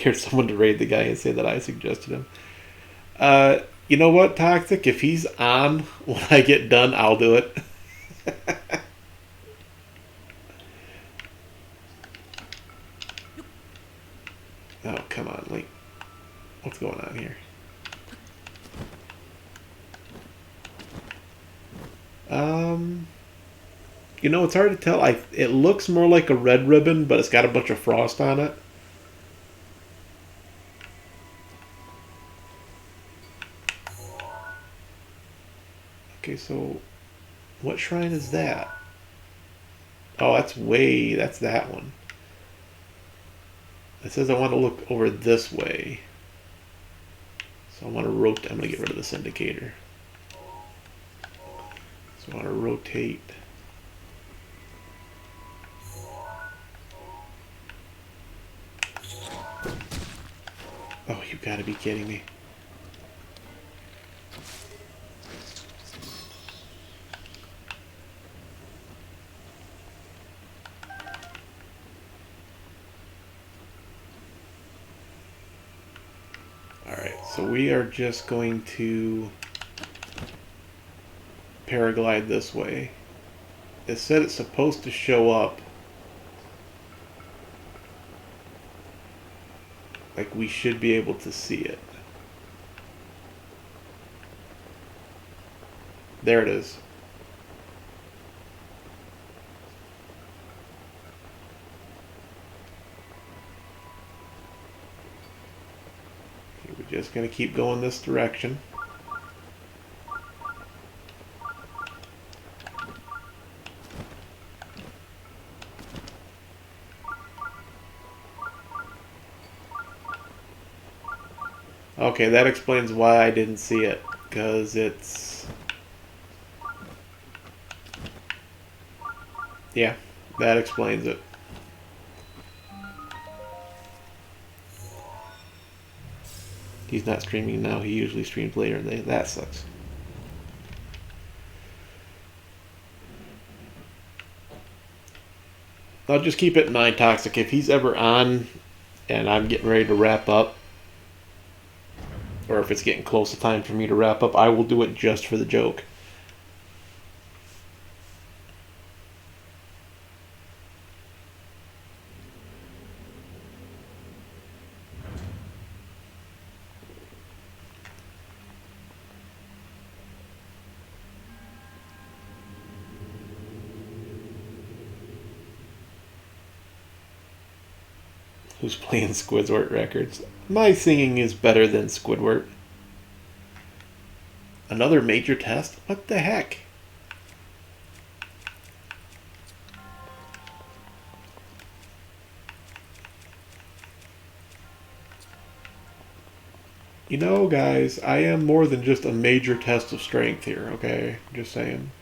dared someone to raid the guy and say that I suggested him. You know what, Toxic? If he's on when I get done, I'll do it. Oh, come on, like, what's going on here? You know, it's hard to tell. It looks more like a red ribbon, but it's got a bunch of frost on it. Okay, so what shrine is that? Oh, that's that one. It says I want to look over this way. So I want to rotate. I'm going to get rid of this indicator. So I want to rotate. Oh, you gotta be kidding me. Alright, so we are just going to paraglide this way. It said it's supposed to show up. Like we should be able to see it. There it is. Okay, we're just going to keep going this direction. Okay, that explains why I didn't see it. Because it's... Yeah, that explains it. He's not streaming now. He usually streams later. That sucks. I'll just keep it in mind, Toxic. If he's ever on and I'm getting ready to wrap up, or if it's getting close to time for me to wrap up, I will do it just for the joke. Who's playing Squidward records? My singing is better than Squidward. Another major test? What the heck? You know, guys, I am more than just a major test of strength here, okay? Just saying.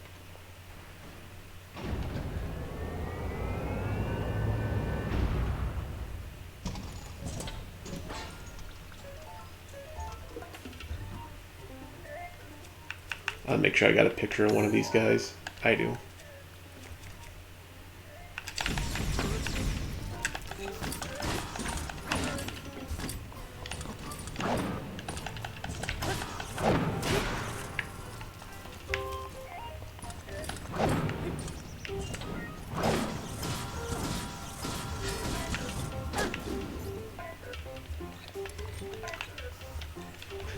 I'll make sure I got a picture of one of these guys. I do.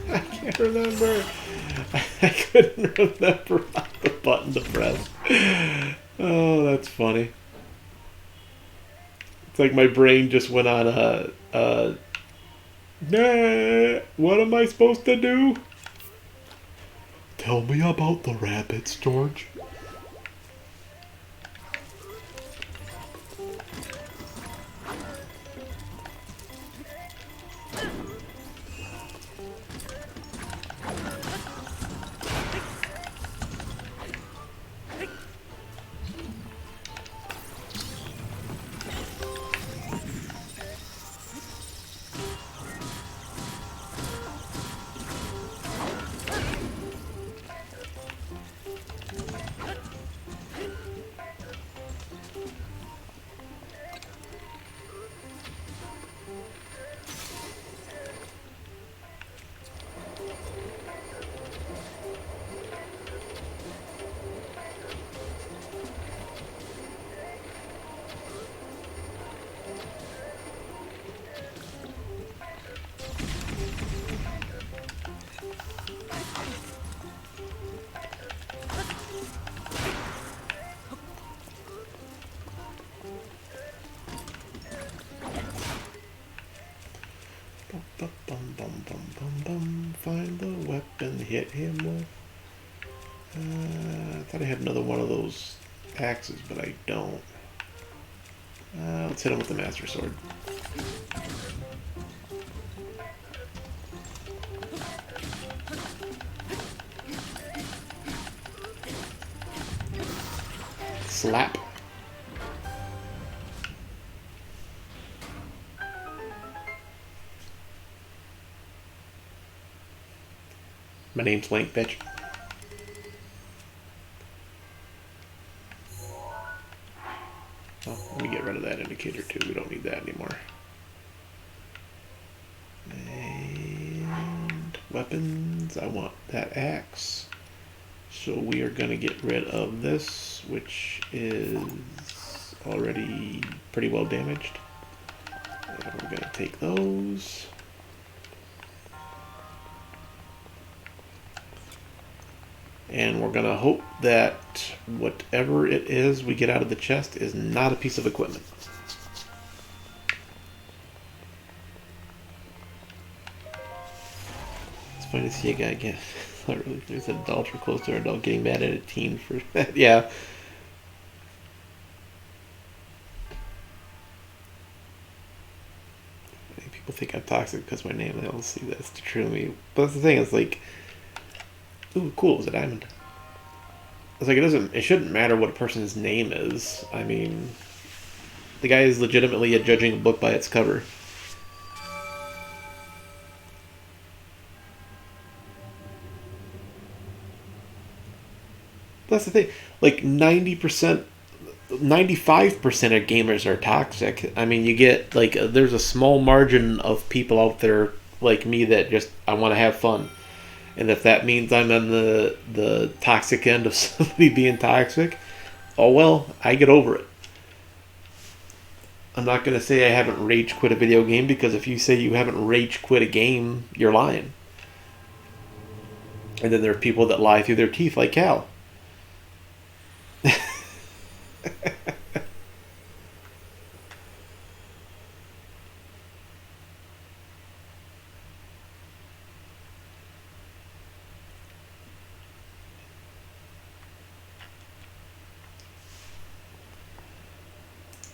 I can't remember. I couldn't remember the button to press. Oh, that's funny. It's like my brain just went on nah, what am I supposed to do? Tell me about the rabbits, George. Find the weapon, hit him with. I thought I had another one of those axes, but I don't. Let's hit him with the Master Sword. Slap. My name's Link, bitch. Oh, let me get rid of that indicator too. We don't need that anymore. And weapons. I want that axe. So we are going to get rid of this, which is already pretty well damaged. And we're going to take those. And we're going to hope that whatever it is we get out of the chest is not a piece of equipment. It's funny to see a guy get... There's an adult or close to an adult getting mad at a teen for that. Yeah. People think I'm toxic because my name, they don't see that's true to me. But that's the thing, it's like... Ooh, cool, it was a diamond. It's like, it shouldn't matter what a person's name is. I mean, the guy is legitimately judging a book by its cover. that's the thing. Like 90%, 95% of gamers are toxic. I mean, you get like there's a small margin of people out there like me that just I want to have fun, and if that means I'm on the toxic end of somebody being toxic, oh well, I get over it. I'm not gonna say I haven't rage quit a video game because if you say you haven't rage quit a game, you're lying. And then there are people that lie through their teeth, like Cal.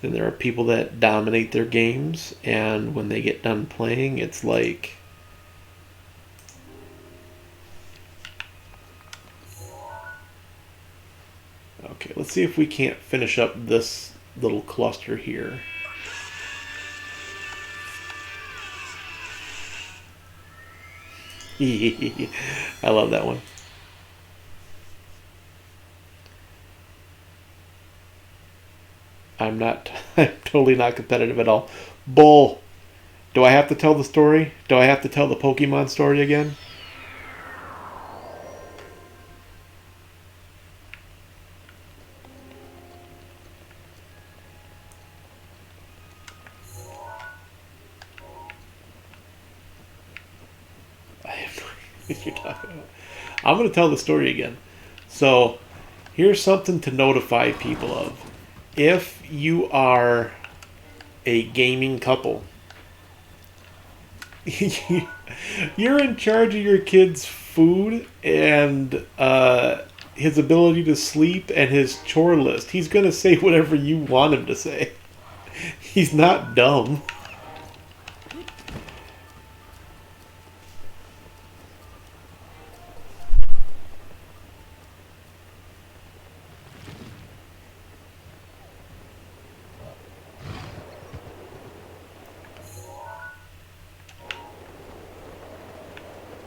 Then there are people that dominate their games, and when they get done playing, it's like. Okay, let's see if we can't finish up this little cluster here. I love that one. I'm not. I'm totally not competitive at all. Bull. Do I have to tell the story? Do I have to tell the Pokemon story again? I have no idea what you're talking about. I'm going to tell the story again. So, here's something to notify people of. If you are a gaming couple, you're in charge of your kid's food and his ability to sleep and his chore list. He's going to say whatever you want him to say. He's not dumb.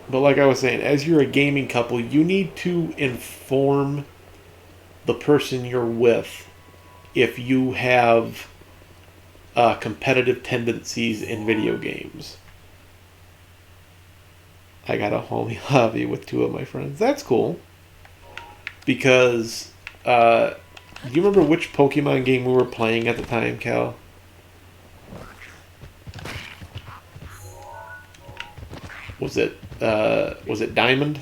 But like I was saying, as you're a gaming couple, you need to inform the person you're with if you have competitive tendencies in video games. I got a homie hobby with two of my friends. That's cool. Because, do you remember which Pokemon game we were playing at the time, Cal? Was it Diamond?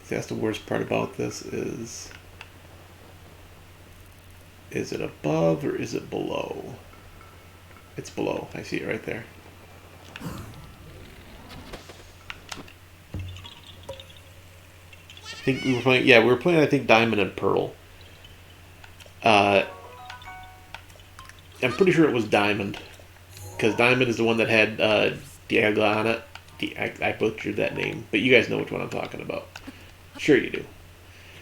See, that's the worst part about this is it above or is it below? It's below. I see it right there. I think we were playing. Yeah, we were playing. I think Diamond and Pearl. I'm pretty sure it was Diamond, because Diamond is the one that had Diego on it. I butchered that name, but you guys know which one I'm talking about. Sure you do.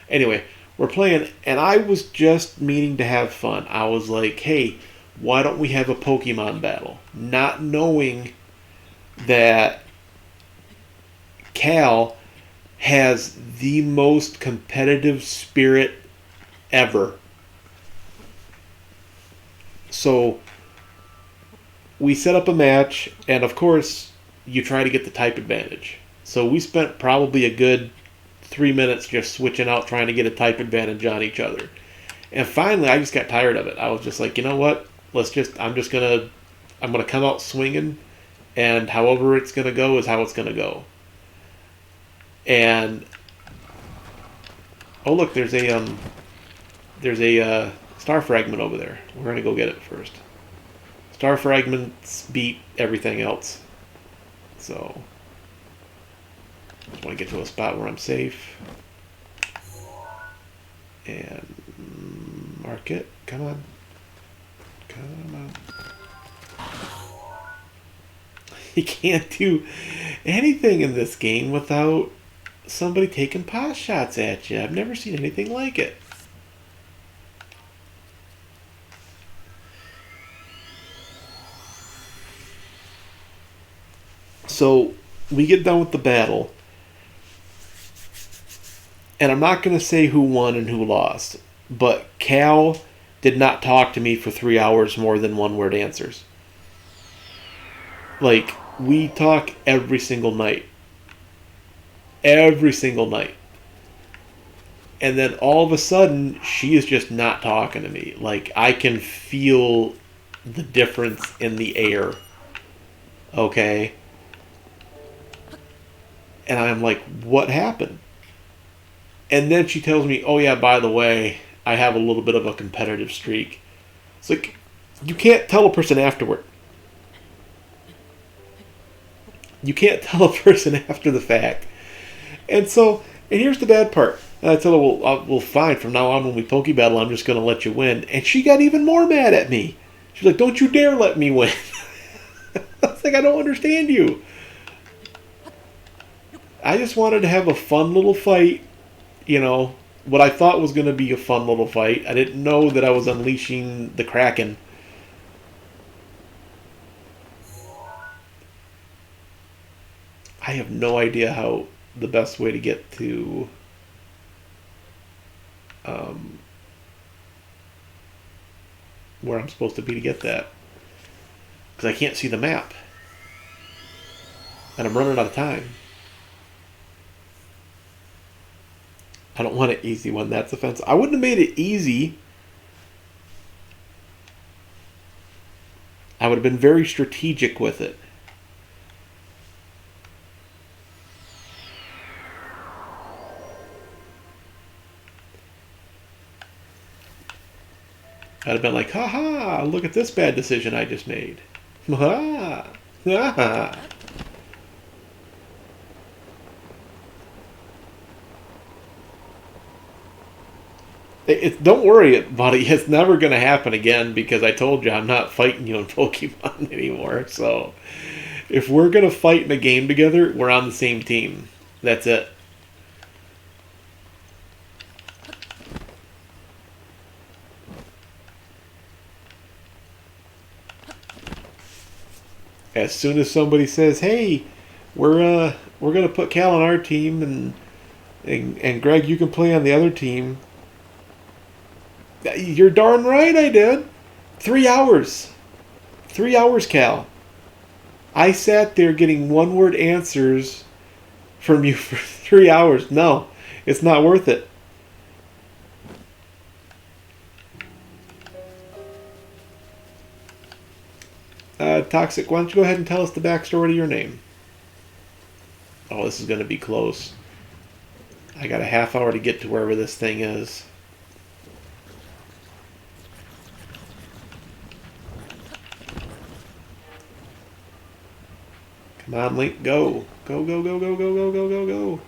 Anyway, we're playing, and I was just meaning to have fun. I was like, hey, why don't we have a Pokemon battle? Not knowing that Cal has the most competitive spirit ever. So we set up a match, and of course, you try to get the type advantage. So we spent probably a good 3 minutes just switching out, trying to get a type advantage on each other. And finally, I just got tired of it. I was just like, you know what? I'm gonna come out swinging, and however it's gonna go is how it's gonna go. And oh look, there's a star fragment over there. We're gonna go get it first. Star fragments beat everything else. So just want to get to a spot where I'm safe. And mark it. Come on. Come on. You can't do anything in this game without somebody taking pot shots at you. I've never seen anything like it. So we get done with the battle, and I'm not going to say who won and who lost, but Cal did not talk to me for 3 hours more than one word answers. Like, we talk every single night. Every single night. And then all of a sudden, she is just not talking to me. Like, I can feel the difference in the air. Okay? And I'm like, what happened? And then she tells me, oh yeah, by the way, I have a little bit of a competitive streak. It's like, you can't tell a person afterward. You can't tell a person after the fact. And here's the bad part. And I told her, well, fine, from now on when we Poke Battle, I'm just going to let you win. And she got even more mad at me. She's like, don't you dare let me win. I was like, I don't understand you. I just wanted to have a fun little fight. You know, what I thought was going to be a fun little fight. I didn't know that I was unleashing the Kraken. I have no idea how the best way to get to where I'm supposed to be to get that. Because I can't see the map. And I'm running out of time. I don't want an easy one. That's offensive. I wouldn't have made it easy. I would have been very strategic with it. I'd have been like, ha, look at this bad decision I just made. Ha ha. Don't worry, buddy. It's never going to happen again because I told you I'm not fighting you in Pokemon anymore. So if we're going to fight in a game together, we're on the same team. That's it. As soon as somebody says, "Hey, we're going to put Cal on our team and Greg, you can play on the other team." You're darn right I did. 3 hours. 3 hours, Cal. I sat there getting one-word answers from you for 3 hours. No, it's not worth it. Toxic, why don't you go ahead and tell us the backstory to your name? Oh, this is going to be close. I got a half hour to get to wherever this thing is. Come on, Link, go. Go, go, go, go, go, go, go, go, go.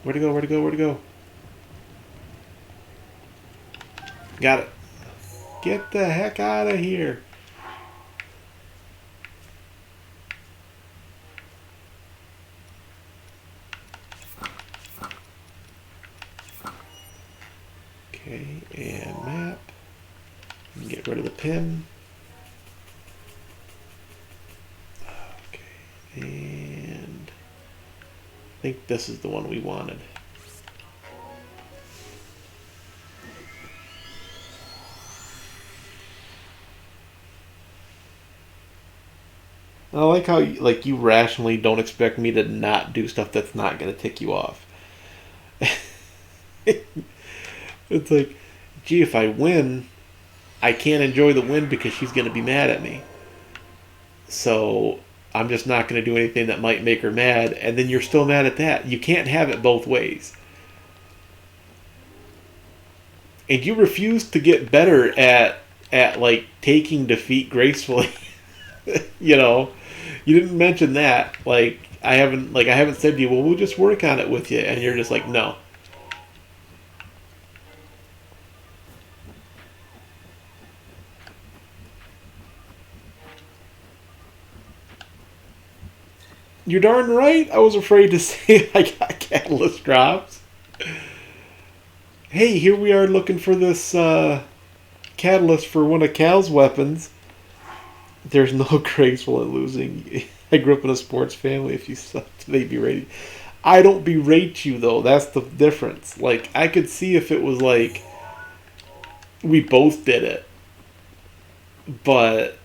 Where'd it go, where'd it go, where'd it go? Got it. Get the heck out of here. Okay, and map. Get rid of the pin. Okay, and I think this is the one we wanted. I like how you rationally don't expect me to not do stuff that's not going to tick you off. It's like, gee, if I win, I can't enjoy the win because she's going to be mad at me. So I'm just not going to do anything that might make her mad, and then you're still mad at that. You can't have it both ways. And you refuse to get better at like taking defeat gracefully. You know, you didn't mention that. Like I haven't said to you, well, we'll just work on it with you, and you're just like, no. You're darn right. I was afraid to say I got catalyst drops. Hey, here we are looking for this catalyst for one of Cal's weapons. There's no graceful in losing. I grew up in a sports family. If you sucked, they'd berate you. I don't berate you, though. That's the difference. Like, I could see if it was like we both did it. But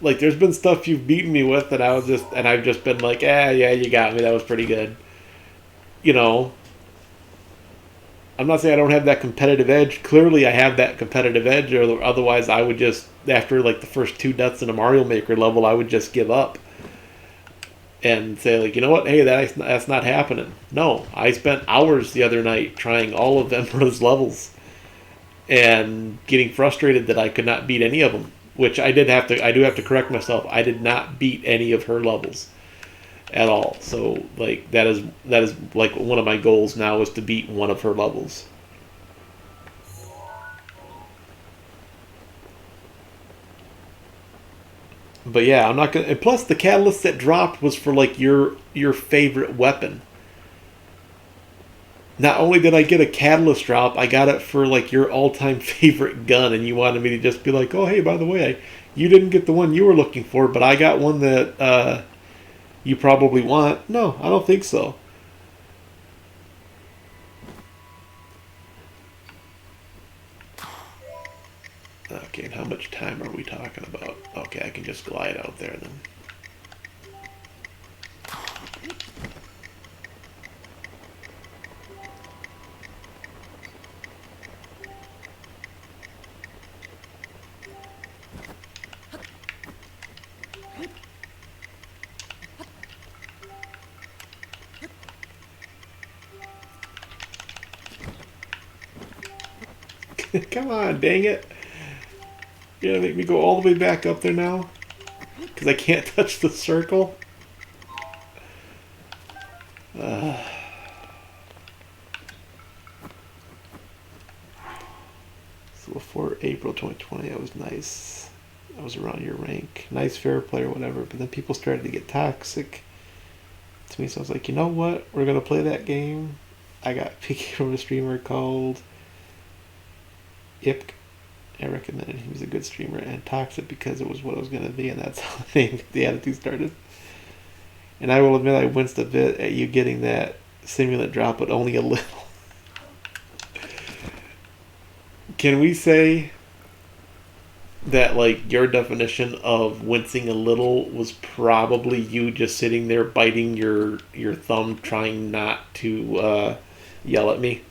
like, there's been stuff you've beaten me with that I've just been like, yeah, you got me. That was pretty good. You know, I'm not saying I don't have that competitive edge. Clearly, I have that competitive edge. Or otherwise, I would just, after like the first 2 deaths in a Mario Maker level, I would just give up and say like, you know what? Hey, that's not happening. No, I spent hours the other night trying all of Emperor's levels and getting frustrated that I could not beat any of them. Which I do have to correct myself. I did not beat any of her levels at all. So like that is like one of my goals now is to beat one of her levels. But yeah, I'm not gonna. And plus, the catalyst that dropped was for like your favorite weapon. Not only did I get a catalyst drop, I got it for like your all-time favorite gun, and you wanted me to just be like, "Oh, hey, by the way, you didn't get the one you were looking for, but I got one that you probably want." No, I don't think so. Okay, and how much time are we talking about? Okay, I can just glide out there then. Come on, dang it. You're gonna make me go all the way back up there now? Because I can't touch the circle? So before April 2020, that was nice. I was around your rank. Nice, fair play or whatever. But then people started to get toxic to me. So I was like, you know what? We're going to play that game. I got picky from a streamer called Ipk. I recommended he was a good streamer and toxic because it was what it was going to be, and that's how the attitude started. And I will admit I winced a bit at you getting that simulant drop, but only a little. Can we say that like your definition of wincing a little was probably you just sitting there biting your thumb, trying not to yell at me?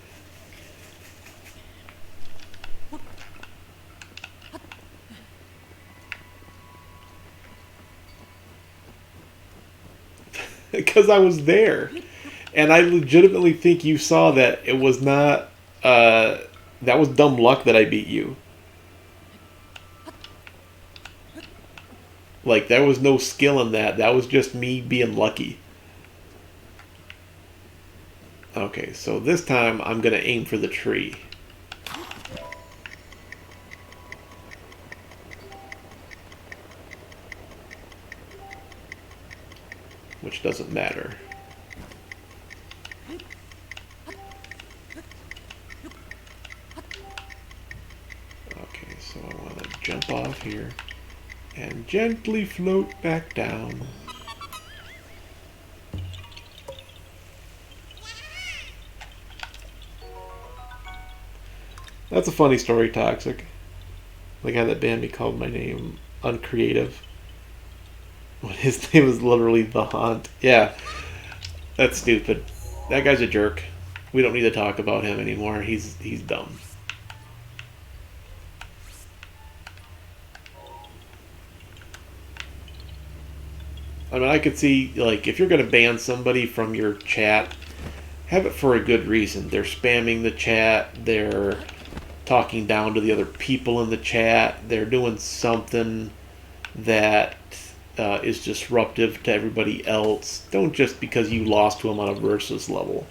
Because I was there, and I legitimately think you saw that it was not. That was dumb luck that I beat you. Like there was no skill in that. That was just me being lucky. Okay, so this time I'm gonna aim for the tree. Which doesn't matter. Okay, so I want to jump off here and gently float back down. That's a funny story, Toxic. The guy that banned me called my name uncreative when his name is literally The Haunt. Yeah, that's stupid. That guy's a jerk. We don't need to talk about him anymore. He's dumb. I mean, I could see, like, if you're going to ban somebody from your chat, have it for a good reason. They're spamming the chat, they're talking down to the other people in the chat, they're doing something that is disruptive to everybody else. Don't just because you lost to them on a versus level.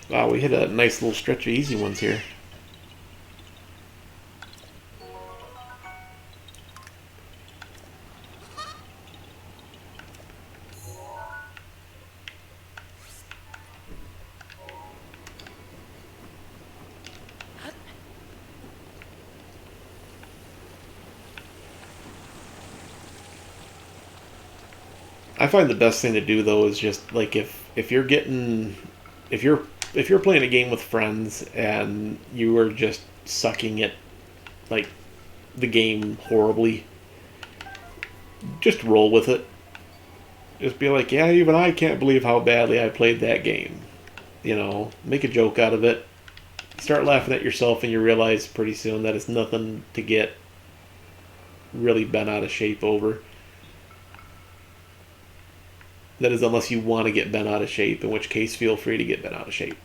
Wow, we hit a nice little stretch of easy ones here. I find the best thing to do though is just like if you're getting if you're playing a game with friends and you are just sucking at like the game horribly, just roll with it. Just be like, yeah, even I can't believe how badly I played that game. You know, make a joke out of it. Start laughing at yourself, and you realize pretty soon that it's nothing to get really bent out of shape over. That is, unless you want to get bent out of shape, in which case, feel free to get bent out of shape.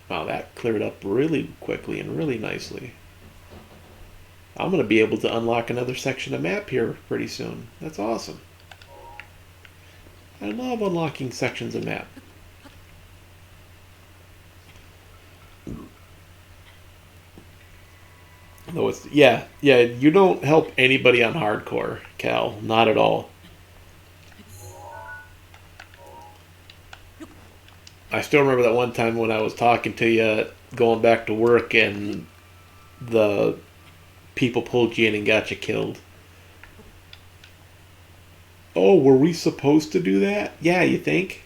Wow, that cleared up really quickly and really nicely. I'm going to be able to unlock another section of map here pretty soon. That's awesome. I love unlocking sections of map. Though it's yeah, you don't help anybody on hardcore, Cal. Not at all. I still remember that one time when I was talking to you, going back to work, and the people pulled you in and got you killed. Oh, were we supposed to do that? Yeah, you think?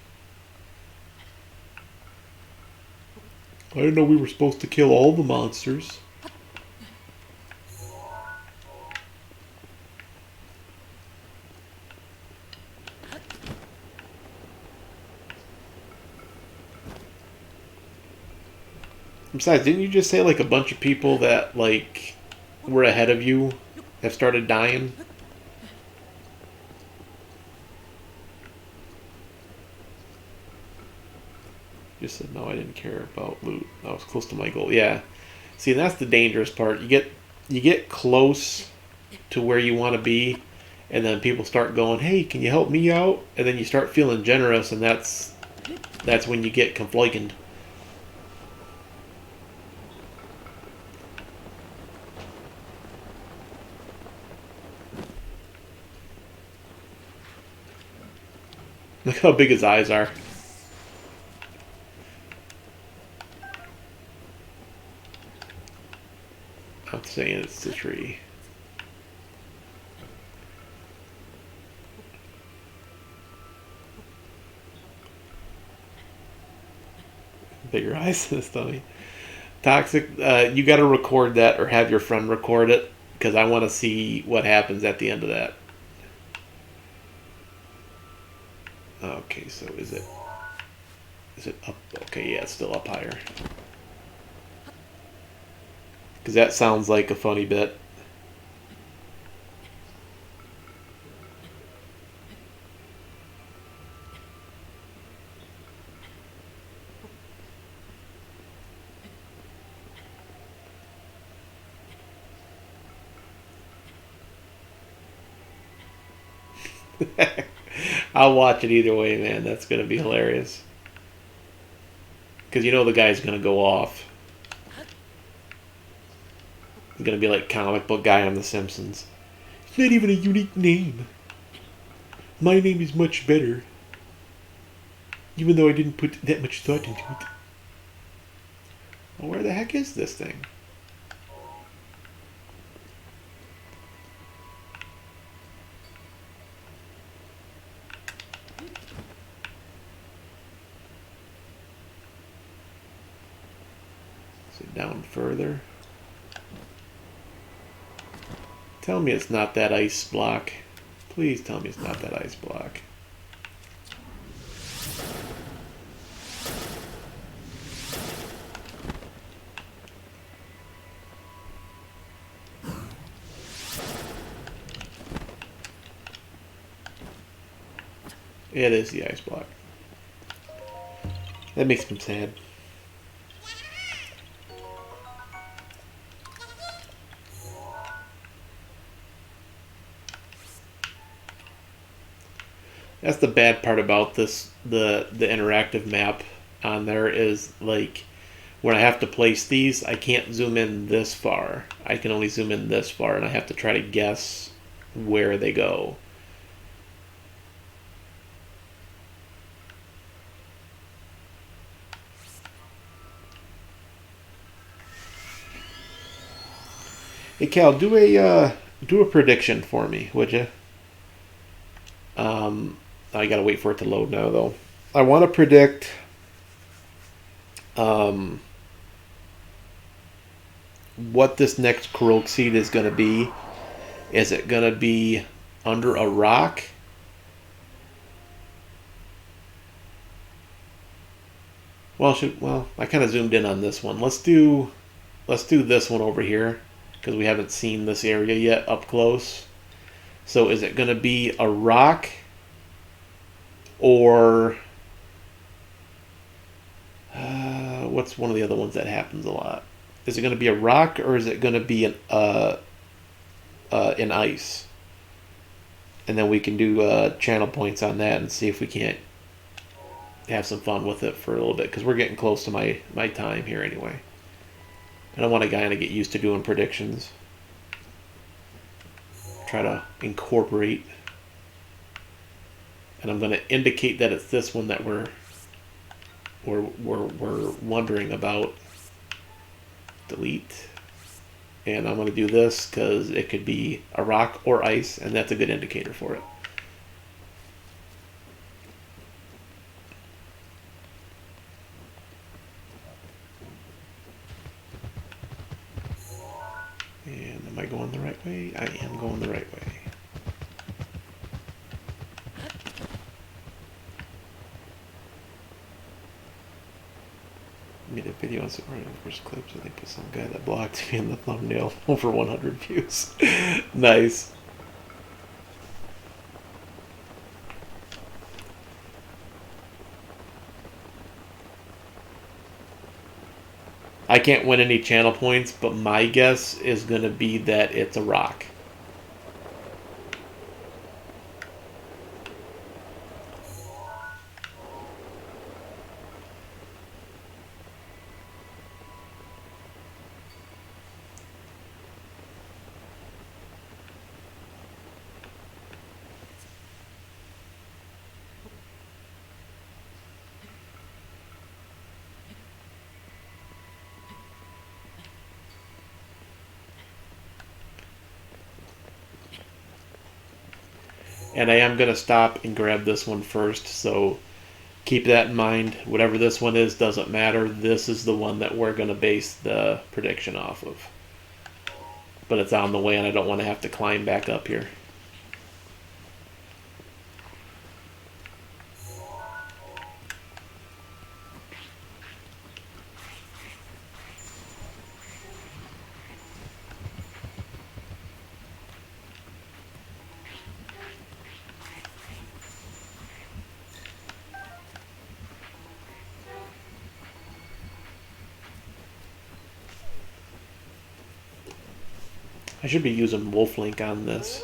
I didn't know we were supposed to kill all the monsters. Besides, didn't you just say like a bunch of people that like were ahead of you have started dying? Just said no, I didn't care about loot. I was close to my goal. Yeah. See, that's the dangerous part. You get close to where you want to be, and then people start going, "Hey, can you help me out?" And then you start feeling generous, and that's when you get conflamed. Look how big his eyes are. I'm saying it's the tree. Bigger eyes than his tummy. Toxic, you got to record that or have your friend record it because I want to see what happens at the end of that. Okay, so is it up? Okay, yeah, it's still up higher. Because that sounds like a funny bit. I'll watch it either way, man. That's going to be hilarious. Because you know the guy's going to go off. He's going to be like comic book guy on The Simpsons. It's not even a unique name. My name is much better. Even though I didn't put that much thought into it. Well, where the heck is this thing? Is it down further? Tell me it's not that ice block. Please tell me it's not that ice block. It is the ice block. That makes me sad. That's the bad part about this, the interactive map on there is like when I have to place these, I can't zoom in this far. I can only zoom in this far, and I have to try to guess where they go. Hey Cal, do a prediction for me, would you? I gotta wait for it to load now, though. I want to predict um, what this next Korok seed is going to be. Is it going to be under a rock? Well, I kind of zoomed in on this one. Let's do this one over here because we haven't seen this area yet up close. So is it going to be a rock or what's one of the other ones that happens a lot? Is it going to be a rock or is it going to be an ice? And then we can do channel points on that and see if we can't have some fun with it for a little bit because we're getting close to my time here anyway. I don't want a guy to get used to doing predictions. Try to incorporate, and I'm going to indicate that it's this one that we're wondering about. Delete, and I'm going to do this because it could be a rock or ice, and that's a good indicator for it. And am I going the right way? I am going the right way. Made a video on Super first clips. I think with some guy that blocked me in the thumbnail. Over 100 views. Nice. I can't win any channel points, but my guess is going to be that it's a rock. And I am going to stop and grab this one first, so keep that in mind. Whatever this one is doesn't matter. This is the one that we're going to base the prediction off of. But it's on the way, and I don't want to have to climb back up here. I should be using Wolf Link on this.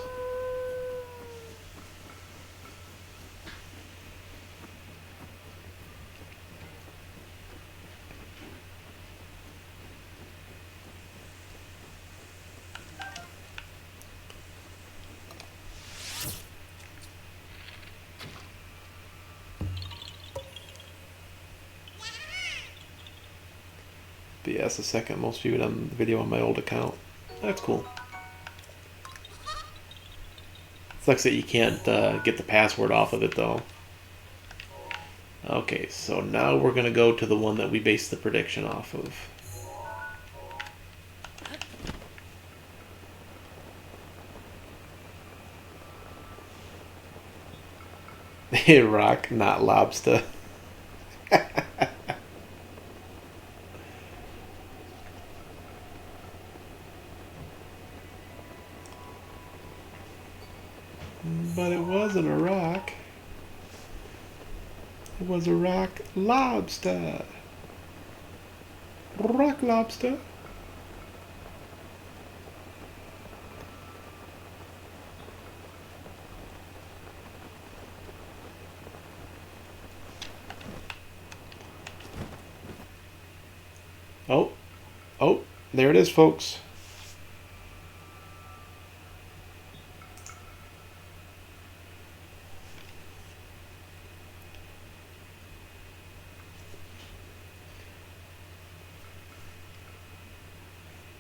But yeah, that's the second most viewed on the video on my old account. That's cool. Sucks that you can't get the password off of it though. Okay, so now we're gonna go to the one that we based the prediction off of. Hey, rock, not lobster. But it wasn't a rock. It was a rock lobster. Rock lobster. Oh, oh, there it is, folks.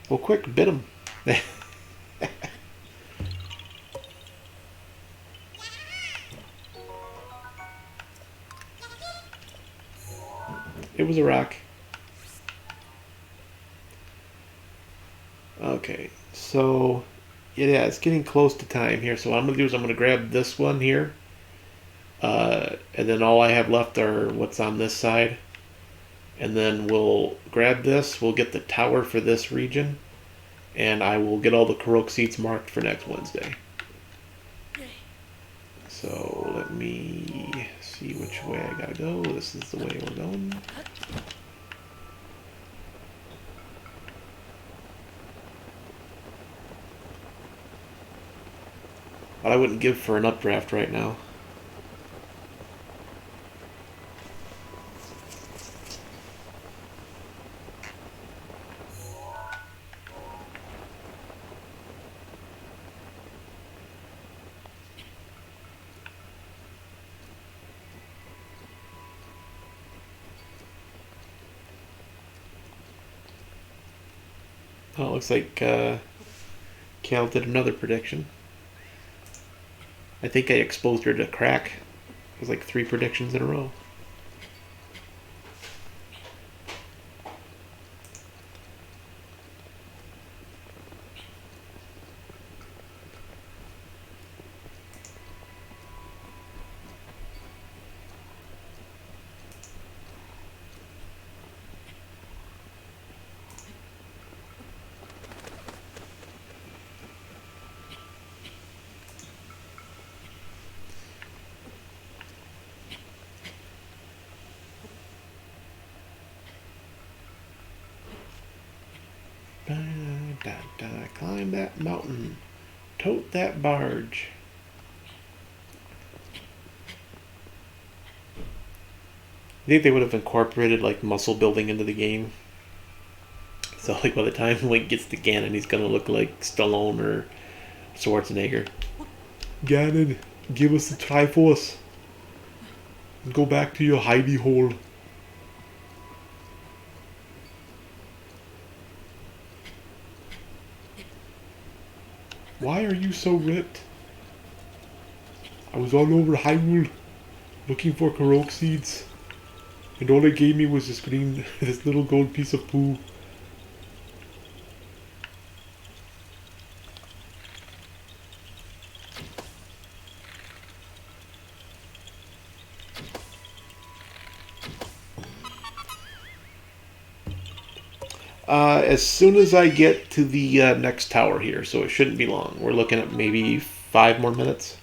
Well, quick, bit him. It was a rock. Okay, so yeah, it's getting close to time here. So what I'm gonna do is I'm gonna grab this one here, and then all I have left are what's on this side, and then we'll grab this. We'll get the tower for this region, and I will get all the Korok seeds marked for next Wednesday. So let me see which way I gotta go. This is the way we're going. But I wouldn't give for an updraft right now. Oh, it looks like Cal did another prediction. I think I exposed her to crack. It was like 3 predictions in a row. Climb that mountain. Tote that barge. I think they would have incorporated like muscle building into the game. So like by the time Link gets to Ganon, he's gonna look like Stallone or Schwarzenegger. Ganon, give us the Triforce. Go back to your hidey hole. Why are you so ripped? I was all over Hyrule looking for Korok seeds, and all they gave me was this little gold piece of poo. As soon as I get to the next tower here, so it shouldn't be long. We're looking at maybe 5 more minutes.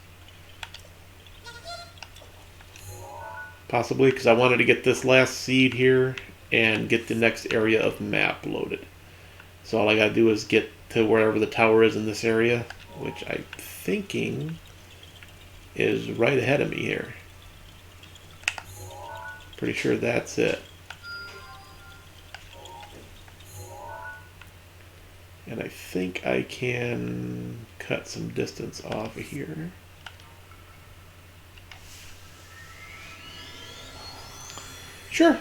Possibly, because I wanted to get this last seed here and get the next area of map loaded. So all I gotta do is get to wherever the tower is in this area, which I'm thinking is right ahead of me here. Pretty sure that's it. And I think I can cut some distance off of here. Sure.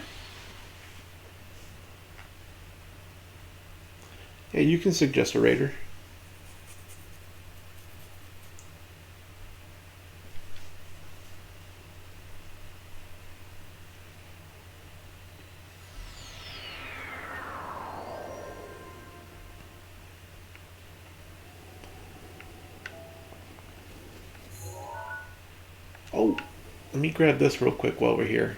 Yeah, you can suggest a raider. Oh, let me grab this real quick while we're here.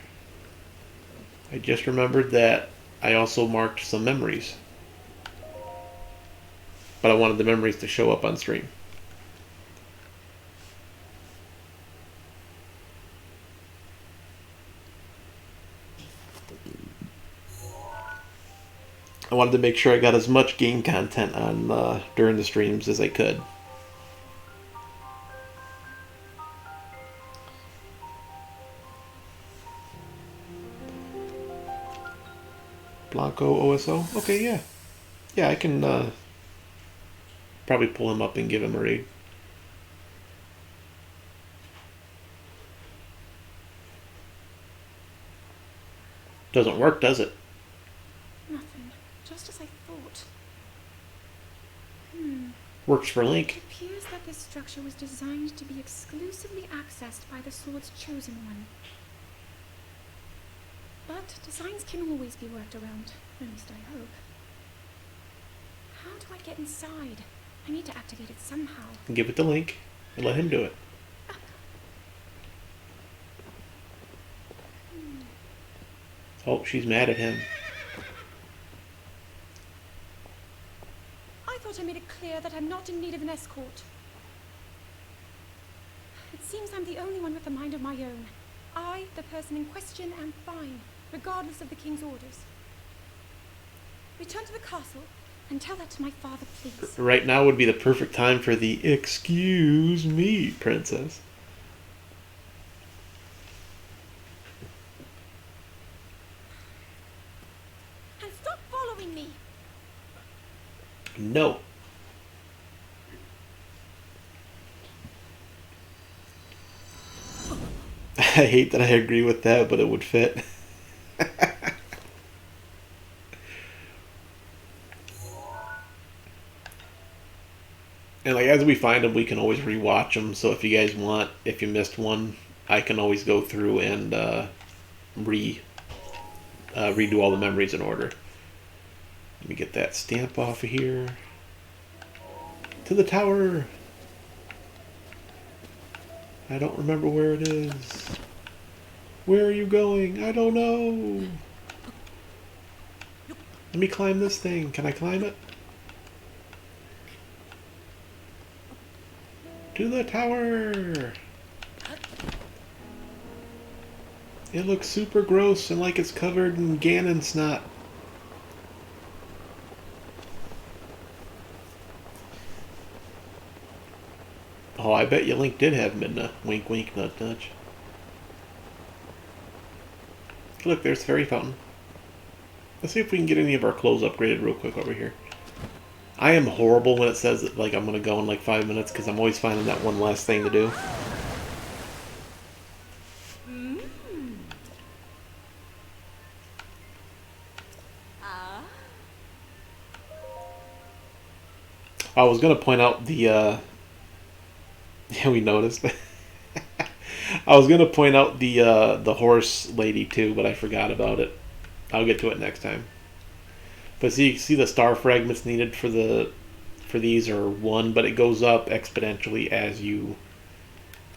I just remembered that I also marked some memories. But I wanted the memories to show up on stream. I wanted to make sure I got as much game content on during the streams as I could. Blanco OSO? Okay, yeah. Yeah, I can probably pull him up and give him a raid. Doesn't work, does it? Nothing. Just as I thought. Works for It Link. appears that this structure was designed to be exclusively accessed by the sword's chosen one. But designs can always be worked around. At least I hope. How do I get inside? I need to activate it somehow. Give it to Link and let him do it. Oh, she's mad at him. I thought I made it clear that I'm not in need of an escort. It seems I'm the only one with a mind of my own. I, the person in question, am fine, regardless of the king's orders. Return to the castle and tell that to my father, please. Right now would be the perfect time for the "excuse me, princess." And stop following me! No. I hate that I agree with that, but it would fit. And like as we find them, we can always rewatch them. So if you guys want, if you missed one, I can always go through and redo all the memories in order. Let me get that stamp off of here. To the tower. I don't remember where it is. Where are you going? I don't know. Let me climb this thing. Can I climb it? To the tower. It looks super gross and like it's covered in Ganon snot. Oh, I bet you Link did have Midna. Wink, wink, nudge, nudge. Look, there's the fairy fountain. Let's see if we can get any of our clothes upgraded real quick over here. I am horrible when it says that, like, I'm going to go in like 5 minutes because I'm always finding that one last thing to do. I was going to point out the, yeah, we noticed. I was going to point out the horse lady too, but I forgot about it. I'll get to it next time. But see the star fragments needed for these are 1, but it goes up exponentially as you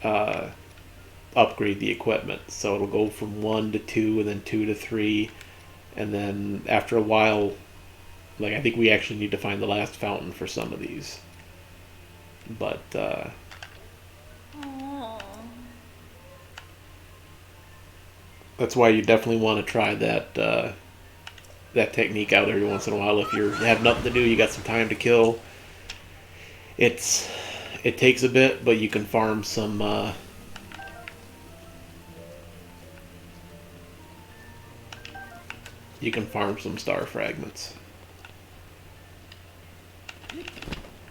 upgrade the equipment. So it'll go from 1 to 2, and then 2 to 3, and then after a while, like I think we actually need to find the last fountain for some of these. But that's why you definitely want to try that that technique out every once in a while. If you have nothing to do, you got some time to kill. It takes a bit, but you can farm some star fragments.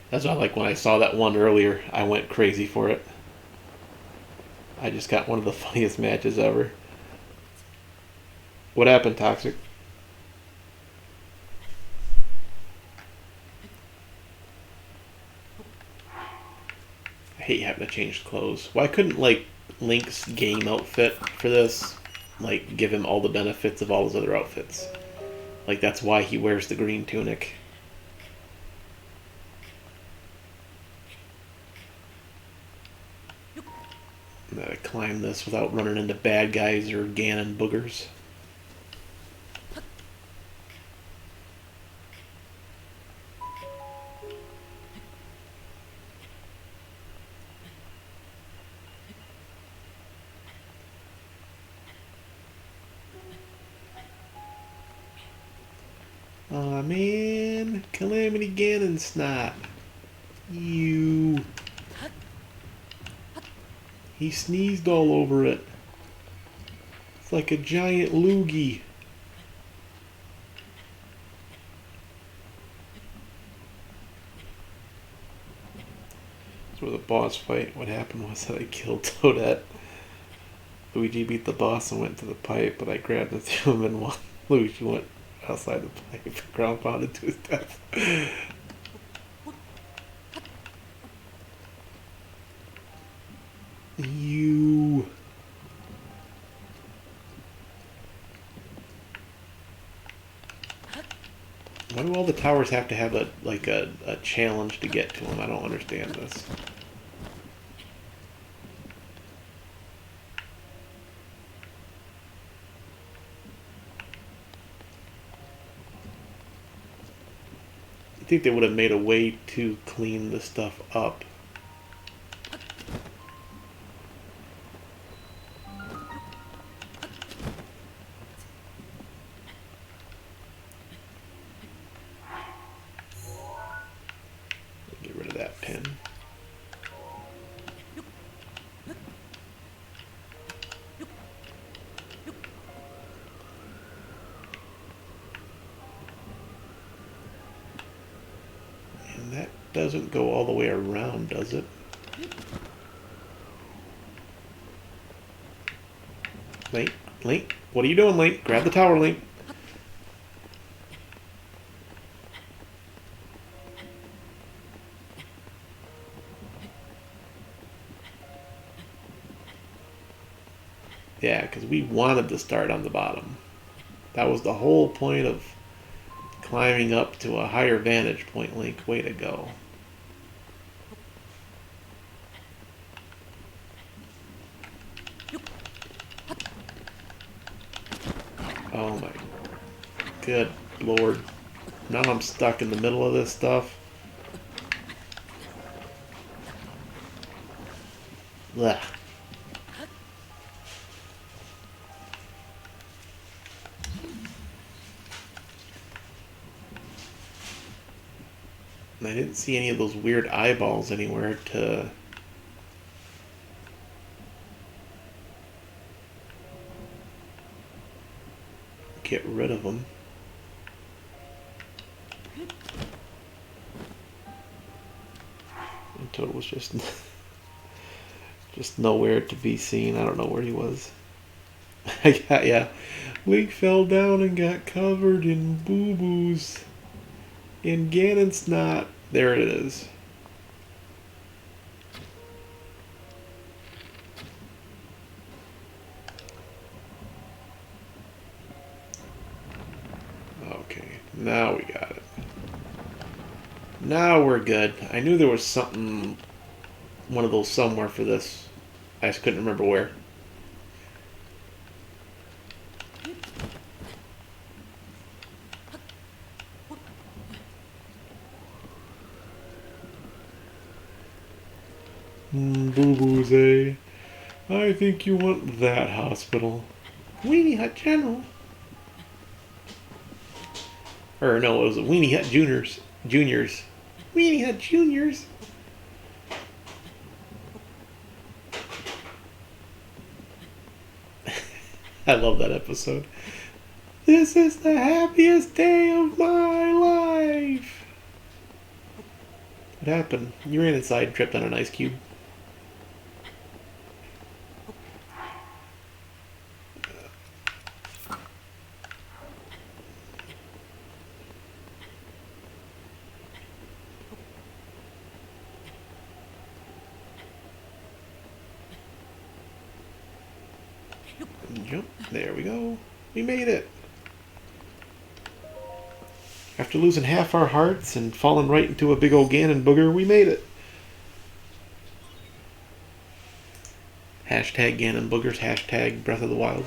That's why, like, when I saw that one earlier, I went crazy for it. I just got one of the funniest matches ever. What happened, Toxic? I hate having to change clothes. Why couldn't, like, Link's game outfit for this, like, give him all the benefits of all his other outfits? Like, that's why he wears the green tunic. I'm gonna climb this without running into bad guys or Ganon boogers. Aw, man. Calamity Ganon snot. You. He sneezed all over it. It's like a giant loogie. For the boss fight, what happened was that I killed Toadette. Luigi beat the boss and went to the pipe, but I grabbed and threw him in one. Luigi went outside the pipe, ground pounded to his death. You. Why do all the towers have to have a challenge to get to them? I don't understand this. I think they would have made a way to clean the stuff up. Get rid of that pin. And that doesn't go all the way around, does it? Link, Link, what are you doing, Link? Grab the tower, Link. Yeah, because we wanted to start on the bottom. That was the whole point of climbing up to a higher vantage point, Link. Way to go. Oh my good lord. Now I'm stuck in the middle of this stuff. Blech. And I didn't see any of those weird eyeballs anywhere to get rid of them. And Toad was just nowhere to be seen. I don't know where he was. Yeah. Link fell down and got covered in boo-boos. In Ganon snot. There it is. Okay, now we got it. Now we're good. I knew there was something, one of those somewhere for this. I just couldn't remember where. Boo-boos, eh? I think you want that hospital. Weenie Hut General. Or no, it was a Weenie Hut Juniors. Juniors. Weenie Hut Juniors. I love that episode. This is the happiest day of my life. What happened? You ran inside and tripped on an ice cube. Jump. There we go. We made it. After losing half our hearts and falling right into a big old Ganon booger, we made it. Hashtag Ganon boogers, hashtag Breath of the Wild.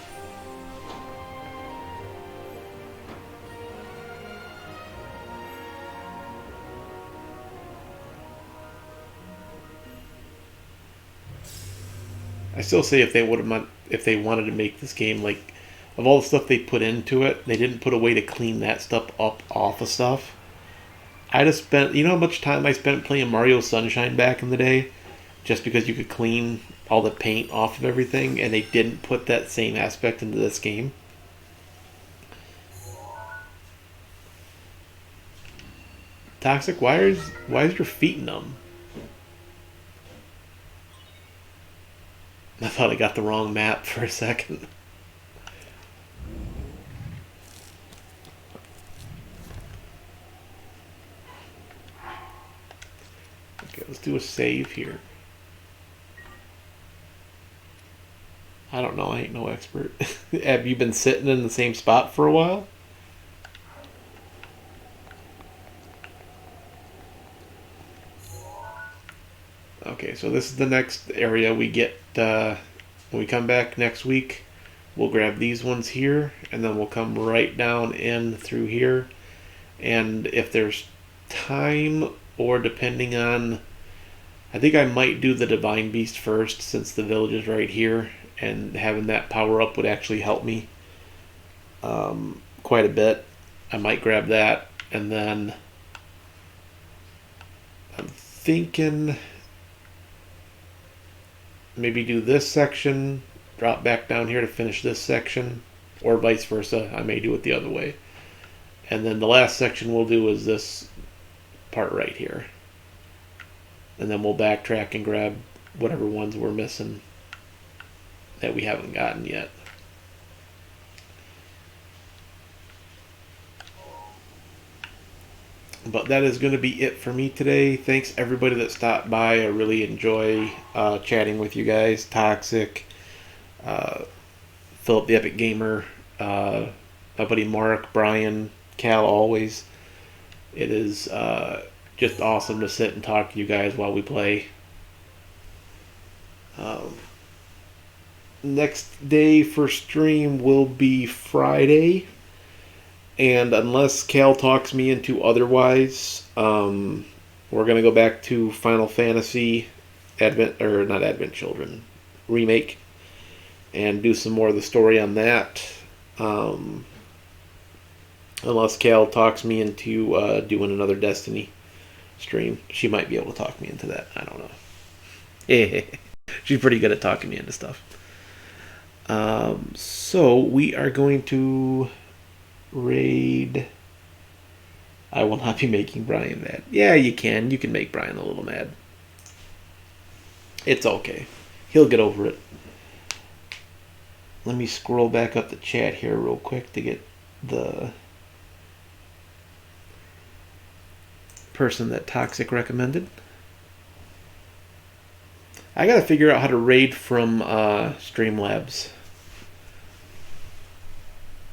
I still say if they wanted to make this game like of all the stuff they put into it, they didn't put a way to clean that stuff up off of stuff. I just spent, you know how much time I spent playing Mario Sunshine back in the day? Just because you could clean all the paint off of everything, and they didn't put that same aspect into this game. Toxic, why is your feet numb? I thought I got the wrong map for a second. Okay, let's do a save here. I don't know, I ain't no expert. Have you been sitting in the same spot for a while? Okay, so this is the next area we get when we come back next week. We'll grab these ones here, and then we'll come right down in through here. And if there's time, or depending on, I think I might do the Divine Beast first, since the village is right here, and having that power up would actually help me quite a bit. I might grab that, and then I'm thinking maybe do this section, drop back down here to finish this section, or vice versa. I may do it the other way. And then the last section we'll do is this part right here. And then we'll backtrack and grab whatever ones we're missing that we haven't gotten yet. But that is going to be it for me today. Thanks everybody that stopped by. I really enjoy chatting with you guys. Toxic, Philip the Epic Gamer, my buddy Mark, Brian, Cal, always. It is just awesome to sit and talk to you guys while we play. Next day for stream will be Friday. And unless Cal talks me into otherwise, we're going to go back to Final Fantasy not Advent Children remake and do some more of the story on that. Unless Cal talks me into doing another Destiny stream. She might be able to talk me into that. I don't know. She's pretty good at talking me into stuff. So we are going to raid. I will not be making Brian mad. Yeah, you can. You can make Brian a little mad. It's okay. He'll get over it. Let me scroll back up the chat here real quick to get the person that Toxic recommended. I gotta figure out how to raid from Streamlabs,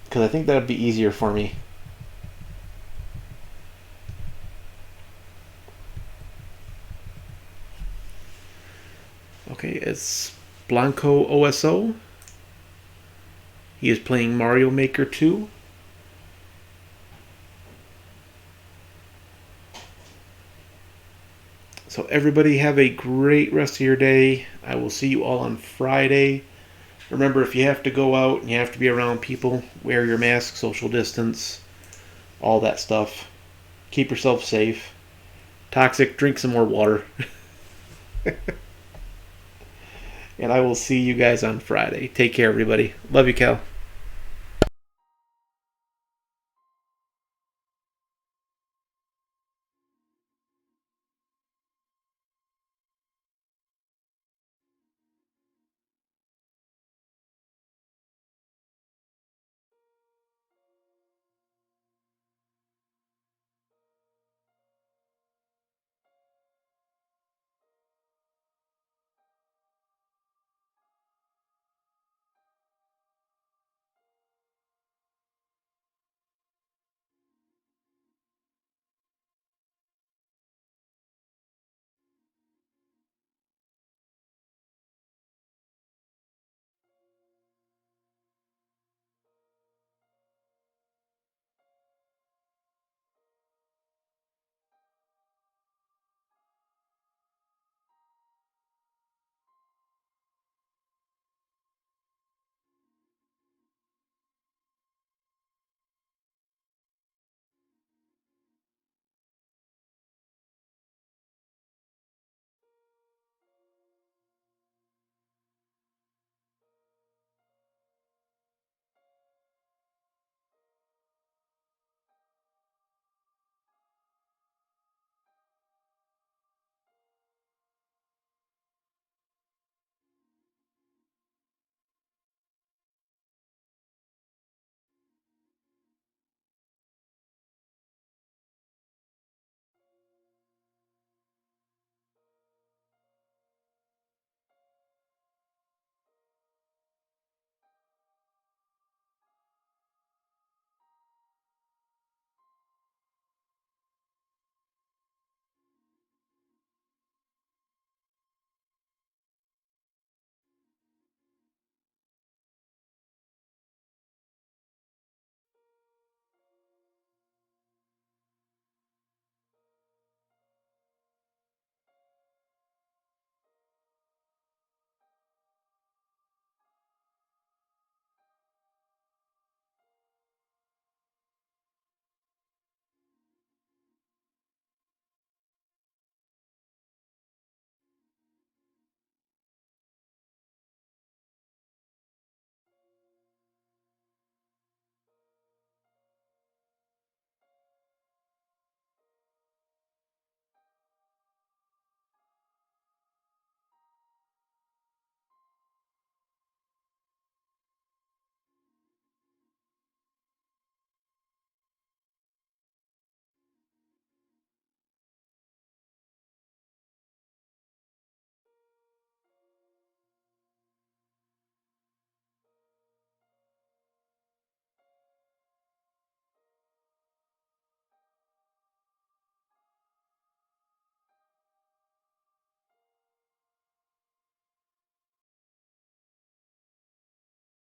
because I think that would be easier for me. Okay, it's Blanco OSO. He is playing Mario Maker 2. So everybody have a great rest of your day. I will see you all on Friday. Remember, if you have to go out and you have to be around people, wear your mask, social distance, all that stuff. Keep yourself safe. Toxic, drink some more water. And I will see you guys on Friday. Take care, everybody. Love you, Cal.